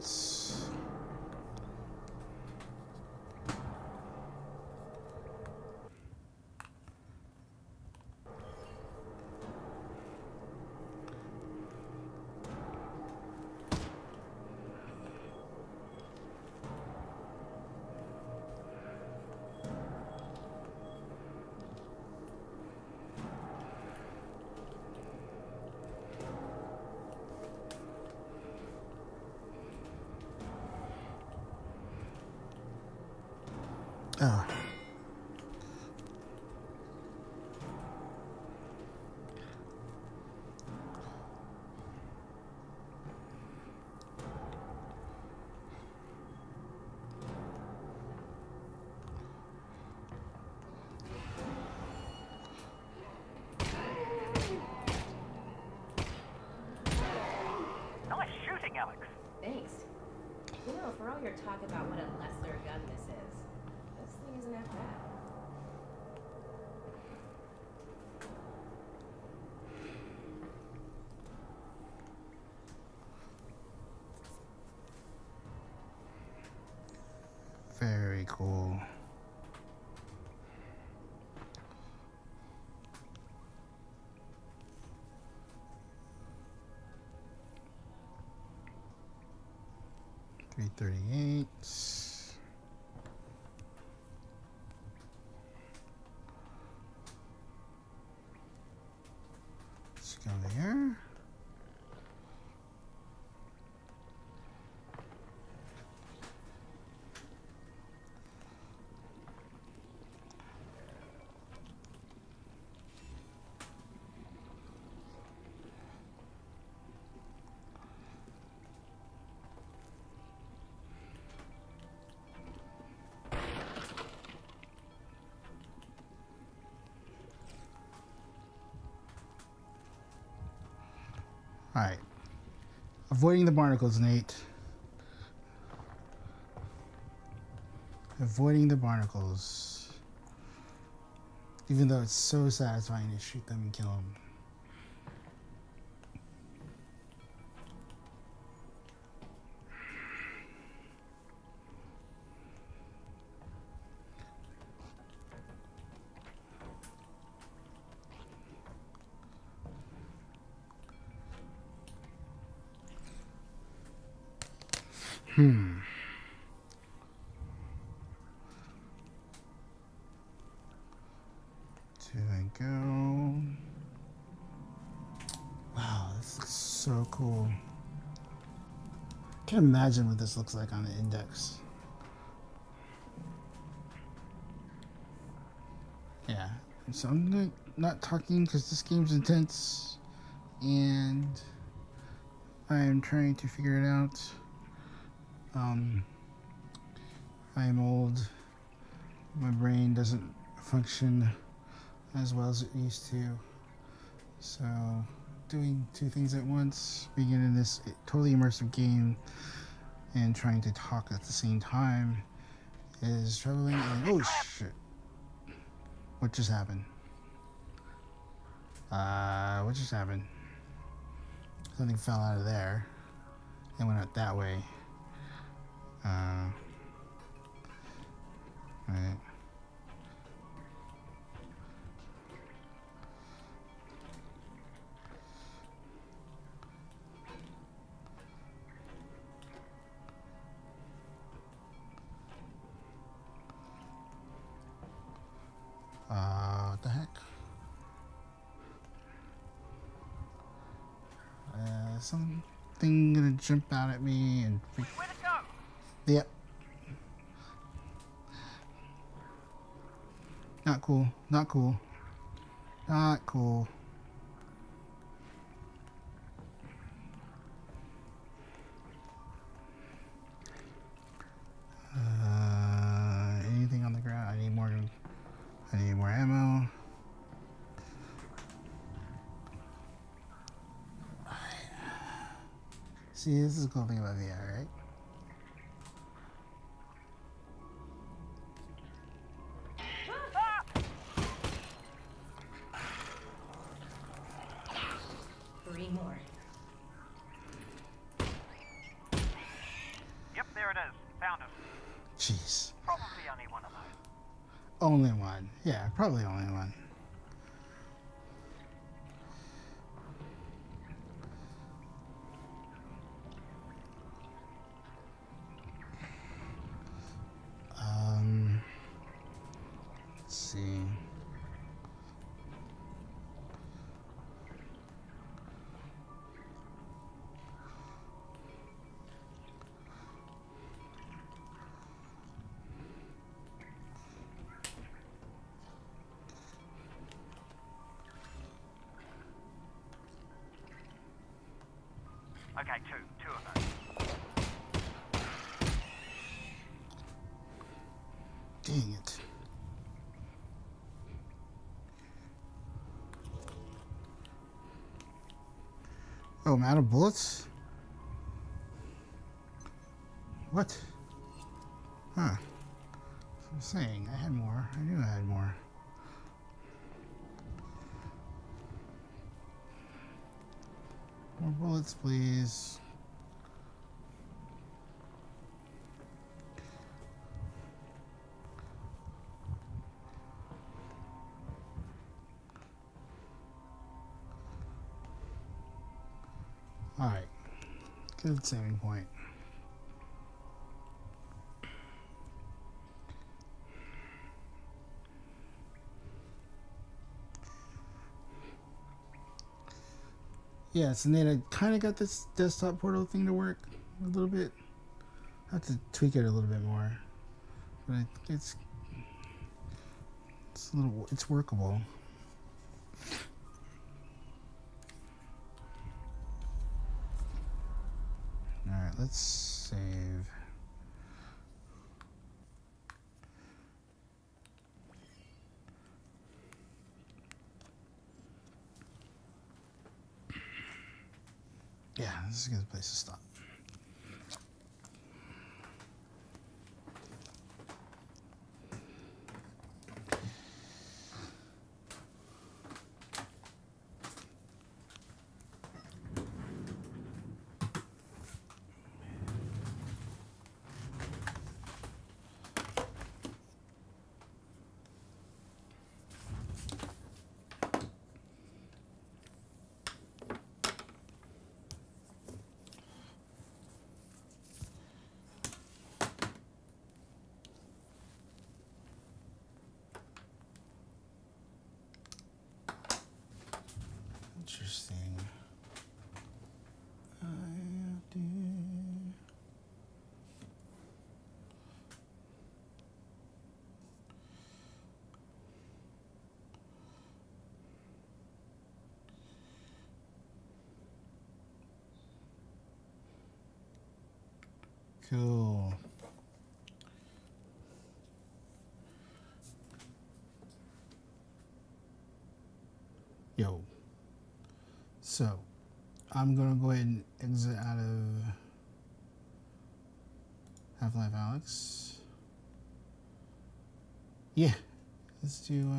bullets. Oh.
Nice shooting, Alex.
Thanks. You know, for all your talk about what a lesser gun this thing isn't half bad.
Very cool. $338. Let's go there. Alright. Avoiding the barnacles, Nate. Avoiding the barnacles. Even though it's so satisfying to shoot them and kill them. There I go. Wow, this looks so cool. I can't imagine what this looks like on the index. Yeah, so I'm not talking because this game's intense and I am trying to figure it out. I am old. My brain doesn't function as well as it used to. So doing two things at once, being in this totally immersive game and trying to talk at the same time is troubling. And oh shit. What just happened? What just happened? Something fell out of there and went out that way. Right. What the heck? Something gonna jump out at me and freak.
Where to go?
Yep. Not cool. Not cool. Not cool. Anything on the ground? I need more ammo. See, this is the cool thing about VR, right? Jeez.
Probably only one of those.
Only one. Yeah, probably only one. Let's see.
Okay, two of those.
Dang it. Oh, I'm out of bullets? What? Huh. That's what I'm saying. I had more. I knew I had more. More bullets, please. Alright. Good saving point. Yes, and then I kind of got this desktop portal thing to work a little bit. I have to tweak it a little bit more, but I think it's workable. All right, let's save. Yeah, this is a good place to stop. Interesting. Cool. Yo. So, I'm gonna go ahead and exit out of Half-Life Alyx. Yeah. Let's do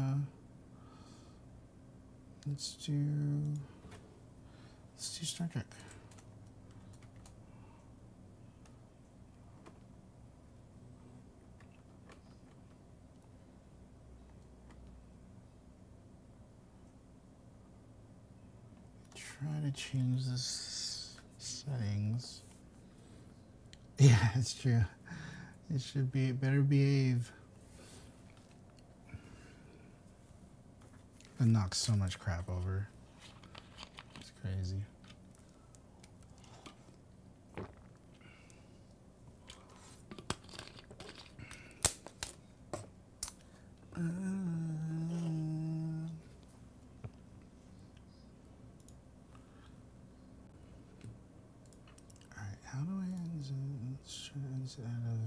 Star Trek. Try to change this settings. Yeah, it's true. It should be better behave. It knocks so much crap over. It's crazy. Alright, how do I exit? Let's try to exit out of...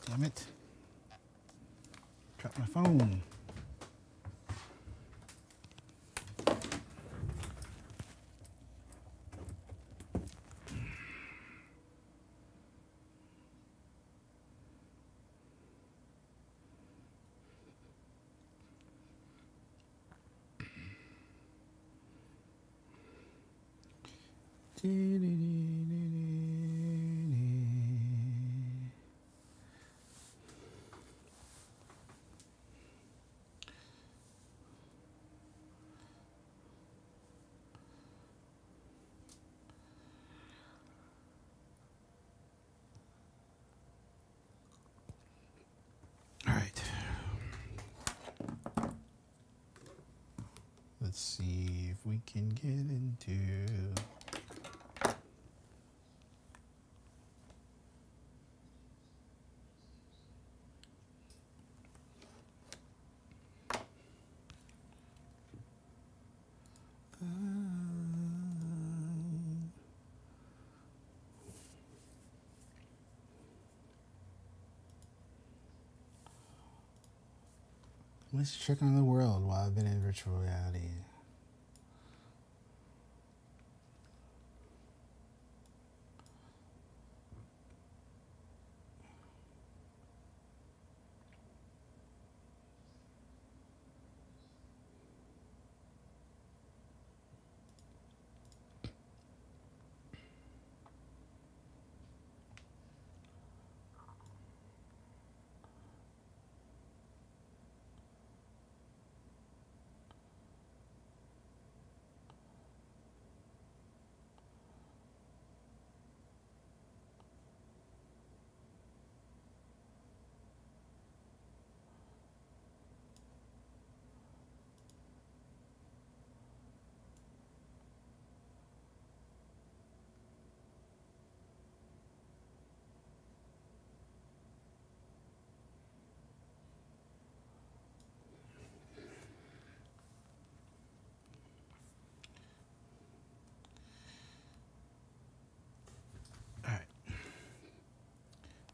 Damn it. Dropped my phone. All right. Let's see if we can get into. Let's check on the world while I've been in virtual reality.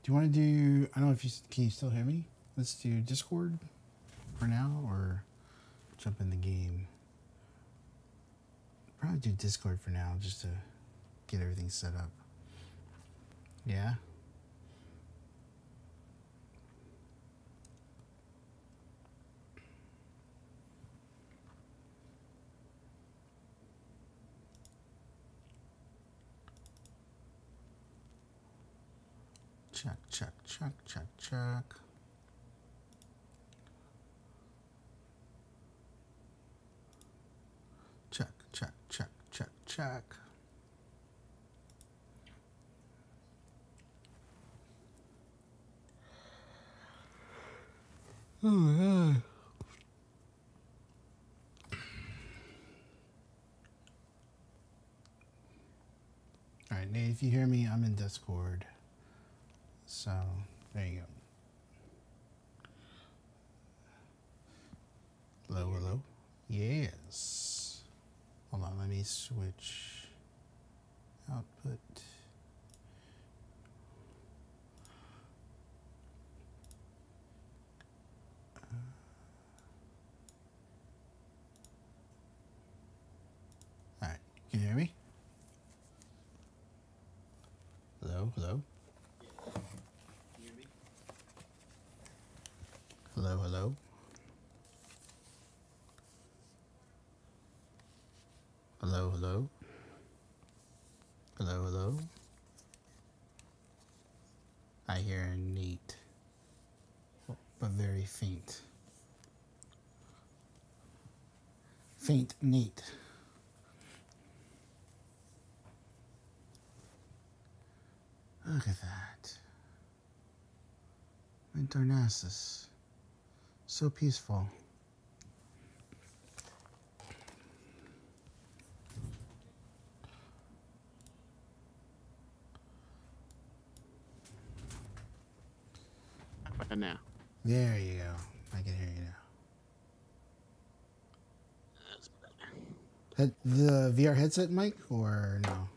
Do you want to do? I don't know if you can. You still hear me? Let's do Discord for now, or jump in the game. Probably do Discord for now, just to get everything set up. Yeah. Check, check, check, check, check. Check, check, check, check, check. Oh, yeah. All right, Nate, if you hear me, I'm in Discord. So, there you go. Hello, hello. Yes. Hold on, let me switch output. All right, can you hear me? Hello, hello. Hello, hello. Hello, hello. Hello, hello. I hear Nate, but very faint. Faint Nate. Look at that. Darnassus. So peaceful.
How about now?
There you go. I can hear you now.
That's better.
The VR headset mic or no?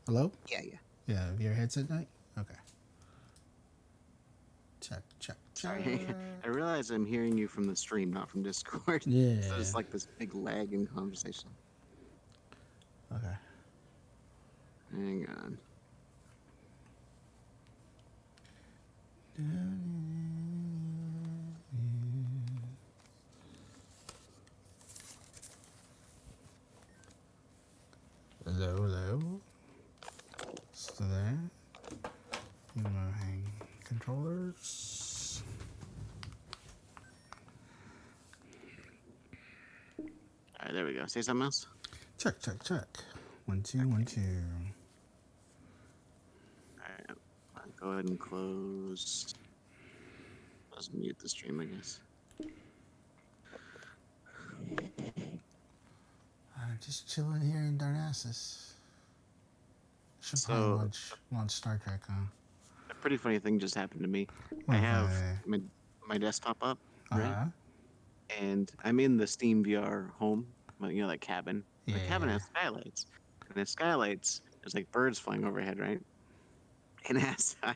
Hello?
Yeah, yeah.
Yeah, VR headset mic? Okay. Check, check, check.
Sorry. I realize I'm hearing you from the stream, not from Discord.
Yeah.
So it's like this big lag in conversation.
Okay.
Hang on. go. Say something else?
Check, check, check. 1, 2, 1, 2.
Alright. I'll go ahead and close. Let's mute the stream, I guess.
Just chilling here in Darnassus. Should
So-
probably launch Star Trek, huh?
A pretty funny thing just happened to me. I have my desktop up, right?
Uh-huh.
And I'm in the Steam VR home, you know, that cabin. The cabin
Yeah.
has skylights. And the skylights, there's like birds flying overhead, right? And as I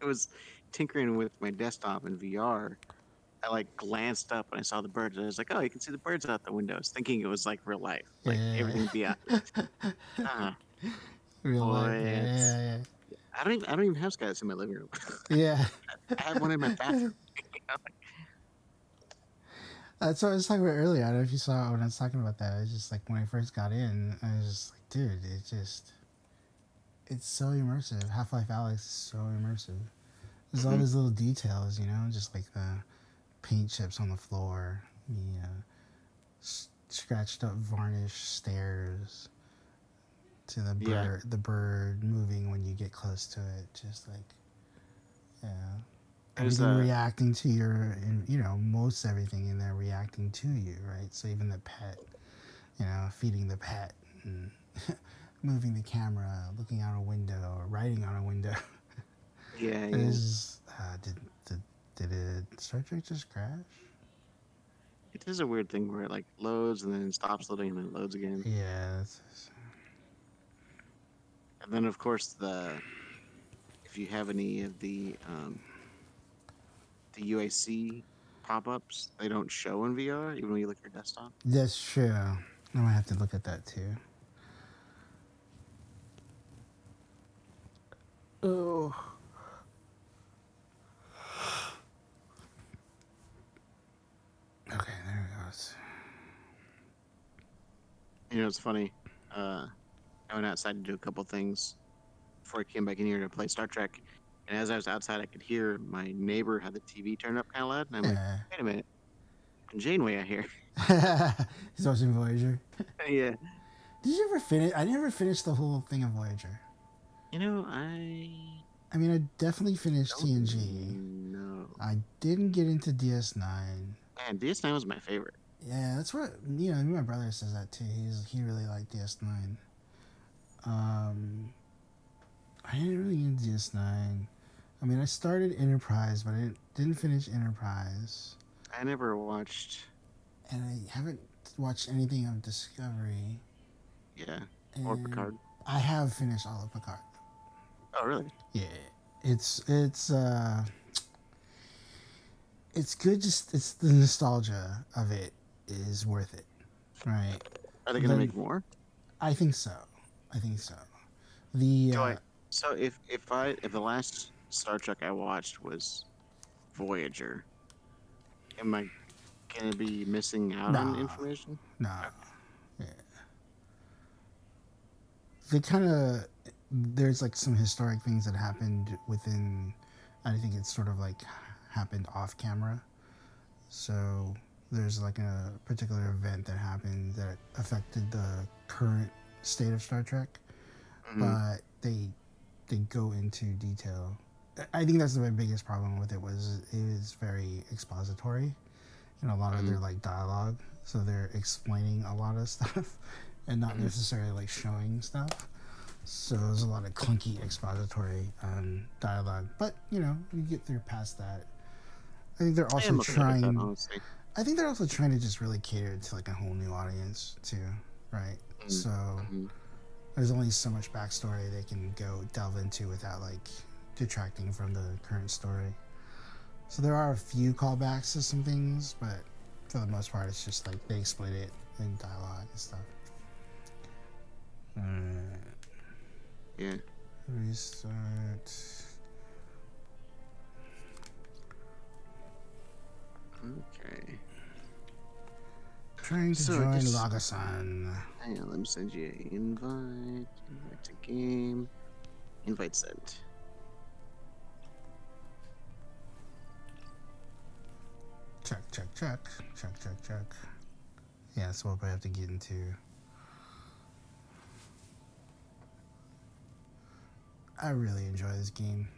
was tinkering with my desktop in VR, I like glanced up and I saw the birds. And I was like, oh, you can see the birds out the windows, thinking it was like real life, like everything beyond.
Real
Boy,
life. Yeah.
I don't even have skylights in my living room.
Yeah.
I have one in my bathroom.
That's what I was talking about earlier. I don't know if you saw when I was talking about that. It's just like when I first got in, I was just like, dude, it's so immersive. Half-Life Alyx is so immersive. There's all these little details, you know, just like the paint chips on the floor, the scratched up varnished stairs, to the bird moving when you get close to it, just like everything reacting to your, you know, most everything in there reacting to you, right? So even the pet, you know, feeding the pet and moving the camera, looking out a window, or writing on a window.
Yeah.
Did Star Trek just crash?
It is a weird thing where it like loads and then stops loading and then loads again.
Yeah.
And then of course if you have any of the UAC pop-ups, they don't show in VR even when you look at your desktop.
That's true. I might have to look at that too. Oh. Okay, there it goes.
You know, it's funny. I went outside to do a couple things before I came back in here to play Star Trek. And as I was outside, I could hear my neighbor had the TV turned up kind of loud. And I'm like, wait a minute. Janeway out here.
He's watching Voyager.
Yeah.
Did you ever finish? I never finished the whole thing of Voyager.
You know,
I mean, I definitely finished TNG.
No.
I didn't get into DS9.
Man, DS9 was my favorite.
Yeah, that's what, you know, my brother says that too. He really liked DS9. I didn't really get into DS9. I mean, I started Enterprise, but I didn't finish Enterprise.
I never watched.
And I haven't watched anything of Discovery.
Yeah. Or Picard.
I have finished all of Picard.
Oh, really?
Yeah. It's good. Just it's the nostalgia of it is worth it, right?
Are they gonna make more?
I think so.
So if the last Star Trek I watched was Voyager, am I gonna be missing out on information?
No. Yeah. They kind of, there's like some historic things that happened within, I think it's sort of like happened off camera. So there's like a particular event that happened that affected the current state of Star Trek, but they go into detail. I think that's my biggest problem with it was very expository in a lot of their like dialogue. So they're explaining a lot of stuff and not necessarily like showing stuff. So there's a lot of clunky expository dialogue. But you know, you get through past that. I think they're also trying. I think they're also trying to just really cater to like a whole new audience too, right? So there's only so much backstory they can go delve into without like detracting from the current story. So there are a few callbacks to some things, but for the most part, it's just like they explain it in dialogue and stuff.
Yeah.
Restart.
Okay.
Trying to join Lagasan.
Hang on, let me send you an invite. Invite to game. Invite sent.
Check. Yeah, that's what I have to get into. I really enjoy this game.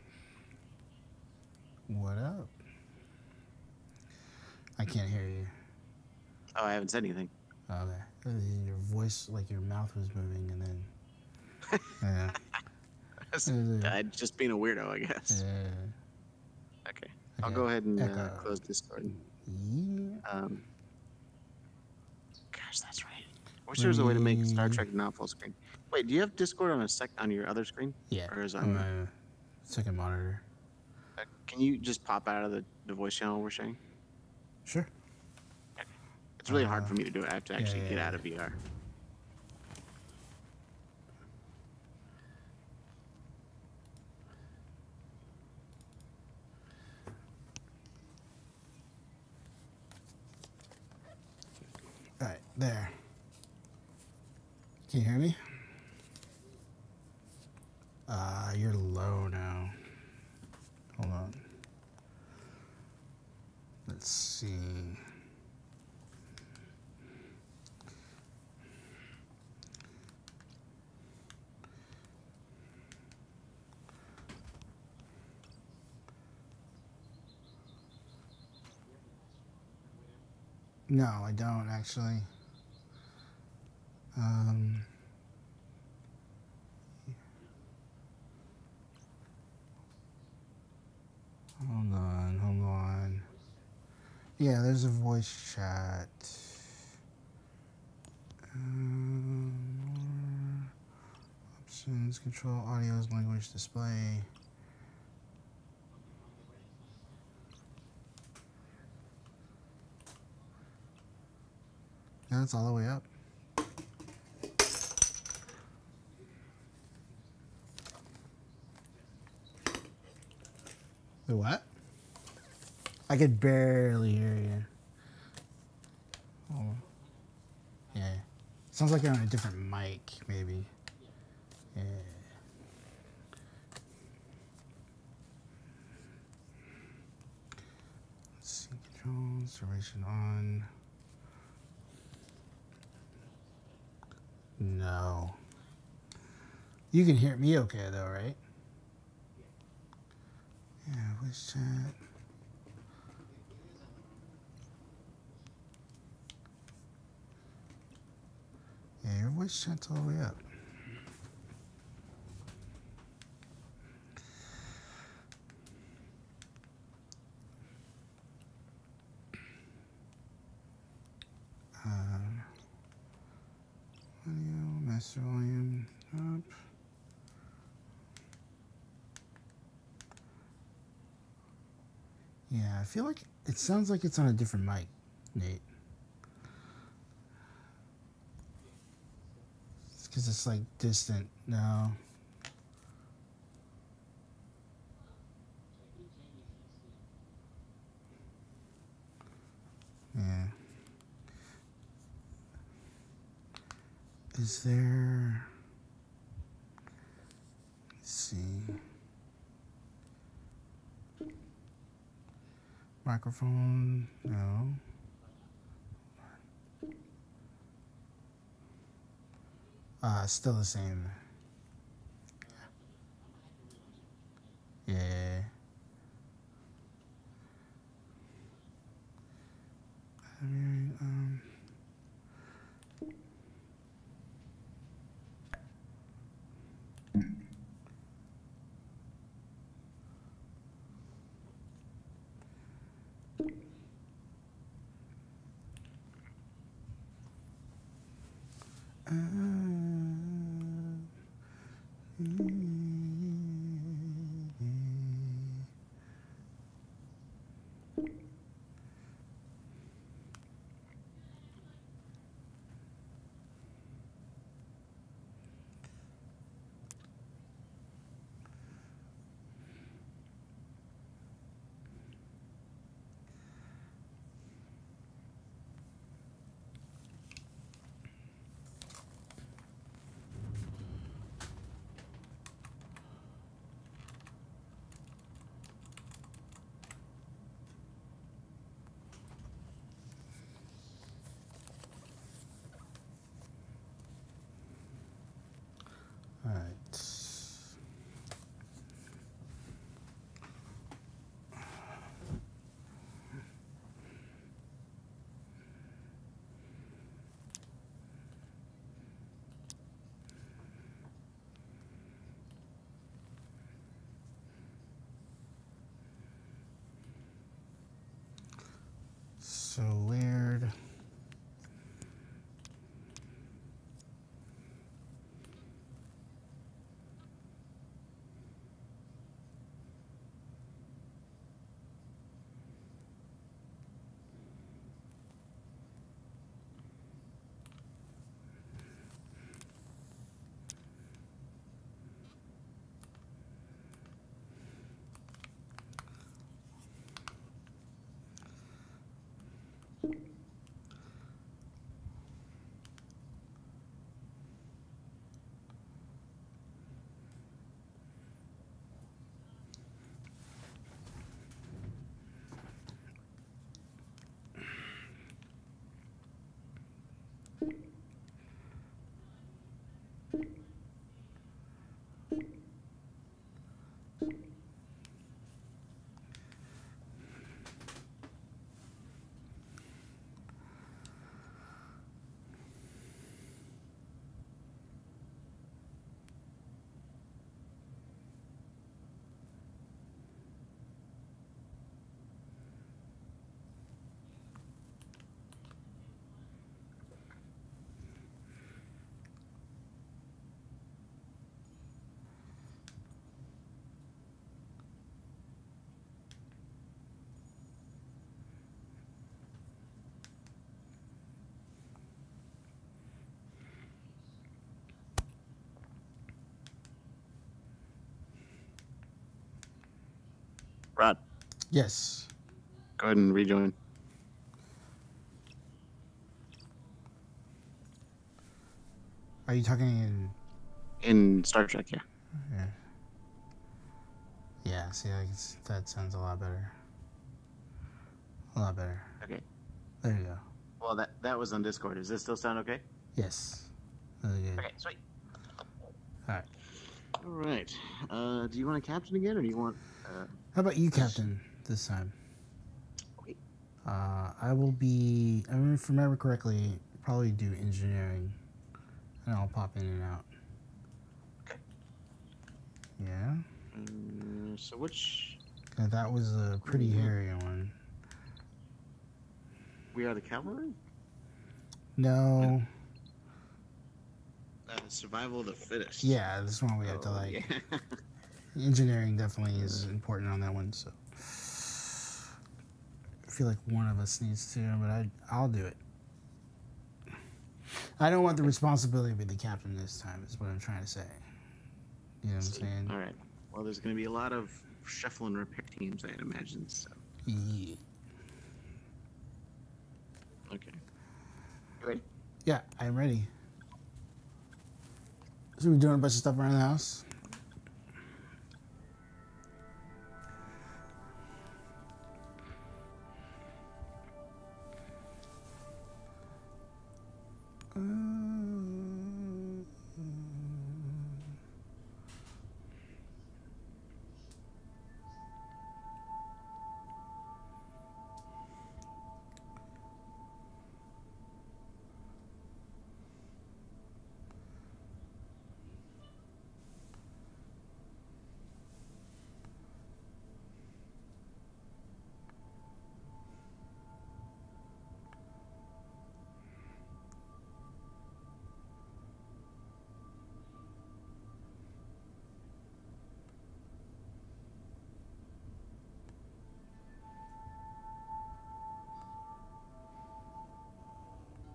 What up? I can't hear you.
Oh, I haven't said anything.
Okay. Your voice, like your mouth was moving, and then. Yeah.
Just being a weirdo, I guess.
Yeah.
Okay. I'll go ahead and close Discord.
Yeah.
Gosh, that's right. I wish there was a way to make Star Trek not full screen. Wait, do you have Discord on your other screen?
Yeah.
Or is
on my second monitor.
Can you just pop out of the voice channel we're sharing?
Sure.
Okay. It's really hard for me to do it. I have to actually get out of VR.
All right, there. Can you hear me? You're low now. Hold on. Let's see. No, I don't actually. Hold on. Yeah, there's a voice chat. Options, control, audios, language, display. That's all the way up. The what? I could barely hear you. Oh. Yeah. Sounds like you're on a different mic, maybe. Yeah. Let's see. Controls, duration on. No. You can hear me okay, though, right? Yeah, voice chat. Yeah, your voice chat's all the way up. Audio, master volume up. Yeah, I feel like it sounds like it's on a different mic, Nate. It's because it's like distant now. Yeah. Is there... Let's see. Microphone? No. Still the same. Yeah. I mean,
Rod,
Yes.
go ahead and rejoin.
Are you talking
In Star Trek, yeah.
Yeah. Yeah, see, that sounds a lot better. A lot better.
Okay.
There you go.
Well, that was on Discord. Does this still sound okay?
Yes. Really good.
Okay, sweet.
Alright.
All right. Do you want a captain again, or do you want?
How about you, Captain, this time?
Okay.
I will be, I mean, if I remember correctly, probably do engineering. And I'll pop in and out.
Okay.
Yeah.
So which?
That was a pretty hairy one.
We are the cavalry.
No.
Survival of the fittest.
Yeah, this one we have to like.
Yeah.
Engineering definitely is important on that one, so. I feel like one of us needs to, but I'll do it. I don't want the responsibility to be the captain this time, is what I'm trying to say. You know what I'm saying?
All right. Well, there's going to be a lot of shuffle and repair teams, I'd imagine. So.
Yeah.
Okay. You ready?
Yeah, I'm ready. So we're doing a bunch of stuff around the house.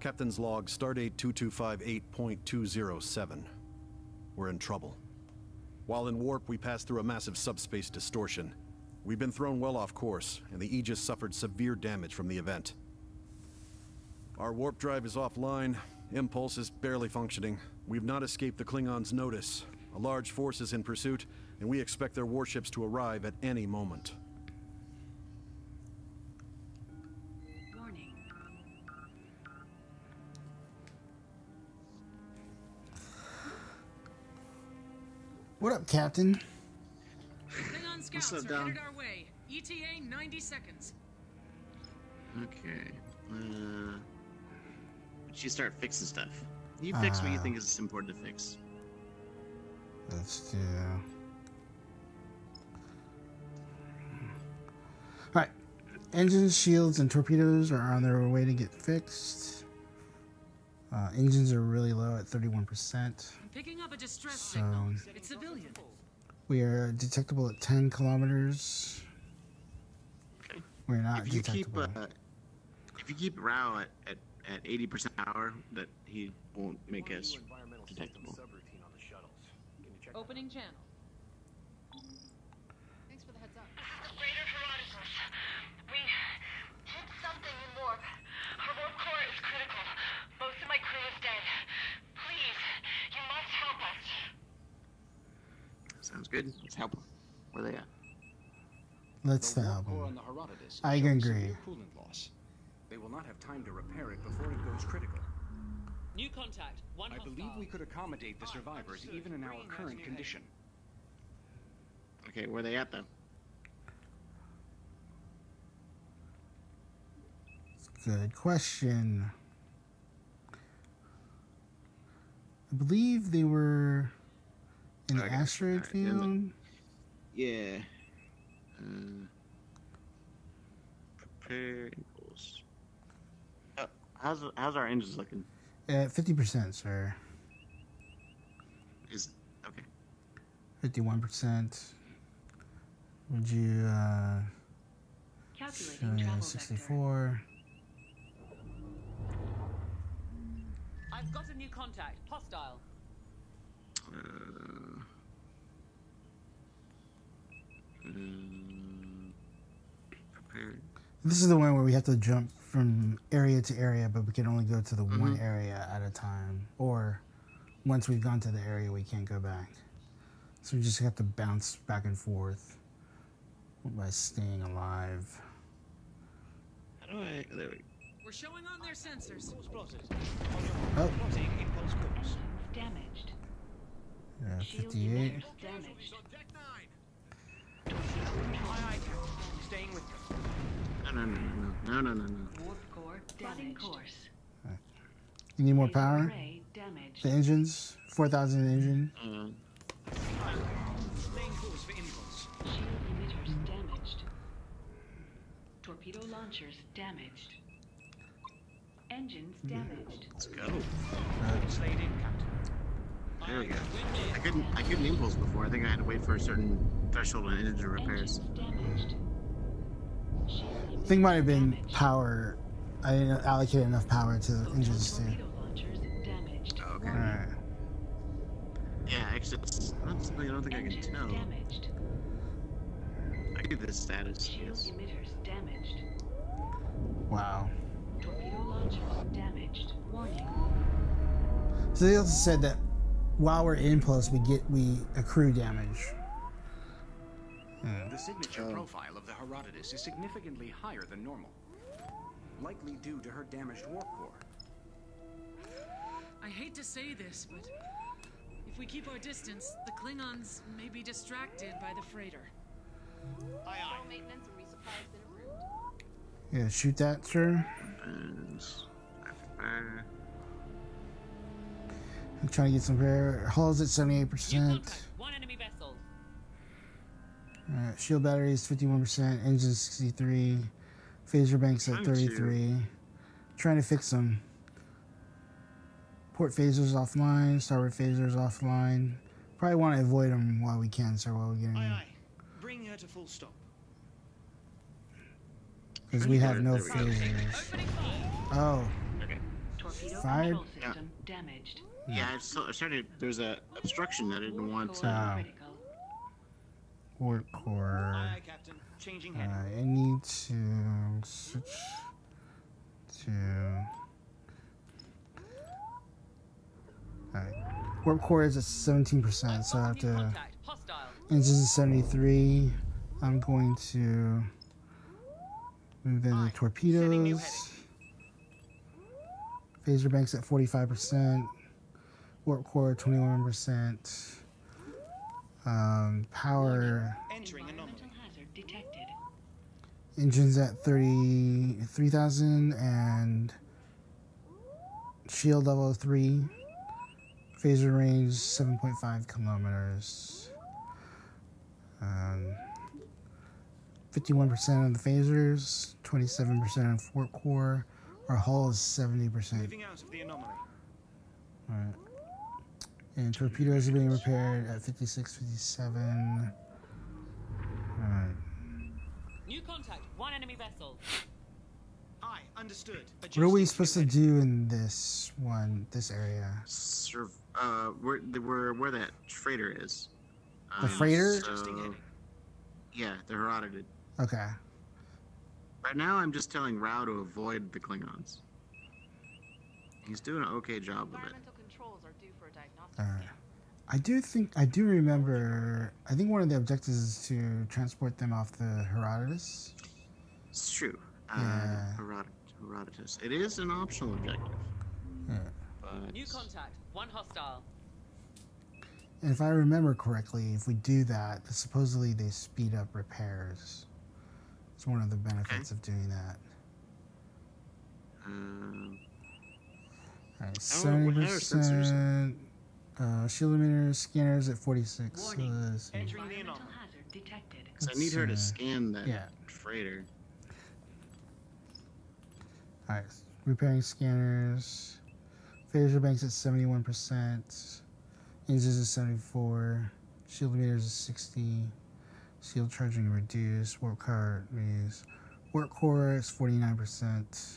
Captain's log, Stardate 2258.207. We're in trouble. While in warp, we passed through a massive subspace distortion. We've been thrown well off course, and the Aegis suffered severe damage from the event. Our warp drive is offline, impulse is barely functioning. We've not escaped the Klingons' notice. A large force is in pursuit, and we expect their warships to arrive at any moment. What up, Captain?
Klingon scouts
What's up,
are
Dom?
headed our way. ETA 90 seconds.
Okay. She start fixing stuff. You fix what you think is important to fix.
Let's do. Alright. Engines, shields, and torpedoes are on their way to get fixed. Engines are really low at 31%.
I'm picking up a distress
So
signal. It's civilian.
we are detectable at 10 kilometers.
Okay.
We're not
If you keep
detectable.
if you keep Rao at 80% power, that he won't make us detectable.
Opening channel.
Thanks for the heads up. Greater Herodotus. We hit something in warp. Our warp core is critical. Most of my crew is dead. Please, you must help us.
Sounds good. Let's help them. Where they at?
Let's
The
help
warp core
them.
on the Herodotus
I
shows
agree.
severe coolant loss. They will not have time to repair it before it goes critical.
New contact. One
I believe we could accommodate the survivors even in our current condition.
Okay, where they at though?
Good question. I believe they were in the
Okay,
asteroid
alright, in the-
field.
Yeah. Prepare impulse. How's our engines looking?
At 50%, sir.
Is okay.
51%. Would you,
Calculating
show you
travel
64.
I've got a new contact. Hostile.
repaired.
This is the one where we have to jump from area to area, but we can only go to the one area at a time. Or once we've gone to the area, we can't go back. So we just have to bounce back and forth by staying alive.
How do I? There we go.
We're showing on their sensors.
Oh.
Damaged.
Yeah,
Shield
58.
emitters damaged.
Staying with you.
No.
Warp core damaged. Course.
You need more
Laser
power?
array damaged.
The engines? 4,000 engine?
Staying course for impulse.
Shield emitters damaged. Torpedo launchers damaged. Engines damaged.
Let's go.
Slayed in, Captain.
There we go. I couldn't impulse before. I think I had to wait for a certain threshold on engine repairs.
Damaged.
I think it might have been power. I didn't allocate enough power to the engines too.
Torpedo launchers damaged.
Okay.
Alright.
Yeah, actually, it's not something I don't think I can tell.
Damaged.
I get this status.
Shield
Yes.
emitters damaged.
Wow.
Torpedo launchers damaged. Warning.
So they also said that while we're in impulse, we accrue damage.
The signature profile of the Herodotus is significantly higher than normal. Likely due to her damaged warp core.
I hate to say this, but if we keep our distance, the Klingons may be distracted by the freighter.
Aye, aye.
Maintenance and resupply has been approved.
Yeah, shoot that, sure. I'm trying to get some repair. Hull's at 78%.
One enemy vessel.
Shield batteries 51%. Engines 63. Phaser banks at 33. Trying to fix them. Port phasers offline. Starboard phasers offline. Probably want to avoid them while we can, so while we're getting.
Aye, aye. Bring her to full stop.
Because we have no phasers. Oh.
Okay.
Torpedo
Fired?
control system damaged.
Yeah, I started. There's a obstruction that I didn't want to.
Critical.
Warp core.
Aye, Captain. Changing heading.
I need to switch to. Alright. Warp core is at 17%, so I have to. Engines is 73. I'm going to move in the torpedoes. Phaser banks at 45%. Warp core 21%. Power.
Entering anomaly.
Hazard detected.
Engines at 33,000 and shield level 3. Phaser range 7.5 kilometers. 51% of the phasers, 27% of warp core. Our hull is 70%.
Moving out of the anomaly.
Alright. And torpedoes are being repaired at 56, 57. Alright.
New contact. One enemy vessel.
Aye, understood.
What are we supposed to do in this area?
Where that freighter is.
The freighter?
So, yeah, the Herodotus.
Okay.
Right now, I'm just telling Rao to avoid the Klingons. He's doing an okay job of it.
Environmental controls are due for a diagnostic.
Alright. I do remember, I think one of the objectives is to transport them off the Herodotus.
It's true.
Yeah.
Herodotus. It is an optional objective.
Yeah.
But
New contact. One hostile.
And if I remember correctly, if we do that, supposedly they speed up repairs. It's one of the benefits of doing that. Alright, 70%. Shield emitters, scanners at 46.
Warning.
So
Entering the anomaly.
Hazard detected.
So I need her to scan that freighter.
Alright, repairing scanners. Phaser banks at 71%. Engines is 74. Shield emitters is 60. Shield charging reduced. Warp core reduced. Warp core is 49%.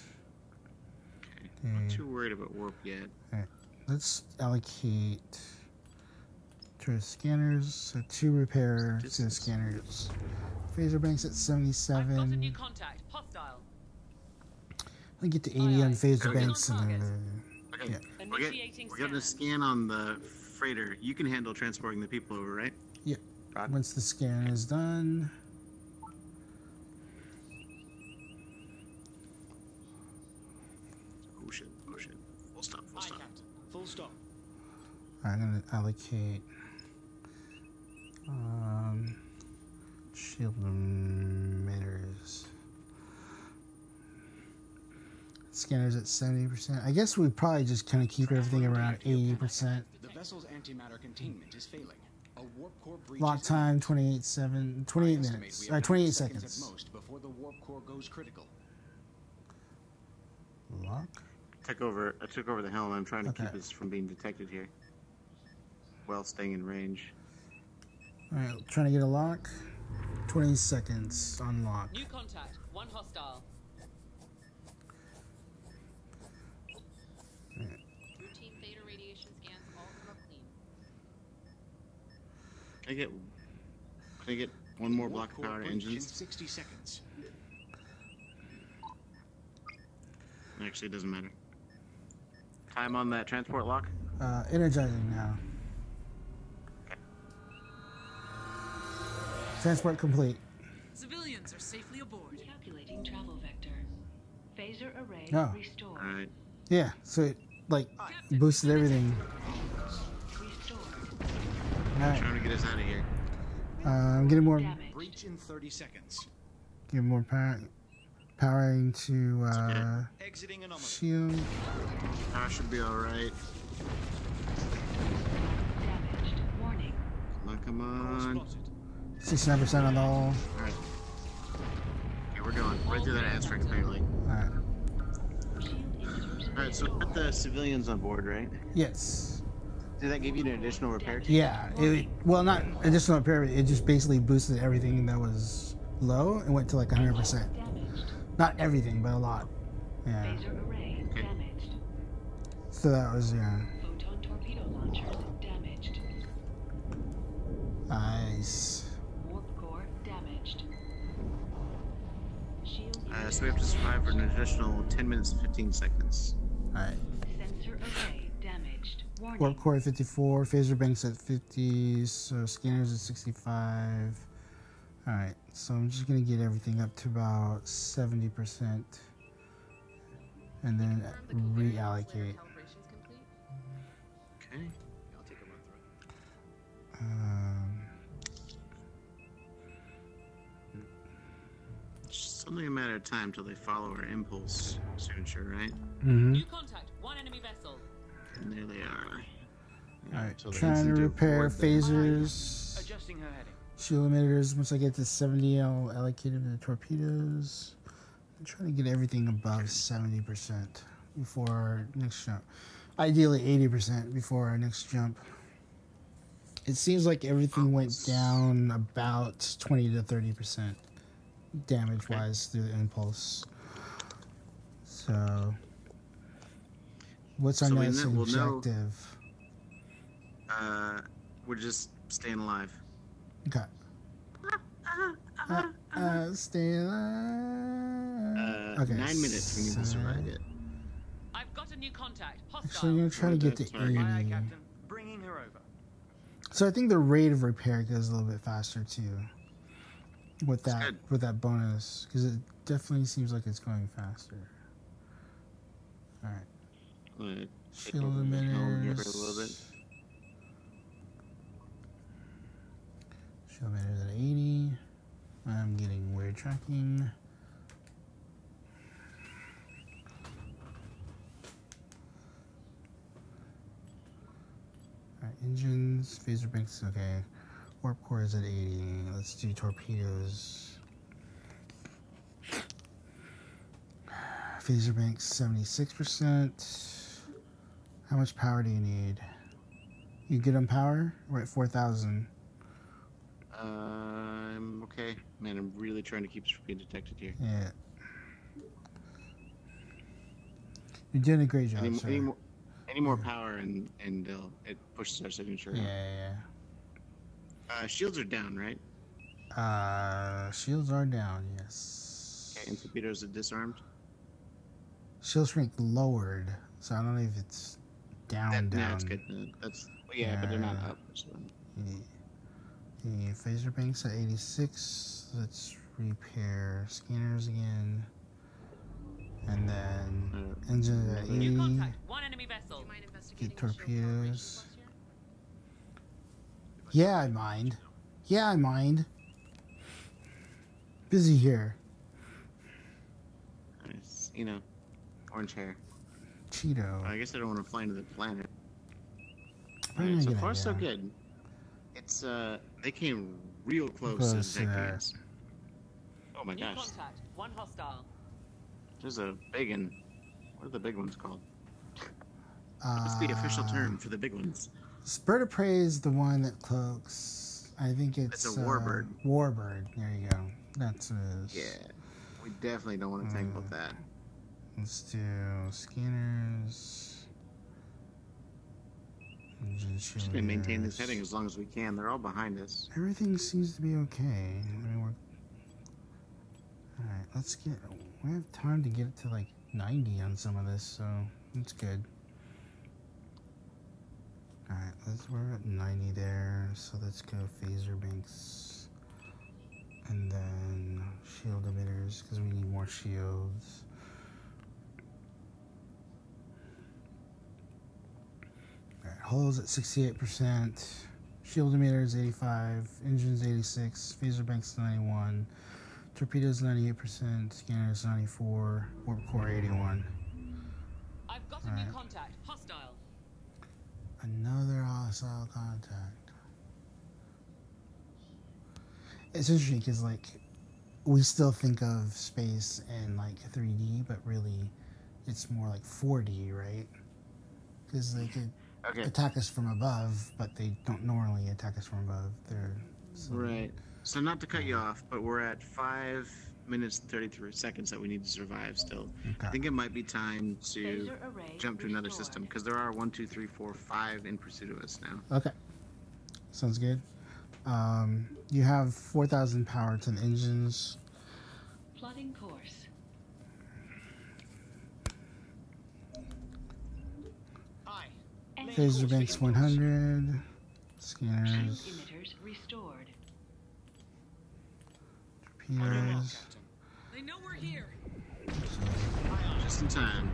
Not too worried about warp yet.
Alright, let's allocate to the scanners. So 2 repair to the scanners. Phaser banks at
I've got a new
77.
contact. Hostile.
I get to 80 on phaser
Okay.
banks. And then,
Okay.
yeah.
Initiating
We're getting a scan on the freighter. You can handle transporting the people over, right?
Yeah.
Rod?
Once the scan is done.
Oh shit. Oh shit. Full stop. Full stop.
Full stop.
I'm going to allocate shield emitters. Scanners at 70%. I guess we probably just kind of keep everything around 80%.
The vessel's antimatter containment is failing. A warp core breach
Lock
is
time 28
estimate
minutes.
we have
28
9
seconds.
at most before the warp core goes critical.
Lock.
I took over the helm. I'm trying to
Okay.
keep us from being detected here. While staying in range.
Alright, trying to get a lock. 20 seconds on lock.
New contact. One hostile.
Routine theta radiation scans all come up clean.
Can I get one more block of
Warp core
power to
breach in
engines?
60 seconds.
Actually, it doesn't matter. Time on that transport lock?
Energizing now. Transport complete.
Civilians are safely aboard.
Calculating travel vector. Phaser array
Oh.
restored.
Alright.
Yeah, so it like boosted everything.
Restored.
Alright.
Trying to get us out of here.
I'm getting more
Breach in 30 seconds.
powering to
Exiting anomaly.
shield.
Power should be alright.
Damaged. Warning.
Come on.
69% on the hull.
Alright. Okay, we're going. Right through that asteroid, apparently.
Alright.
Alright, so we put the civilians on board, right?
Yes.
Did that give you an additional repair?
Yeah. Well, not additional repair. It just basically boosted everything that was low and went to like 100%. Not everything, but a lot. Yeah.
Phaser array damaged.
So that was
Photon torpedo launchers damaged.
nice.
Warp core damaged. Shield
So we have to survive for an additional 10 minutes and 15 seconds.
Alright.
sensor array damaged. Warning.
Warp core at 54, phaser banks at 50, so scanners at 65. Alright, so I'm just gonna get everything up to about 70% and then reallocate.
Okay.
I'll take a run through it.
It's only a matter of time till they follow our impulse signature, right?
New contact. One enemy vessel.
And there they are.
Alright,
So the
trying to
instant
repair
board them.
phasers.
Adjusting her heading.
Shield emitters, once I get to 70, I'll allocate them to the torpedoes. I'm trying to get everything above 70% before our next jump. Ideally 80% before our next jump. It seems like everything went down about 20 to 30% damage-wise through the impulse. So, what's our
So we
next
know- we'll know-
objective?
We're just staying alive.
Okay. Stay alive. Okay.
9 minutes. We need to survive it.
I've got a new contact.
Actually, I'm
Hostile.
gonna try to get to
Sorry.
80.
Aye, aye, Captain. Bringing her over.
So I think the rate of repair goes a little bit faster too. With that bonus, because it definitely seems like it's going faster. All right.
I'm gonna take
Shield
over the helm here for a
emitters.
little bit.
Shield emitters at 80. I'm getting weird tracking. Alright, engines, phaser banks, okay. Warp core is at 80. Let's do torpedoes. Phaser banks 76%. How much power do you need? You good on power? We're at 4,000.
I'm okay. Man, I'm really trying to keep us from being detected here.
Yeah. You're doing a great job, sir.
Any more power and it pushes our signature.
Yeah,
up. Shields are down, right?
Shields are down, yes.
Okay, and torpedoes are disarmed.
Shield strength lowered, so I don't know if it's down.
No, it's good. That's but they're not up. So.
The phaser banks at 86. Let's repair scanners again. And then engine at 80.
New contact. One enemy vessel.
Get torpedoes. Yeah, I mind. Yeah, I mind. Busy here.
Nice. You know, orange hair.
Cheeto.
I guess I don't want to fly into the planet.
Probably
Alright,
not
so
a
far
good
so
idea.
good. It's they came real close
Close
to
to
detecting
that.
us. Oh my
New
gosh.
contact. One hostile.
There's a big one. What are the big ones called? What's the official term for the big ones?
Bird of prey is the one that cloaks. I think it's
a warbird.
Warbird. There you go. That's what it is.
Yeah. We definitely don't want to think about that.
Let's do scanners. Engine
Just gonna maintain this
shielders.
heading as long as we can. They're all behind us.
Everything seems to be okay. I mean, alright, let's get. We have time to get it to like 90 on some of this, so that's good. Alright, we're at 90 there, so let's go phaser banks. And then shield emitters, because we need more shields. Alright, hulls at 68%, shield emitters 85, engines 86, phaser banks 91, torpedoes 98%, scanners 94, warp core 81.
I've got a new contact. Hostile.
Another hostile contact. It's interesting because, like, we still think of space in, like, 3D, but really it's more like 4D, right? Because they could attack us from above, but they don't normally attack us from above. They're...
Right. So not to cut you off, but we're at 5 minutes and 33 seconds that we need to survive still.
Okay.
I think it might be time to jump to another system because there are 1, 2, 3, 4, 5 in pursuit of us now.
Okay. Sounds good. You have 4,000 power to the engines.
Plotting course.
Phaser banks 100. Scanners.
Shield emitters restored.
Torpedoes.
They know we're here.
Just in time.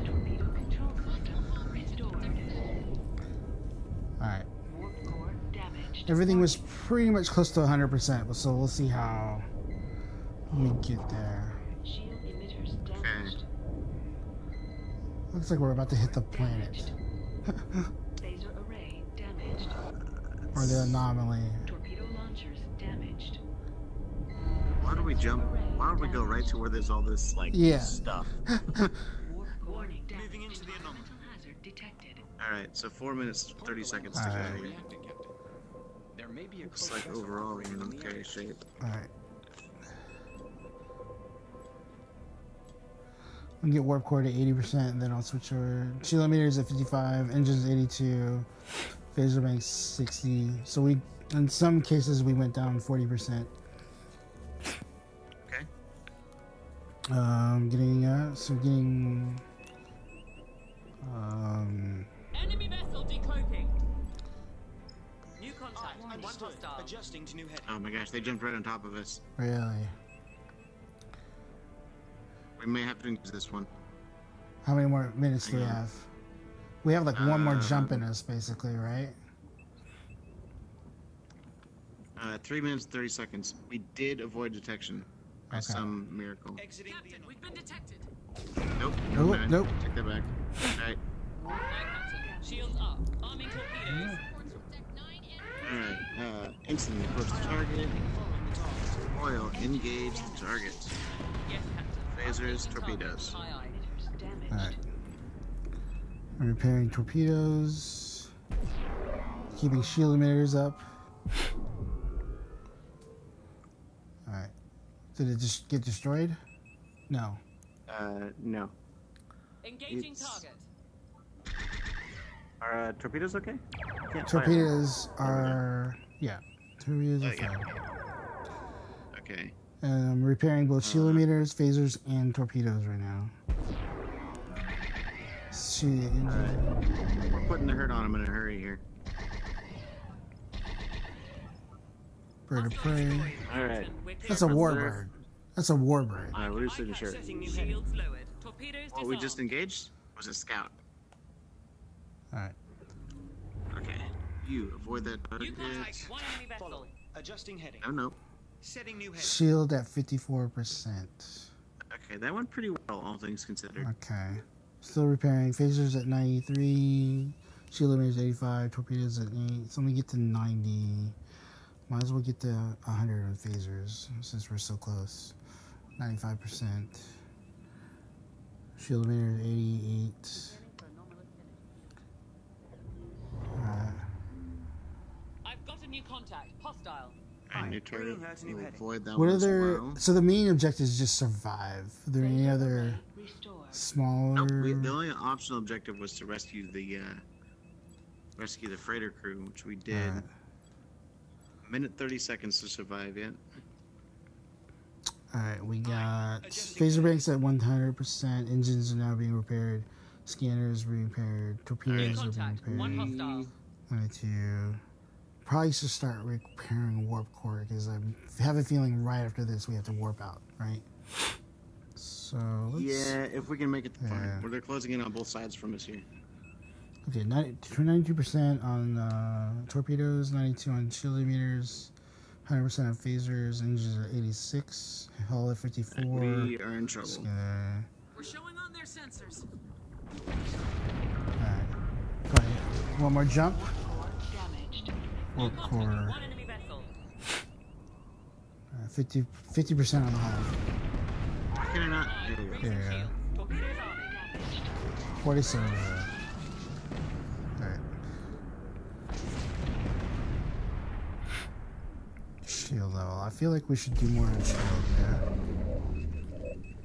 Torpedo control system restored.
Alright.
Warp core damaged.
Everything was pretty much close to 100%, so we'll see how we get there.
Shield emitters damaged.
Looks like we're about to hit the planet.
Phaser array damaged.
Or the anomaly.
Torpedo launchers damaged.
Why don't we jump? Why don't we go right to where there's all this, like, stuff?
Warp warning damage. Moving into the anomaly. Hazard detected.
Alright, so 4 minutes, 30 seconds to go here.
There may be a
Looks like overall we're in okay shape.
Alright. I'll get warp core to 80%, and then I'll switch over. Shield meters at 55, engines 82, phaser banks 60. So we, in some cases, we went down 40%.
Okay.
Getting
Enemy vessel decloaking. New contact. One hostile.
Adjusting to new heading.
Oh my gosh, they jumped right on top of us.
really.
We may have to use this one.
How many more minutes do we have? We have like one more jump in us, basically, right?
3 minutes, 30 seconds. We did avoid detection by some miracle.
Captain, we've been detected.
Nope.
Nope, nope.
Take that back. Alright.
Shields up. Arming torpedoes.
Alright. Instantly approach the target. Oil, engage the target.
Yes, Captain.
Phasers, torpedoes.
Alright. I'm repairing torpedoes. Keeping shield emitters up. Alright. Did it just get destroyed? No.
No.
Engaging target.
Are torpedoes okay?
Torpedoes are... Yeah. Torpedoes are
yeah.
fine.
Okay.
And I'm repairing both shield emitters, phasers, and torpedoes right now.
Alright. We're putting the hurt on him in a hurry here.
Bird of prey.
Alright.
That's a warbird. That's a warbird.
Alright, what are you signature? What, we just engaged? Or was it scout?
Alright.
Okay. You avoid that target.
Follow. Adjusting heading.
Oh no.
Setting new heading.
Shield at 54%.
Okay, that went pretty well, all things considered.
Okay. Still repairing. Phasers at 93. Shield emitters 85. Torpedoes at 8. So I'm gonna get to 90. Might as well get to 100 on phasers since we're so close. 95%. Shield emitter 88.
I've got a new contact. Hostile.
Alright, new target. We'll avoid that
What
one
other?
as well.
So the main objective is just survive. Are there any other smaller?
Nope, the only optional objective was to rescue the freighter crew, which we did.
Alright.
Minute 30 seconds to survive yet.
Alright, we got phaser banks at 100%. Engines are now being repaired. Scanners being repaired. Torpedoes are being repaired.
One hostile.
92. Probably should start repairing warp core because I have a feeling right after this we have to warp out, right? So let's...
Yeah, if we can make it fine.
Yeah.
Well, they're closing in on both sides from us here.
Okay, 92% on torpedoes, 92 on shield emitters, 100% on phasers, engines at 86, hull at 54.
We are in trouble.
We're showing on their sensors.
Alright, go ahead. One more jump. Warp core. 50% on the hull.
Can I not? There we go.
Yeah. 47. Alright. Shield level. I feel like we should do more on shield, yeah.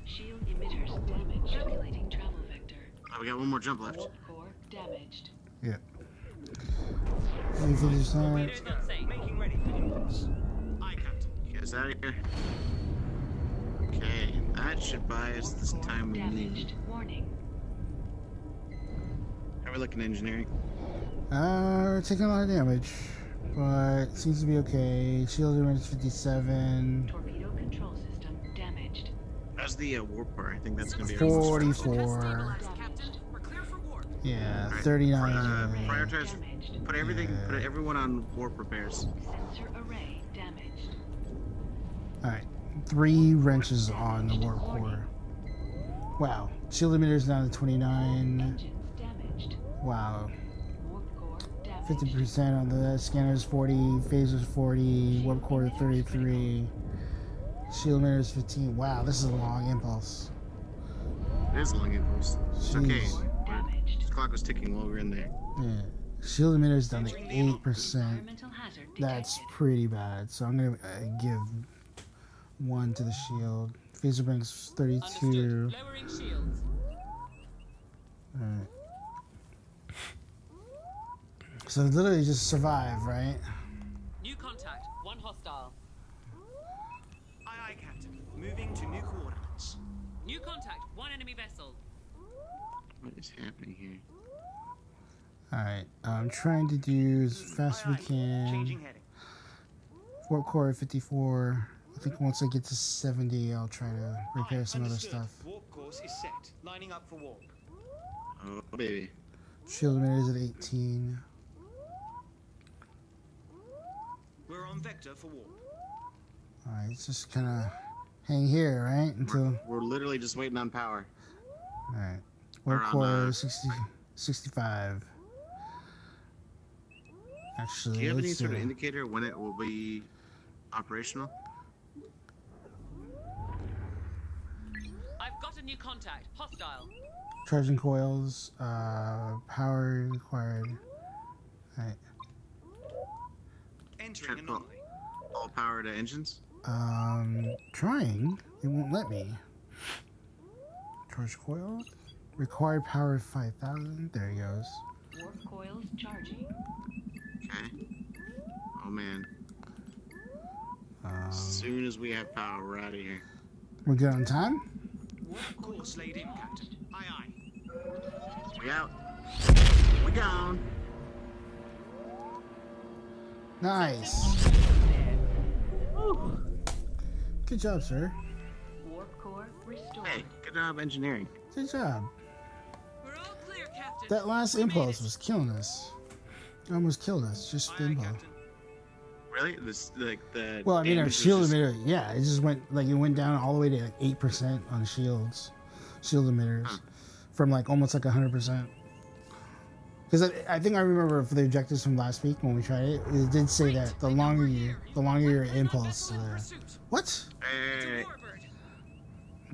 Shield emitters damaged. Calculating travel vector.
Oh, we got one more jump left.
Warp core damaged.
Yeah. 50%.
Making ready for inputs. Aye, Captain.
Get us out of here. Okay, that should buy us this time we need.
Warning.
How are we looking, engineering?
We're taking a lot of damage, but it seems to be okay. Shield damage 57.
Torpedo control system damaged.
How's the warp bar? I think that's gonna be
44. Yeah, 39.
Prioritize. Put everything.
Yeah.
Put everyone on warp repairs.
Sensor array damaged.
All right, 3 wrenches on the warp core. Wow, shield emitters down to 29.
Engines damaged.
Wow.
Warp core damaged.
50% on the scanners, 40. Phasers 40. Warp core 33. Shield emitters 15. Wow, this is a long impulse.
It is a long impulse. It's okay.
Damaged.
The clock was ticking while we were in there.
Yeah. Shield emitters down to 8%.
Environmental hazard
That's
detected.
pretty bad. So I'm gonna give 1 to the shield. Phaser banks 32.
Lowering shields.
Alright. So literally just survive, right?
New contact. One hostile.
Aye, aye, Captain. Moving to new coordinates.
New contact. One enemy vessel.
What is happening here?
Alright, I'm trying to do as fast as we
Changing
can.
heading.
Warp core at 54. I think once I get to 70, I'll try to repair some other
Understood.
stuff.
Warp course is set. Lining up for warp.
Oh, baby.
Shield emitters at 18.
We're on vector for warp.
Alright, it's just kind of hang here, right? Until.
We're literally just waiting on power.
Alright. Warp
We're
core
on,
65. Actually,
Do you have any
let's
sort of
see.
indicator when it will be operational?
I've got a new contact. Hostile.
Charging coils, power required. Alright.
Entering anomaly.
All power to engines?
Trying. It won't let me. Charge coil. Required power 5,000. There he goes.
Warp coils charging.
Okay. Oh man. soon as we have power, we're out of here.
We're good on time?
Course laid in, Captain. Aye, aye.
We out. We gone.
Nice. Good job, sir.
Warp core restored.
Hey, good job engineering.
Good job.
We're all clear, Captain.
That last impulse was killing us. It almost killed us. Just the impulse.
Really? This like the.
Well, I mean, our
damage was
shield
just-
emitter, yeah, it just went like it went down all the way to like 8% on shield emitters, from like almost like 100%. Because I think I remember for the objectives from last week when we tried it, it did say that the longer your impulse. What?
Hey,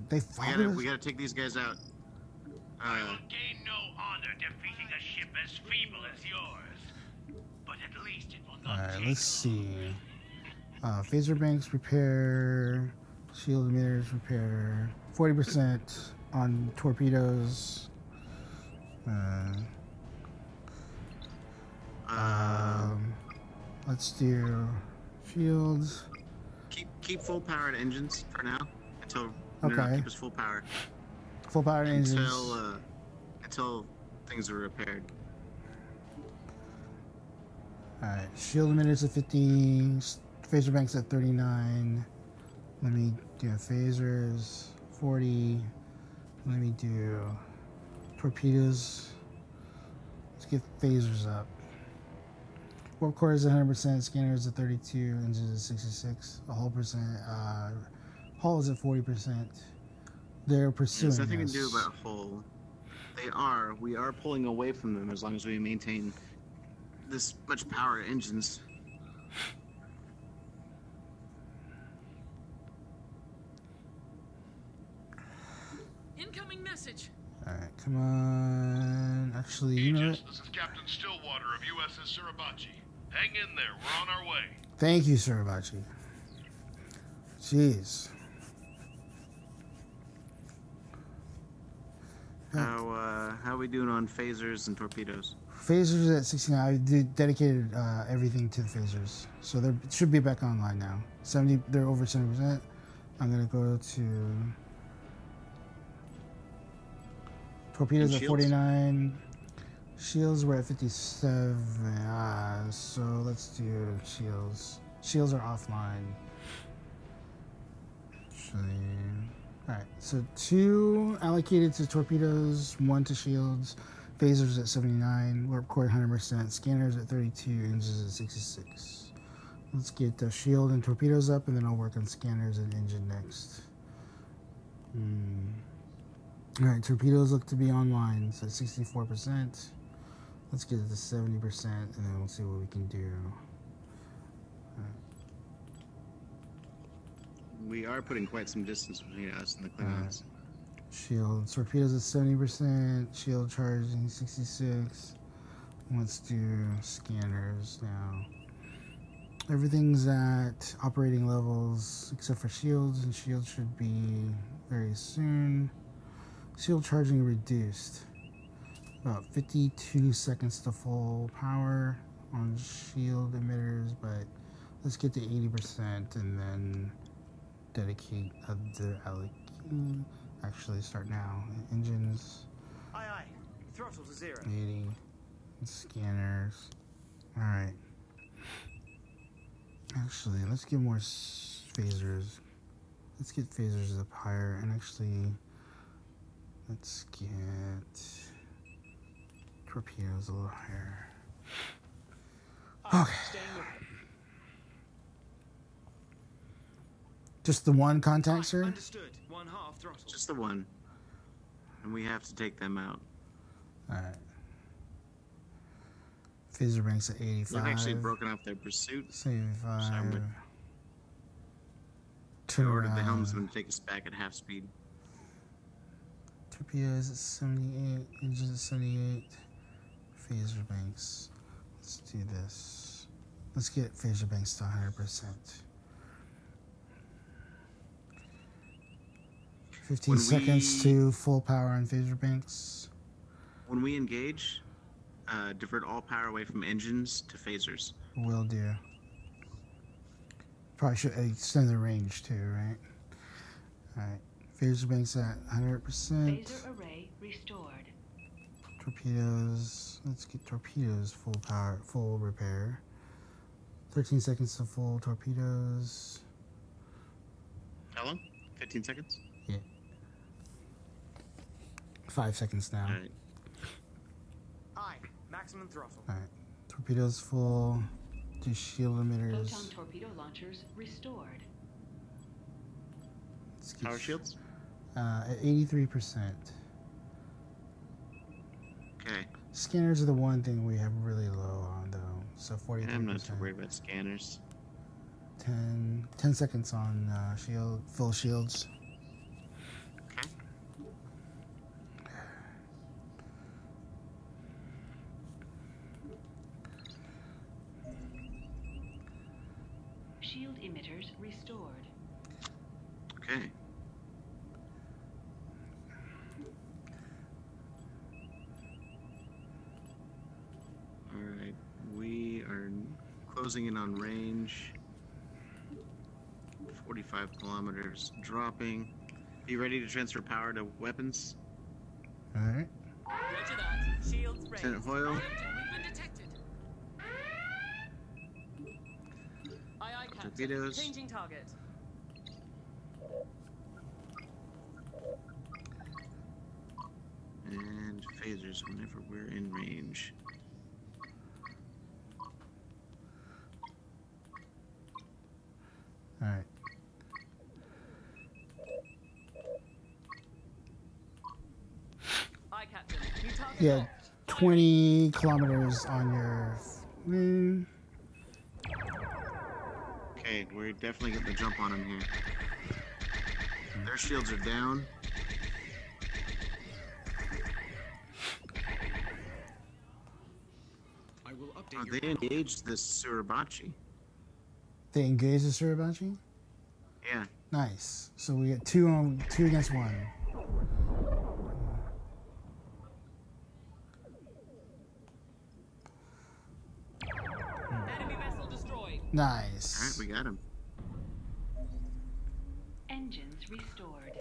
They
we
followed
gotta,
us?
we gotta take these guys out.
Gain no honor defeating a ship as feeble as yours, but at least it will not.
Alright, let's see. Phaser banks repair, shield emitters repair, 40% on torpedoes. Let's do shields.
Keep full powered engines for now until
Okay.
keep us full power
Full powered engines.
until things are repaired.
Alright, shield emitters at 50, phaser banks at 39. Let me do phasers, 40. Let me do torpedoes. Let's get phasers up. Warp core is 100%, scanners at 32, engines at 66, a hull percent, hull is at 40%. They're pursuing
There's nothing
us.
to do about hull. We are pulling away from them as long as we maintain this much power engines.
Incoming message.
Alright, come on. Actually, you know what?
This is Captain Stillwater of USS Suribachi. Hang in there, we're on our way.
Thank you, Suribachi. Jeez.
How are we doing on phasers and torpedoes?
Phasers at 69. I dedicated everything to the phasers, so they should be back online now. 70. They're over 70%. I'm gonna go to torpedoes
And
at
shields?
49. Shields were at 57. So let's do shields. Shields are offline. Actually, all right. So 2 allocated to torpedoes, 1 to shields. Phasers at 79, warp core 100%, scanners at 32, engines at 66. Let's get the shield and torpedoes up, and then I'll work on scanners and engine next. Alright, torpedoes look to be online, so 64%. Let's get it to 70%, and then we'll see what we can do.
We are putting quite some distance between us and the Klingons.
Shield torpedoes at 70%, shield charging 66. Let's do scanners now. Everything's at operating levels except for shields, and shields should be very soon. Shield charging reduced. About 52 seconds to full power on shield emitters, but let's get to 80% and then dedicate other actually start now. Engines.
Aye, aye. Throttle to 0.
80. Scanners. Alright. Actually, let's get more phasers. Let's get phasers up higher, and actually, let's get torpedoes a little higher. Okay. Just the one contact, sir?
Understood. 1/2 throttle.
Just the one. And we have to take them out.
Alright. Phaser banks at 85.
We've actually broken off their pursuit.
75.
So I would
Turn
ordered the
around.
helmsman to take us back at half speed.
Torpedoes at 78. Engines at 78. Phaser banks. Let's do this. Let's get phaser banks to 100%. 15
When
seconds to full power on phaser banks.
When we engage, divert all power away from engines to phasers.
Will do. Probably should extend the range too, right? Alright. Phaser banks at 100%.
Phaser array restored.
Torpedoes. Let's get torpedoes full power, full repair. 13 seconds to full torpedoes.
How long? 15 seconds?
Yeah. 5 seconds now.
Alright.
Aye. Maximum throttle.
Alright. Torpedoes full. Do shield emitters.
Photon torpedo launchers restored.
Power shields?
At 83%.
Okay.
Scanners are the one thing we have really low on, though. So 43%.
I'm not too worried about scanners.
10 seconds on full shields.
Okay.
Shield emitters restored.
Okay. Alright, we are closing in on range. 45 kilometers dropping. Be ready to transfer power to weapons.
Alright.
Roger that. Shields raised.
Lieutenant Hoyle.
We've been detected. Aye, aye, Captain.
Torpedoes.
Changing target.
And phasers whenever we're in range.
Alright.
Aye, Captain. New target
Yeah,
locked.
20 kilometers on your...
Okay, we're definitely getting the jump on them here. Their shields are down.
I will update
They engaged this Suribachi.
They engage the Suribachi?
Yeah.
Nice. So we get two against one.
Enemy vessel destroyed.
Nice.
Alright, we got him.
Engines restored.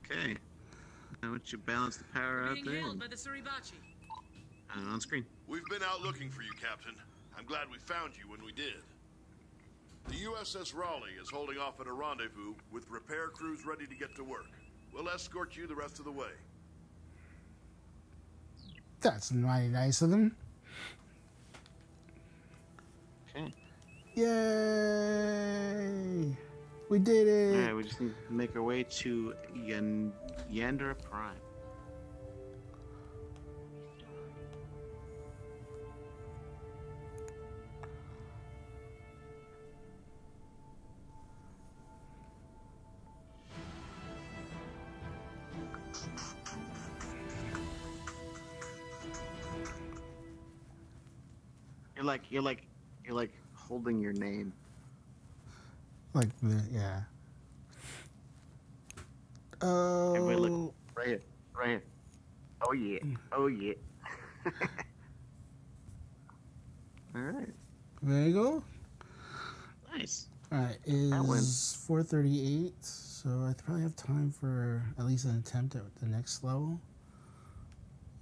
Okay. Now once you balance the power out
Being
there,
hailed by the Suribachi.
on screen.
We've been out looking for you, Captain. I'm glad we found you when we did. The USS Raleigh is holding off at a rendezvous with repair crews ready to get to work. We'll escort you the rest of the way.
That's mighty nice of them.
Okay.
Yay! We did it!
Alright, we just need to make our way to Yandra Prime. You're like holding your name.
Like, yeah. Oh.
Everybody look, right here, right here. Oh yeah, oh yeah. All right.
There you go.
Nice.
All right, is 4:38, so I probably have time for at least an attempt at the next level.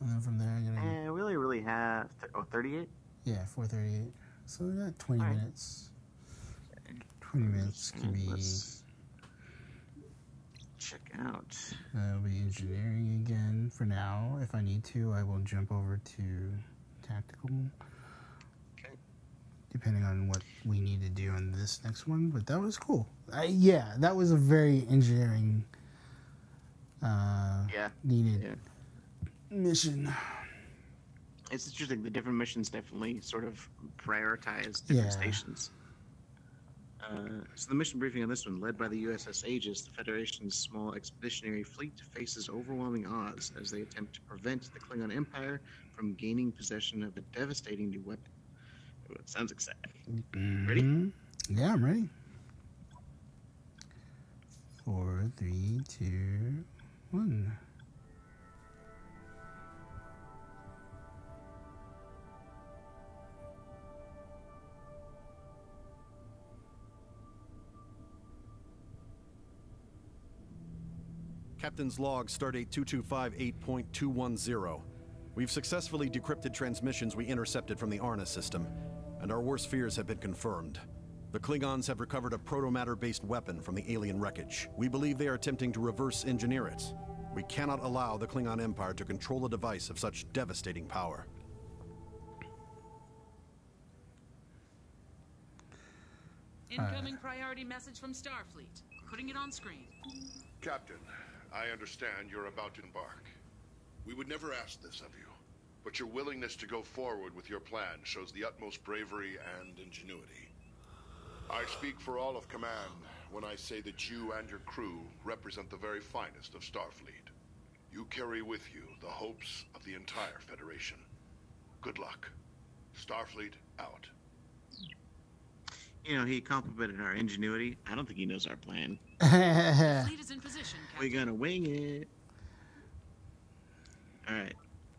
And then from there, I'm gonna.
We really have 38.
Yeah, 4:38. So we got 20 minutes. 20 minutes can be.
Let's check out.
That'll be engineering again for now. If I need to, I will jump over to tactical.
Okay.
Depending on what we need to do on this next one, but that was cool. Yeah, that was a very engineering. Needed mission.
It's interesting. The different missions definitely sort of prioritize different stations. So the mission briefing on this one, led by the USS Aegis, the Federation's small expeditionary fleet faces overwhelming odds as they attempt to prevent the Klingon Empire from gaining possession of a devastating new weapon. Ooh, it sounds exciting. Ready?
Yeah, I'm ready. 4, 3, 2, 1.
Captain's log, Stardate 2258.210. We've successfully decrypted transmissions we intercepted from the Arna system, and our worst fears have been confirmed. The Klingons have recovered a protomatter-based weapon from the alien wreckage. We believe they are attempting to reverse engineer it. We cannot allow the Klingon Empire to control a device of such devastating power.
Incoming priority message from Starfleet. Putting it on screen.
Captain, I understand you're about to embark. We would never ask this of you, but your willingness to go forward with your plan shows the utmost bravery and ingenuity. I speak for all of command when I say that you and your crew represent the very finest of Starfleet. You carry with you the hopes of the entire Federation. Good luck. Starfleet out.
You know, he complimented our ingenuity. I don't think he knows our plan.
Fleet is in position, Captain.
We're gonna wing it. Alright.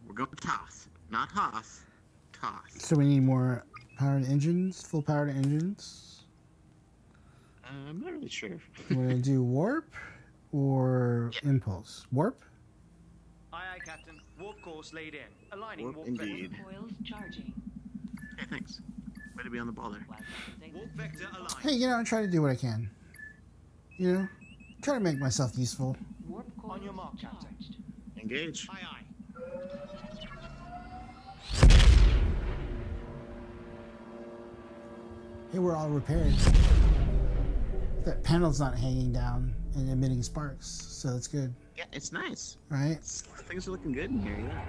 We're going to toss. Not Hoss. Toss.
So we need more powered engines? Full powered engines?
I'm not really sure.
You want to do warp or impulse? Warp?
Aye, aye, Captain. Warp course laid in. Aligning
Warp
warp
indeed.
vector.
Coils charging.
Hey, thanks. Way to be on the ball there.
Warp vector aligned.
Hey, you know, I try to do what I can. You know? Try to make myself useful.
Warp coils
On your mark, Captain.
Engage.
Aye, aye.
Hey, we're all repaired. That panel's not hanging down and emitting sparks, so that's good.
Yeah, it's nice.
Right?
Things are looking good in here, yeah.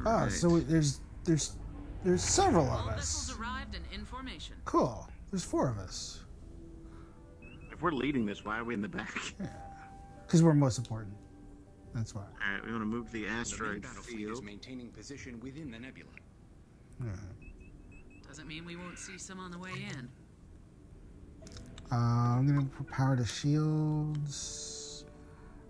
Oh,
Alright.
so there's several of
All
us.
vessels arrived and in formation.
Cool. There's 4 of us.
If we're leading this, why are we in the back?
Because we're most important. That's why.
Alright, we want to move to the
The main
asteroid
battle fleet is
field.
maintaining position within the nebula.
Doesn't mean we won't see some on the way in.
I'm gonna power the shields.